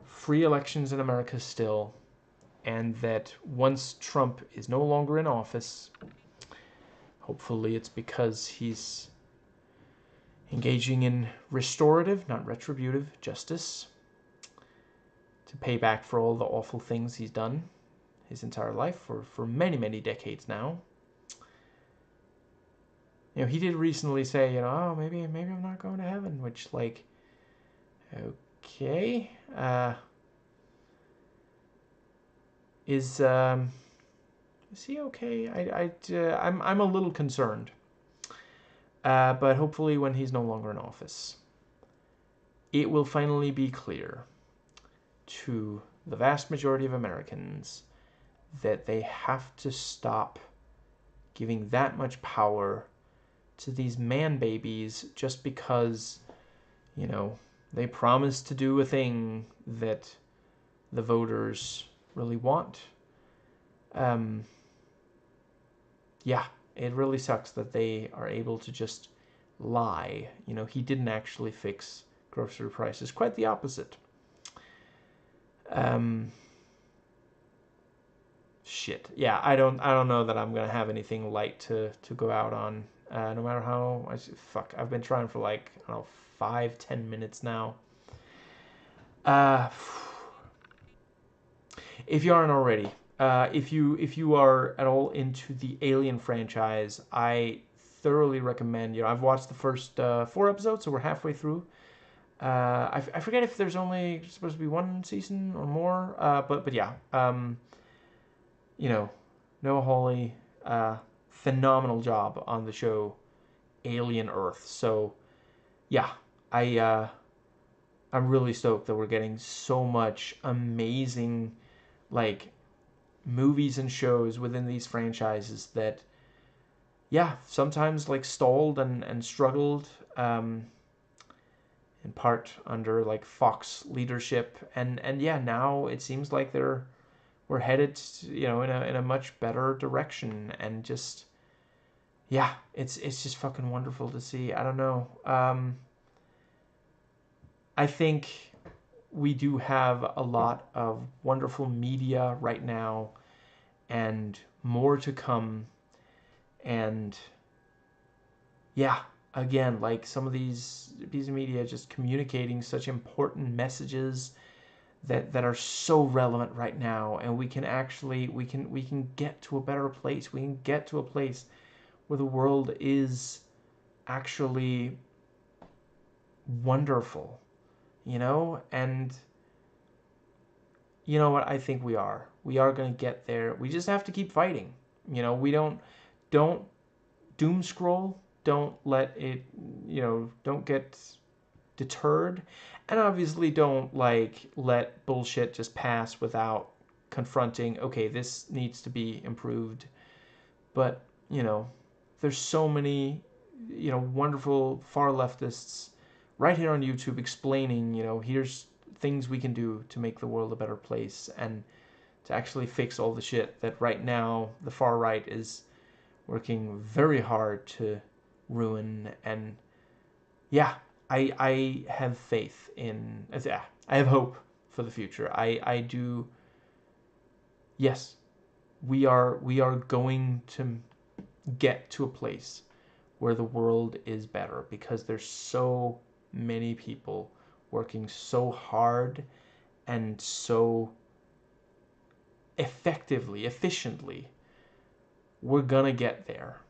free elections in America still, and that once Trump is no longer in office, hopefully it's because he's engaging in restorative, not retributive, justice to pay back for all the awful things he's done his entire life for many, many decades now. You know, he did recently say, you know, oh, maybe I'm not going to heaven, which, like, okay, is he okay? I'm a little concerned, but hopefully when he's no longer in office, it will finally be clear to the vast majority of Americans that they have to stop giving that much power to these man babies just because, you know, They promise to do a thing that the voters really want. Um, yeah, it really sucks that they are able to just lie. You know, he didn't actually fix grocery prices. Quite the opposite. Um, shit. Yeah, I don't know that I'm gonna have anything light to go out on. No matter how fuck. I've been trying for like, I don't know, 5-10 minutes now. Uh, if you aren't already, if you are at all into the Alien franchise, I thoroughly recommend. You know, I've watched the first 4 episodes, so we're halfway through. I forget if there's only supposed to be one season or more. But yeah. You know, Noah Hawley, phenomenal job on the show Alien Earth. So yeah, I'm really stoked that we're getting so much amazing like movies and shows within these franchises that yeah, sometimes like stalled and struggled, in part under like Fox leadership, and yeah, now it seems like we're headed, you know, in a much better direction, and just yeah, it's just fucking wonderful to see. I don't know. I think we do have a lot of wonderful media right now, and more to come. And yeah, again, like some of these pieces of media just communicating such important messages that are so relevant right now, and we can actually we can get to a better place. We can get to a place where the world is actually wonderful, you know? And you know what? I think we are. We are going to get there. We just have to keep fighting. You know, we don't doom scroll. Don't let it, you know, don't get deterred. And obviously don't like let bullshit just pass without confronting, okay, this needs to be improved. But, you know, there's so many, you know, wonderful far leftists right here on YouTube explaining, you know, here's things we can do to make the world a better place and to actually fix all the shit that right now the far right is working very hard to ruin. And yeah, I have faith in, yeah, I have hope for the future. I do. Yes, we are going to get to a place where the world is better, because there's so many people working so hard and so effectively, efficiently. We're gonna get there.